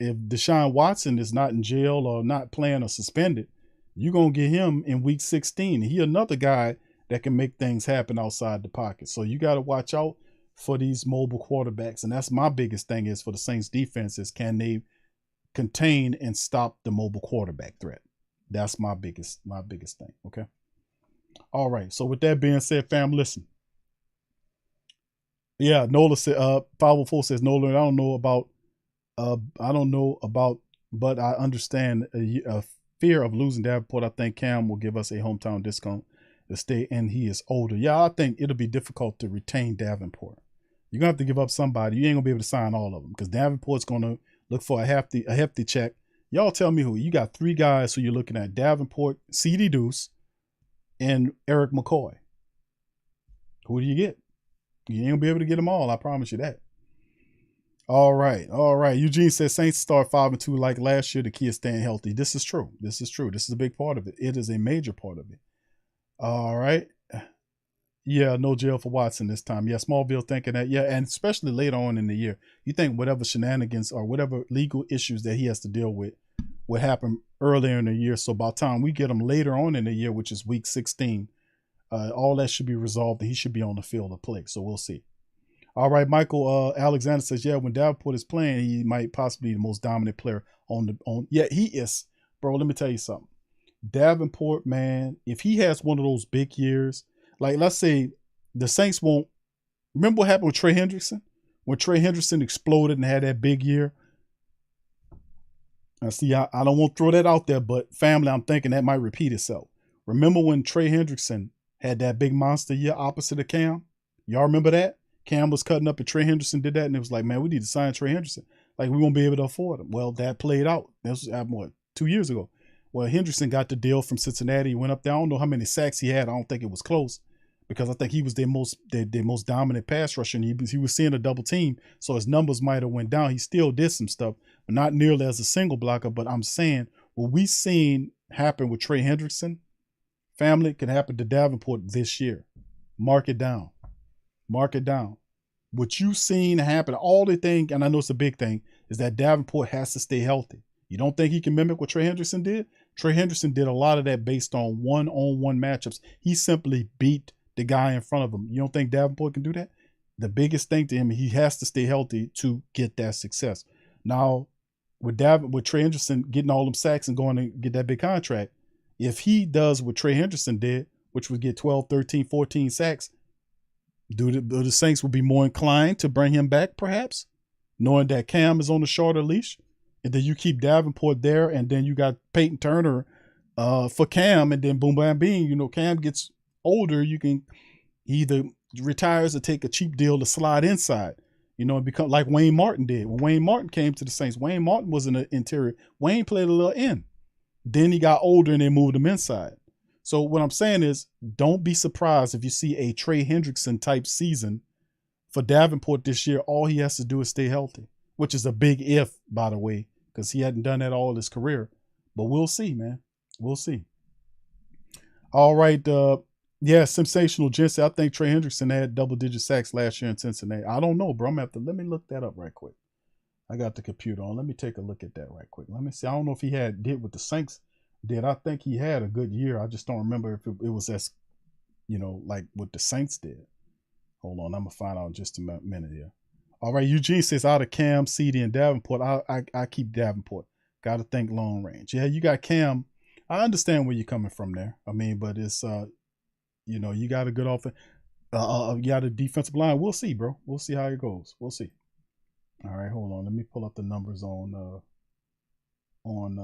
Deshaun Watson is not in jail or not playing or suspended, you're going to get him in week 16. He another guy that can make things happen outside the pocket. So you got to watch out for these mobile quarterbacks. And that's my biggest thing is for the Saints defense is, can they contain and stop the mobile quarterback threat? That's my biggest thing. Okay. All right. So with that being said, fam, listen. Yeah, Nola said 504 says Nola, I don't know about, but I understand a fear of losing Davenport. I think Cam will give us a hometown discount to stay, and he is older. Yeah, I think it'll be difficult to retain Davenport. You're gonna have to give up somebody. You ain't gonna be able to sign all of them because Davenport's gonna look for a hefty check. Y'all tell me who. You got 3 guys who you're looking at: Davenport, CD Deuce, and Eric McCoy. Who do you get? You ain't gonna be able to get them all. I promise you that. All right. Eugene says Saints start 5-2 like last year. The key is staying healthy. This is true. This is a big part of it. It is a major part of it. All right. Yeah, no jail for Watson this time. Yeah, Smallville thinking that. Yeah, and especially later on in the year. You think whatever shenanigans or whatever legal issues that he has to deal with would happen earlier in the year. So by the time we get him later on in the year, which is week 16, all that should be resolved and he should be on the field of play. So we'll see. All right, Michael Alexander says, yeah, when Davenport is playing, he might possibly be the most dominant player yeah, he is. Bro, let me tell you something. Davenport, man, if he has one of those big years, like let's say the Saints won't. Remember what happened with Trey Hendrickson? When Trey Hendrickson exploded and had that big year? Now, see, I don't want to throw that out there, but family, I'm thinking that might repeat itself. Remember when Trey Hendrickson had that big monster year opposite of Cam? Y'all remember that? Cam was cutting up and Trey Hendrickson did that, and it was like, man, we need to sign Trey Hendrickson. Like, we won't be able to afford him. Well, that played out. That was, what, 2 years ago. Well, Hendrickson got the deal from Cincinnati. He went up there. I don't know how many sacks he had. I don't think it was close because I think he was their most dominant pass rusher, and he was seeing a double team, so his numbers might have went down. He still did some stuff, but not nearly as a single blocker. But I'm saying what we seen happen with Trey Hendrickson, family, could happen to Davenport this year. Mark it down. Mark it down. What you seen happen, all the thing, and I know it's a big thing, is that Davenport has to stay healthy. You don't think he can mimic what Trey Hendrickson did? Trey Hendrickson did a lot of that based on one-on-one matchups. He simply beat the guy in front of him. You don't think Davenport can do that? The biggest thing to him, he has to stay healthy to get that success. Now, with Trey Hendrickson getting all them sacks and going to get that big contract, if he does what Trey Hendrickson did, which would get 12, 13, 14 sacks, do the Saints will be more inclined to bring him back, perhaps, knowing that Cam is on the shorter leash, and then you keep Davenport there, and then you got Peyton Turner for Cam, and then boom, bam, bing. You know, Cam gets older, you can either retires or take a cheap deal to slide inside. You know, and become like Wayne Martin did. When Wayne Martin came to the Saints, Wayne Martin was in the interior. Wayne played a little in. Then he got older and they moved him inside. So what I'm saying is, don't be surprised if you see a Trey Hendrickson type season for Davenport this year. All he has to do is stay healthy, which is a big if, by the way, because he hadn't done that all his career. But we'll see, man. We'll see. All right. Yeah, sensational Jensen. I think Trey Hendrickson had double-digit sacks last year in Cincinnati. I don't know, bro. I'm going to have to, let me look that up right quick. I got the computer on. Let me take a look at that right quick. Let me see. I don't know if he did what the Saints did. I think he had a good year. I just don't remember if it was as, you know, like what the Saints did. Hold on, I'm gonna find out in just a minute here. All right, Eugene says out of Cam, CD, and Davenport. I keep Davenport. Got to think long range. Yeah, you got Cam. I understand where you're coming from there. I mean, but it's you got a good offense. You got a defensive line. We'll see, bro. We'll see how it goes. We'll see. All right, hold on. Let me pull up the numbers on. Hold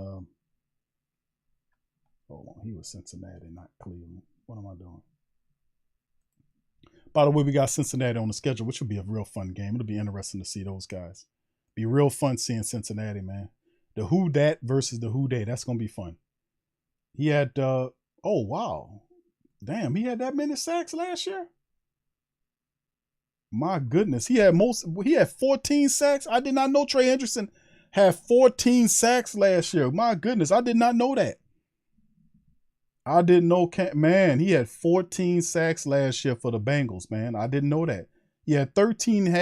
on. He was Cincinnati, not Cleveland. What am I doing? By the way, we got Cincinnati on the schedule, which will be a real fun game. It'll be interesting to see those guys. Be real fun seeing Cincinnati, man. The who dat versus the who they. That's gonna be fun. He had oh wow. Damn, he had that many sacks last year. My goodness. He had 14 sacks. I did not know Trey Hendrickson had 14 sacks last year. My goodness, I did not know that. I didn't know, man, he had 14 sacks last year for the Bengals, man. I didn't know that. He had 13 and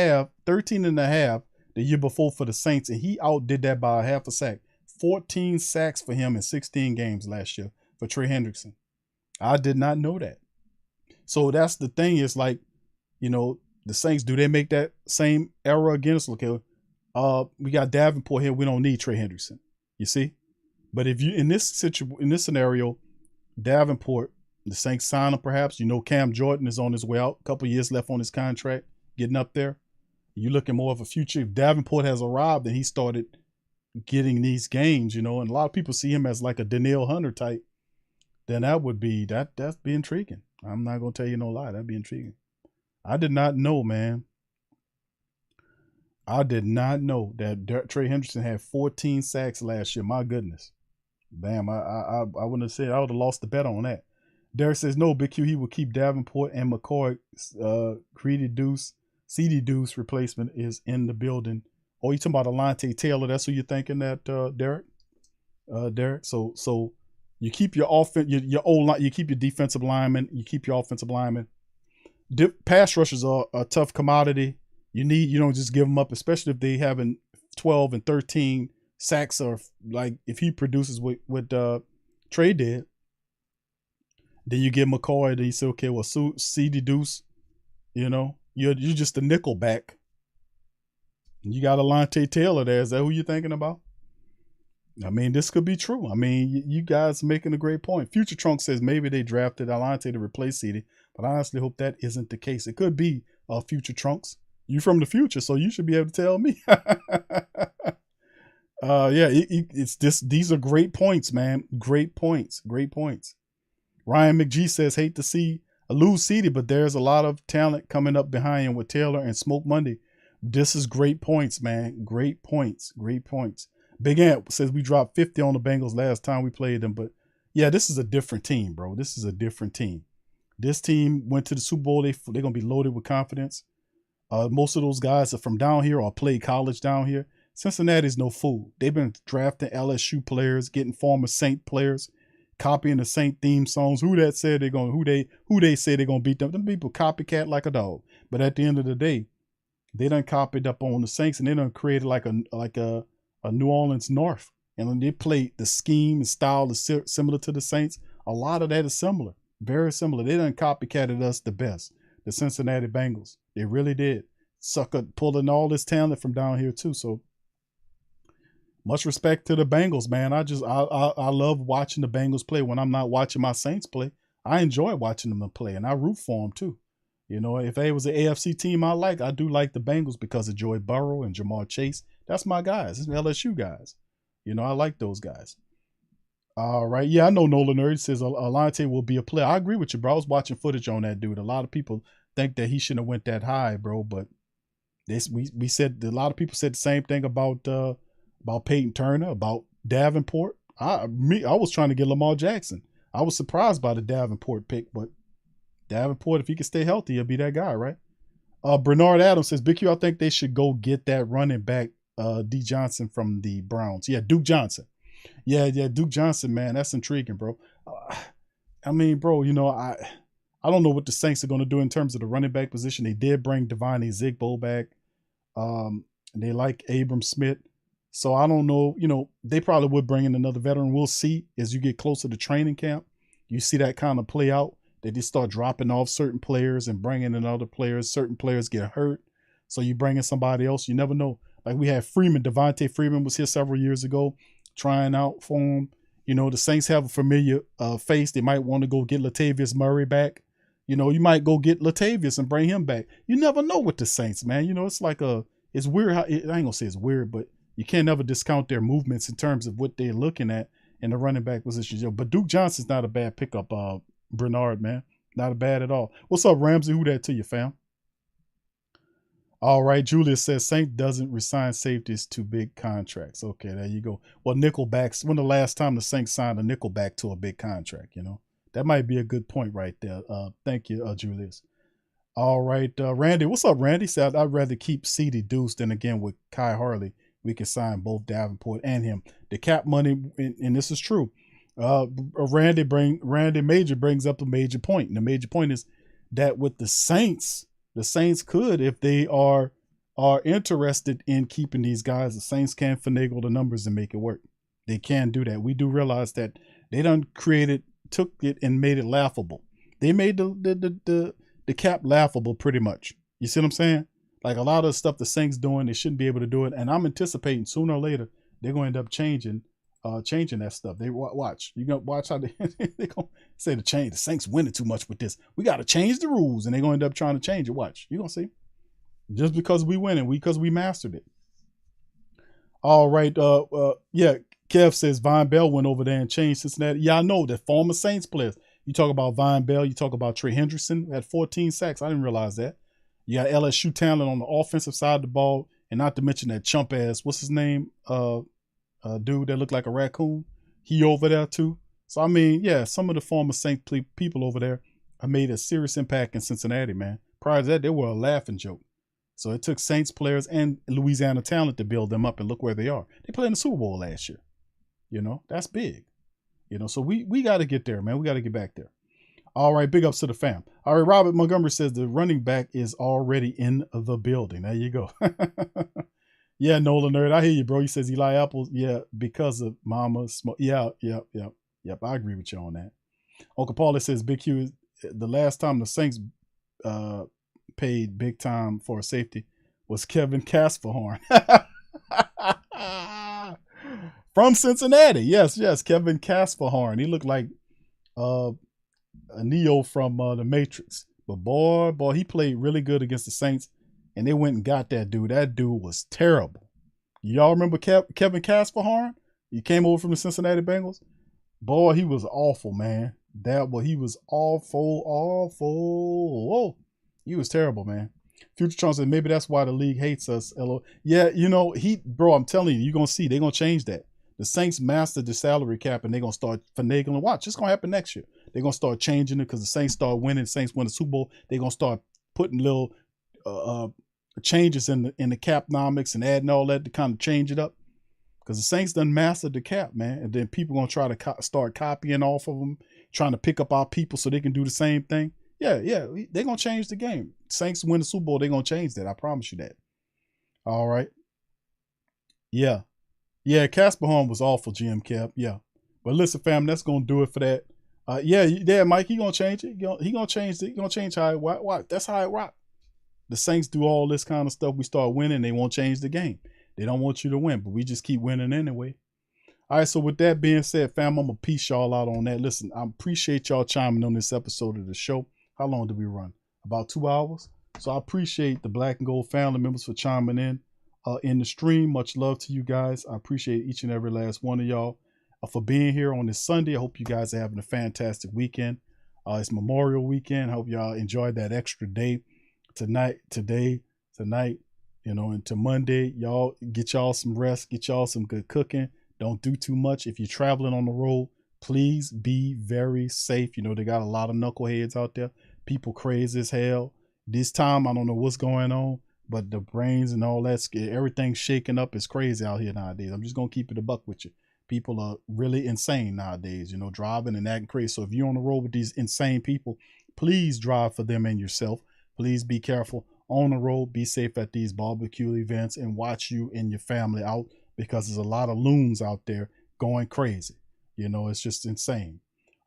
a half the year before for the Saints, and he outdid that by a half a sack. 14 sacks for him in 16 games last year for Trey Hendrickson. I did not know that. So that's the thing is like, the Saints, do they make that same error again? It's okay. We got Davenport here. We don't need Trey Hendrickson. You see? But if you in this scenario, Davenport, the Saints sign him perhaps. Cam Jordan is on his way out. A couple years left on his contract, getting up there. You're looking more of a future. If Davenport has arrived and he started getting these games, and a lot of people see him as like a Danielle Hunter type, then that'd be intriguing. I'm not gonna tell you no lie. That'd be intriguing. I did not know, man. I did not know that Trey Hendrickson had 14 sacks last year. My goodness. Bam, I wouldn't have said. I would have lost the bet on that. Derek says, no, Big Q, he will keep Davenport and McCoy. CD Deuce replacement is in the building. Oh, you talking about Alontae Taylor? That's who you're thinking that, Derek? Derek. So you keep your offense, your O-line, you keep your defensive lineman, you keep your offensive lineman. Pass rushers are a tough commodity. You don't just give them up, especially if they having 12 and 13 sacks, or like if he produces what Trey did, then you give McCoy, then you say, okay, well, CD Deuce, you're just a nickel back. You got Alontae Taylor there. Is that who you're thinking about? I mean, this could be true. I mean, you guys making a great point. Future Trunk says maybe they drafted Alontae to replace CD, but I honestly hope that isn't the case. It could be Future Trunks. You from the future, so you should be able to tell me. It's just, these are great points, man. Great points. Ryan McGee says, hate to see a lose CD, but there's a lot of talent coming up behind him with Taylor and Smoke Monday. This is great points, man. Great points. Big Ant says we dropped 50 on the Bengals last time we played them, but yeah, this is a different team, bro. This is a different team. This team went to the Super Bowl. They're going to be loaded with confidence. Most of those guys are from down here or played college down here. Cincinnati's no fool. They've been drafting LSU players, getting former Saint players, copying the Saint theme songs. Who they say they're gonna beat them. Them people copycat like a dog. But at the end of the day, they done copied up on the Saints, and they done created like a New Orleans North. And when they play, the scheme and style is similar to the Saints. A lot of that is similar, very similar. They done copycatted us the best. The Cincinnati Bengals. They really did. Sucker pulling all this talent from down here too. So much respect to the Bengals, man. I love watching the Bengals play when I'm not watching my Saints play. I enjoy watching them play, and I root for them too. If they was an AFC team I do like the Bengals because of Joey Burrow and Jamar Chase. That's my guys. It's LSU guys. I like those guys. All right. Yeah, I know Nolan Nerd says Alontae will be a player. I agree with you, bro. I was watching footage on that dude. A lot of people think that he shouldn't have went that high, bro. But we said, a lot of people said the same thing about Peyton Turner, about Davenport. I was trying to get Lamar Jackson. I was surprised by the Davenport pick, but Davenport, if he can stay healthy, he'll be that guy, right? Bernard Adams says, Big Q, I think they should go get that running back, D. Johnson from the Browns. Yeah, Duke Johnson. Yeah, Duke Johnson, man, that's intriguing, bro. I mean, bro, I don't know what the Saints are going to do in terms of the running back position. They did bring Devine Zigbo back. And they like Abram Smith. So I don't know, they probably would bring in another veteran. We'll see as you get closer to training camp. You see that kind of play out. that they start dropping off certain players and bringing in other players. Certain players get hurt, so you bring in somebody else. You never know. Like we had Freeman, Devontae Freeman was here several years ago, trying out for him. You know, the Saints have a familiar face. They might want to go get Latavius Murray back. You know, you might go get Latavius and bring him back. You never know with the Saints, man. You know, it's like it's weird how, I ain't gonna say it's weird, but you can't never discount their movements in terms of what they're looking at in the running back positions. But Duke Johnson's not a bad pickup, Bernard, man. Not a bad at all. What's up, Ramsey? Who that to you, fam? All right, Julius says Saint doesn't resign safeties to big contracts. Okay, there you go. Well, nickelbacks, when the last time the Saints signed a nickelback to a big contract, you know? That might be a good point right there. Thank you, Julius. All right, Randy. What's up, Randy? Said I'd rather keep CD Deuce than again with Kai Harley. We can sign both Davenport and him. The cap money, and this is true. Randy Major brings up a major point. And the major point is that with the Saints could, if they are interested in keeping these guys, the Saints can finagle the numbers and make it work. They can do that. We do realize that they done took it and made it laughable. They made the cap laughable pretty much. You see what I'm saying? Like a lot of the stuff the Saints doing, they shouldn't be able to do it. And I'm anticipating sooner or later they're going to end up changing that stuff. They watch. You're gonna watch how they gonna say the Saints winning too much with this. We got to change the rules, and they're gonna end up trying to change it. Watch. You're gonna see. Just because we winning, because we mastered it. All right. Yeah. Kev says Von Bell went over there and changed Cincinnati. Yeah, I know that former Saints players. You talk about Von Bell. You talk about Trey Hendrickson had 14 sacks. I didn't realize that. You got LSU talent on the offensive side of the ball, and not to mention that chump ass. What's his name? Dude that looked like a raccoon. He over there too. So I mean, yeah, some of the former Saints people over there have made a serious impact in Cincinnati, man. Prior to that, they were a laughing joke. So it took Saints players and Louisiana talent to build them up, and look where they are. They played in the Super Bowl last year. You know, that's big. You know, so we got to get there, man. We got to get back there. All right, big ups to the fam. All right, Robert Montgomery says the running back is already in the building. There you go. Yeah, Nolan Nerd, I hear you, bro. He says Eli Apple, yeah, because of Mama's. Yeah. I agree with you on that. Uncle Paulie says Big Q, the last time the Saints paid big time for a safety was Kevin Casperhorn. From Cincinnati. Yes, Kevin Casperhorn. He looked like a Neo from The Matrix. But boy, he played really good against the Saints, and they went and got that dude. That dude was terrible. Y'all remember Kevin Casperhorn? He came over from the Cincinnati Bengals. Boy, he was awful, man. He was awful. Whoa. He was terrible, man. Future Trump said maybe that's why the league hates us. Yeah, you know, bro, I'm telling you, you're going to see. They're going to change that. The Saints mastered the salary cap, and they're going to start finagling. Watch, it's going to happen next year. They're going to start changing it because the Saints start winning. The Saints win the Super Bowl. They're going to start putting little changes in the capnomics and adding all that to kind of change it up. Because the Saints done mastered the cap, man. And then people going to try to start copying off of them, trying to pick up our people so they can do the same thing. Yeah, they're going to change the game. Saints win the Super Bowl, they're going to change that. I promise you that. All right. Yeah, Casperhorn was awful, GM Cap. Yeah. But listen, fam, that's going to do it for that. Yeah, Mike, he going to change it. He going to change it. He going to change how it rock. That's how it rock. The Saints do all this kind of stuff. We start winning, they won't change the game. They don't want you to win, but we just keep winning anyway. All right, so with that being said, fam, I'm going to peace y'all out on that. Listen, I appreciate y'all chiming on this episode of the show. How long did we run? About 2 hours. So I appreciate the Black and Gold family members for chiming in the stream. Much love to you guys. I appreciate each and every last one of y'all for being here on this Sunday. I hope you guys are having a fantastic weekend. It's Memorial Weekend. I hope y'all enjoyed that extra day tonight, you know, into Monday. Y'all get y'all some rest, get y'all some good cooking. Don't do too much. If you're traveling on the road, please be very safe. You know, they got a lot of knuckleheads out there. People crazy as hell. This time, I don't know what's going on, but the brains and all that, everything's shaking up. It's crazy out here nowadays. I'm just going to keep it a buck with you. People are really insane nowadays, you know, driving and acting crazy. So if you're on the road with these insane people, please drive for them and yourself. Please be careful on the road. Be safe at these barbecue events and watch you and your family out because there's a lot of loons out there going crazy. You know, it's just insane.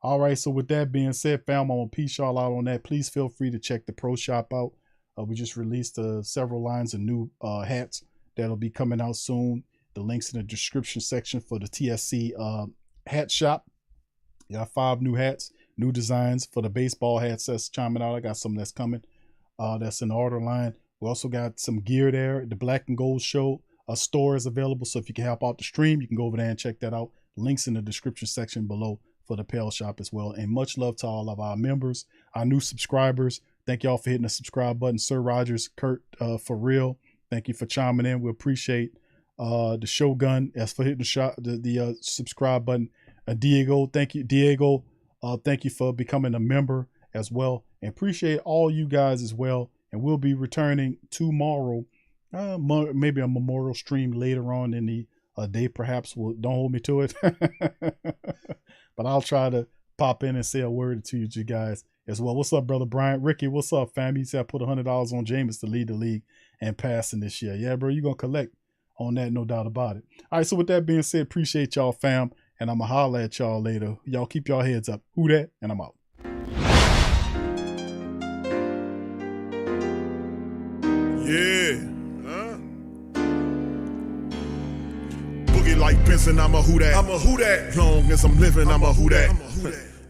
All right, so with that being said, fam, I'm going to peace y'all out on that. Please feel free to check the Pro Shop out. We just released several lines of new hats that'll be coming out soon. The link's in the description section for the TSC hat shop. You got 5 new hats, new designs for the baseball hats that's chiming out. I got some that's coming. That's in the order line. We also got some gear there. The Black and Gold Show store is available. So if you can help out the stream, you can go over there and check that out. Links in the description section below for the Pale Shop as well. And much love to all of our members, our new subscribers. Thank y'all for hitting the subscribe button. Sir Rogers, Kurt, for real. Thank you for chiming in. We appreciate the Shogun as for hitting the subscribe button. Diego, thank you. Diego, thank you for becoming a member as well. And appreciate all you guys as well. And we'll be returning tomorrow. Maybe a memorial stream later on in the day, perhaps. Don't hold me to it. But I'll try to pop in and say a word or two to you guys as well. What's up, brother Bryant? Ricky, what's up, fam? He said I put $100 on Jameis to lead the league and passing this year. Yeah, bro, you're going to collect on that, no doubt about it. All right, so with that being said, appreciate y'all, fam. And I'm going to holler at y'all later. Y'all keep y'all heads up. Who that? And I'm out. Yeah. Boogie like Benson, I'm a who that. I'm a who that. Long as I'm living, I'm a who that.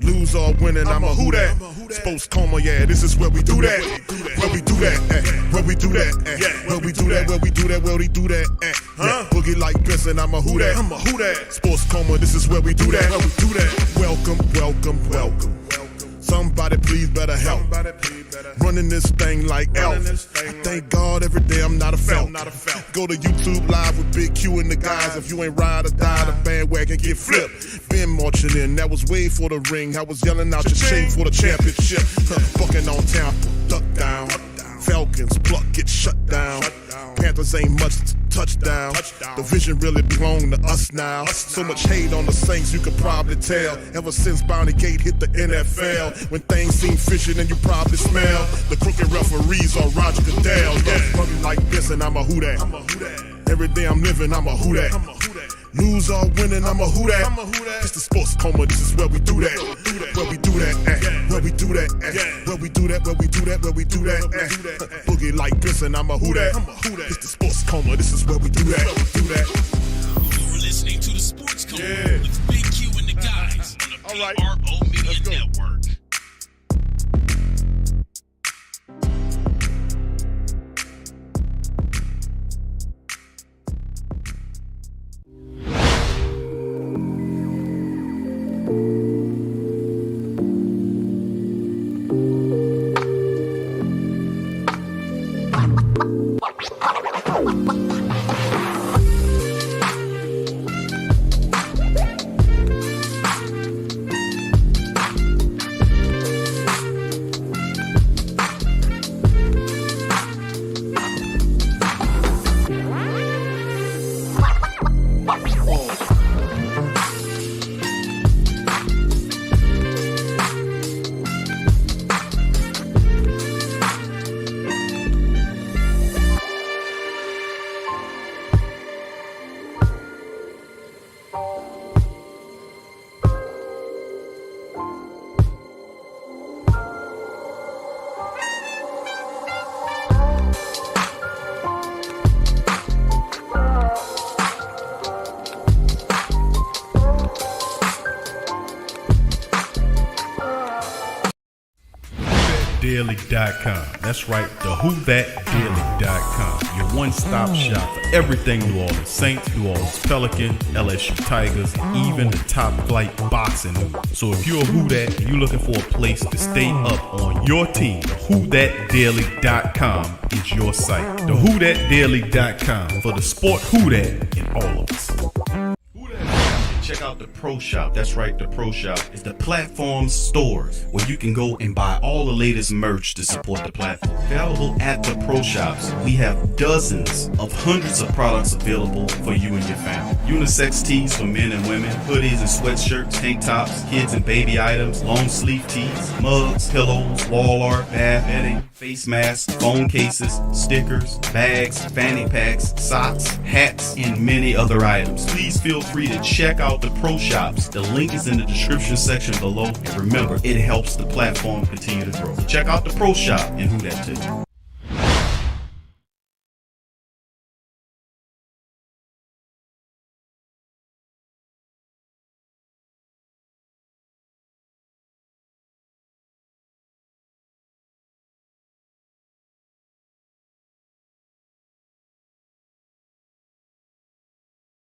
Lose or winning, I'm a who that. Sports coma, yeah, this is where we do that. Where we do that, where we do that, where we do that, where we do that, where we do that, Boogie like Benson, I'm a who that. I'm a who that. Sports coma, this is where we do that. Where we do that. Welcome, welcome, welcome. Somebody please better help. Running this thing like Elf. I thank God every day I'm not a felt. Go to YouTube Live with Big Q and the guys. If you ain't ride or die, the bandwagon get flipped. Been marching in, that was way for the ring. I was yelling out your shame for the championship. Bucking on Tampa, duck down. Falcons, pluck, get shut down. Panthers ain't much touchdown. The vision really belong to us now. So much hate on the Saints, you could probably tell. Ever since Bounty Gate hit the NFL, when things seem fishy, then you probably smell the crooked referees or Roger Goodell. Running like this, and I'm a who that. Every day I'm living, I'm a who that. Lose or winning, I'm a who that. It's the sports coma, this is where we do that. Where we do that, where we do that, where we do that, where we do that, where we do that, Boogie like Benson, I'm a who that. It's the sports coma, this is where we do that. You're listening to the Sports Coma with Big Q and the guys on the PRO Media Network. Daily.com. That's right, the WhoThatDaily.com. Your one-stop shop for everything New Orleans Saints, New Orleans Pelicans, LSU Tigers, even the top flight boxing news. So if you're a Who That and you're looking for a place to stay up on your team, WhoThatDaily.com is your site. The WhoThatDaily.com for the sport Who That in all of us. Check out the Pro Shop. That's right, the Pro Shop is the platform store where you can go and buy all the latest merch to support the platform. Available at the Pro Shops, we have dozens of hundreds of products available for you and your family. Unisex tees for men and women, hoodies and sweatshirts, tank tops, kids and baby items, long sleeve tees, mugs, pillows, wall art, bath bedding, face masks, phone cases, stickers, bags, fanny packs, socks, hats, and many other items. Please feel free to check out out the pro shops. The link is in the description section below. And remember, it helps the platform continue to grow. So check out the pro shop and who that too.